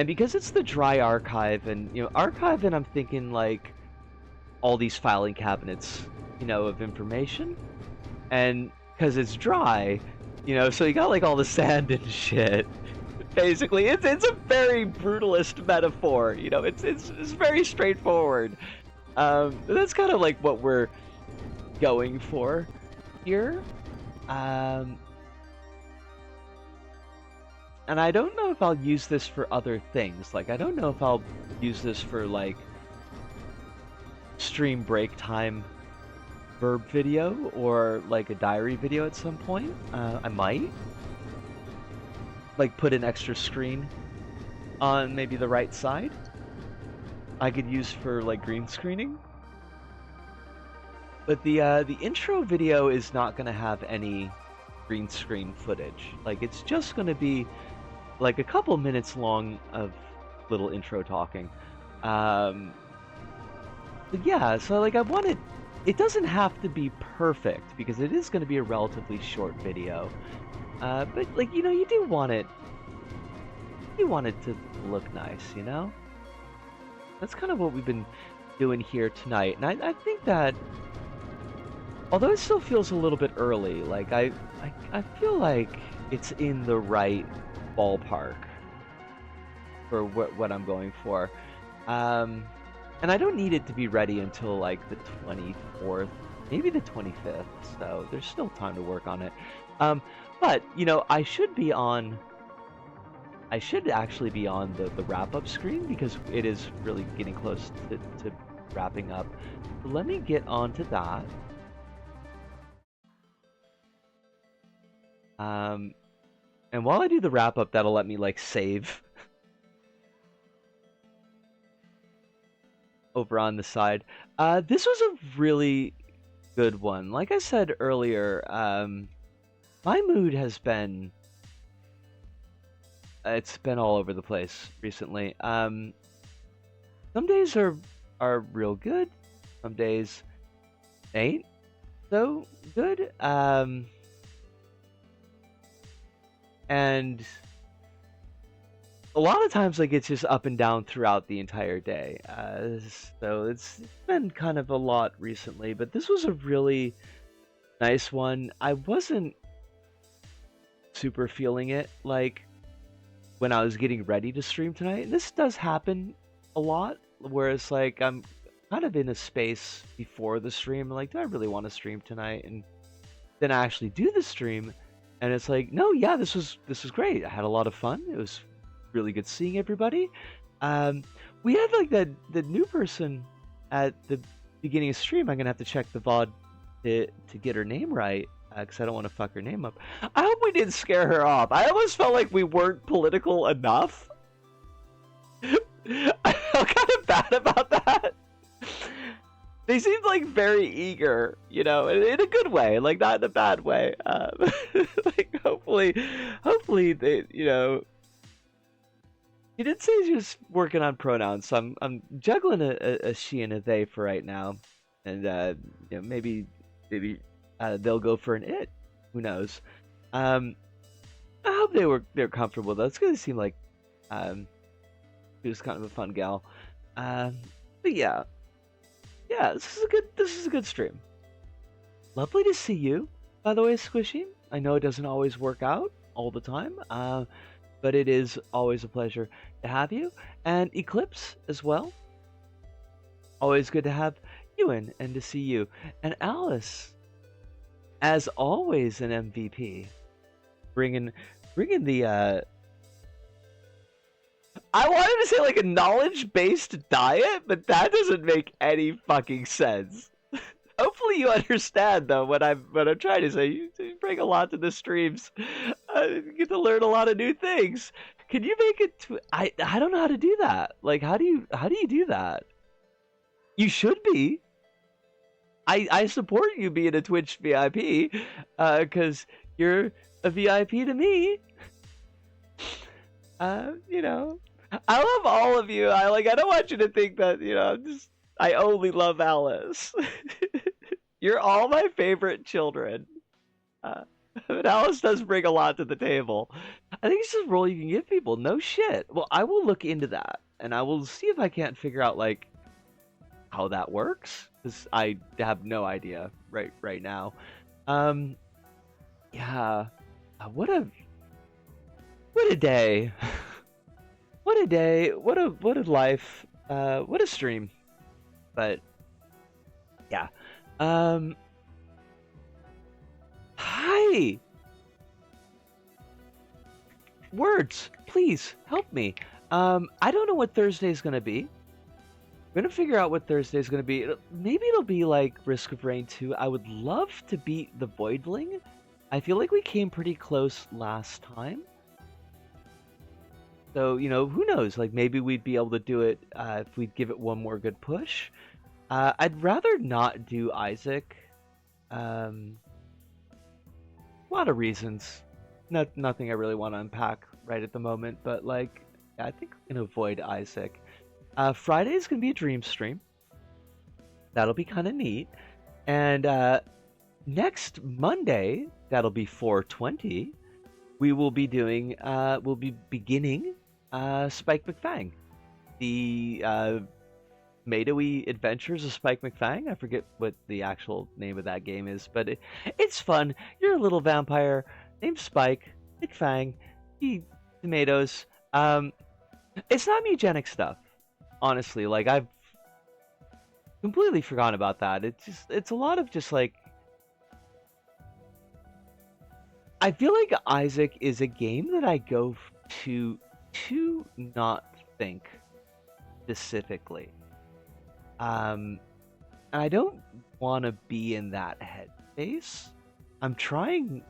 because it's the Dry Archive, and, you know, archive, and I'm thinking, like, all these filing cabinets, you know, of information. And because it's dry, you know, so you got, like, all the sand and shit. Basically, it's a very brutalist metaphor, you know. It's very straightforward. That's kind of like what we're going for here. And I don't know if I'll use this for other things. Like, I don't know if I'll use this for, like, stream break time verb video or, like, a diary video at some point. I might. Like, put an extra screen on maybe the right side I could use for, like, green screening. But the intro video is not going to have any green screen footage. Like, it's just going to be, like, a couple minutes long of little intro talking. But yeah, so, like, I wanted... It doesn't have to be perfect, because it is going to be a relatively short video. But, like, you know, you do want it... You want it to look nice, you know? That's kind of what we've been doing here tonight. And I think that... Although it still feels a little bit early, like, I feel like it's in the right ballpark for what I'm going for. And I don't need it to be ready until, like, the 24th, maybe the 25th, so there's still time to work on it. But, you know, I should actually be on the wrap-up screen, because it is really getting close to wrapping up. So let me get onto that. And while I do the wrap-up, that'll let me, like, save over on the side. This was a really good one. Like I said earlier, my mood has been... it's been all over the place recently. Some days are real good. Some days ain't so good. And a lot of times, like, it's just up and down throughout the entire day. So it's been kind of a lot recently, but this was a really nice one. I wasn't super feeling it, like, when I was getting ready to stream tonight. And this does happen a lot, whereas, like, I'm kind of in a space before the stream, like, do I really want to stream tonight? And then I actually do the stream, and it's like, no, yeah, this was great. I had a lot of fun. It was really good seeing everybody. We had, like, the new person at the beginning of stream. I'm gonna have to check the VOD to get her name right, because I don't want to fuck her name up. I hope we didn't scare her off. I almost felt like we weren't political enough. I felt kind of bad about that. they seemed like very eager, in a good way, like not in a bad way. Like hopefully they, She did say she was working on pronouns, so I'm juggling a she and a they for right now, and maybe they'll go for an it. Who knows? Um, I hope they're comfortable though. It's gonna seem like she was kind of a fun gal. Um, but yeah, this is a good stream. Lovely to see you, by the way, Squishy. I know it doesn't always work out all the time, but it is always a pleasure to have you. And Eclipse as well. Always good to have you in and to see you. And Alice, as always, an MVP, bringing the. I wanted to say like a knowledge-based diet, but that doesn't make any fucking sense. Hopefully you understand though what I'm trying to say. You bring a lot to the streams. You get to learn a lot of new things. Can you make it? I don't know how to do that. Like how do you do that? You should be. I support you being a Twitch VIP, because you're a VIP to me. You know, I love all of you. I don't want you to think that I only love Alice. You're all my favorite children. But Alice does bring a lot to the table. I think it's just a role you can give people. No shit. Well, I will look into that, and I will see if I can't figure out like how that works, because I have no idea right now. Yeah. What a day. What a day. What a life. What a stream. But yeah. Hi. Words, please help me. I don't know what Thursday's gonna be. We're gonna figure out what Thursday's gonna be. Maybe it'll be like Risk of Rain 2. I would love to beat the Voidling. I feel like we came pretty close last time. So, who knows? Like, maybe we'd be able to do it if we'd give it one more good push. I'd rather not do Isaac. A lot of reasons. Nothing I really want to unpack right at the moment, but like, I think I'm gonna avoid Isaac. Friday is gonna be a dream stream. That'll be kind of neat. And next Monday, that'll be 420. We will be doing. We'll be beginning Spike McFang, the Madoe Adventures of Spike McFang. I forget what the actual name of that game is, but it's fun. You're a little vampire named Spike McFang. Eat tomatoes. It's not mutagenic stuff, honestly. Like I've completely forgotten about that. It's a lot of just like. I feel like Isaac is a game that I go to not think specifically. And I don't want to be in that headspace. I'm trying,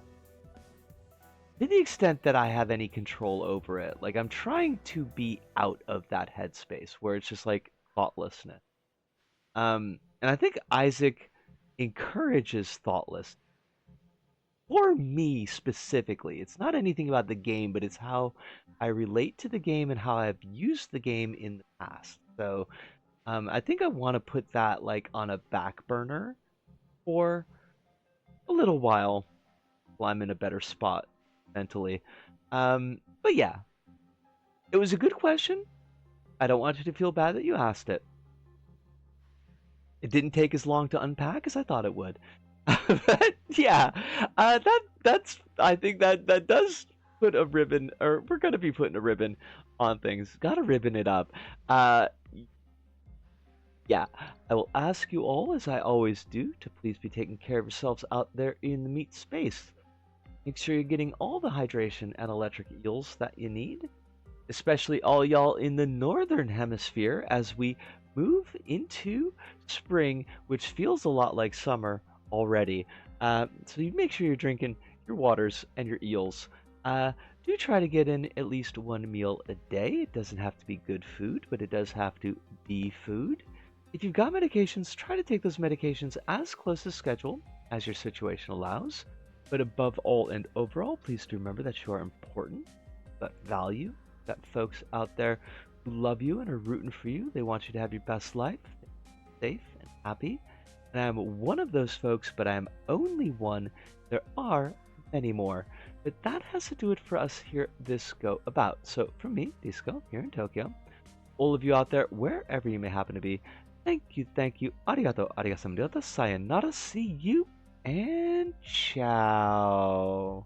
to the extent that I have any control over it, like I'm trying to be out of that headspace where it's just like thoughtlessness. And I think Isaac encourages thoughtlessness. For me specifically, it's not anything about the game, but it's how I relate to the game and how I've used the game in the past. So I think I want to put that like on a back burner for a little while I'm in a better spot mentally. But yeah, it was a good question. I don't want you to feel bad that you asked it. It didn't take as long to unpack as I thought it would. But yeah, that's I think that does put a ribbon, or we're gonna be putting a ribbon on things. Gotta ribbon it up. Yeah, I will ask you all, as I always do, to please be taking care of yourselves out there in the meat space. Make sure you're getting all the hydration and electric eels that you need, especially all y'all in the northern hemisphere as we move into spring, which feels a lot like summer already. So you make sure you're drinking your waters and your eels. Do try to get in at least one meal a day. It doesn't have to be good food, but it does have to be food. If you've got medications, try to take those medications as close to schedule as your situation allows. But above all and overall, please do remember that you are important, that value, that folks out there who love you and are rooting for you. They want you to have your best life, safe and happy. And I'm one of those folks, but I'm only one. There are many more. But that has to do it for us here this go about. So from me, Disco, here in Tokyo, all of you out there, wherever you may happen to be, thank you, arigato, arigasamryota, sayonara, see you, and ciao.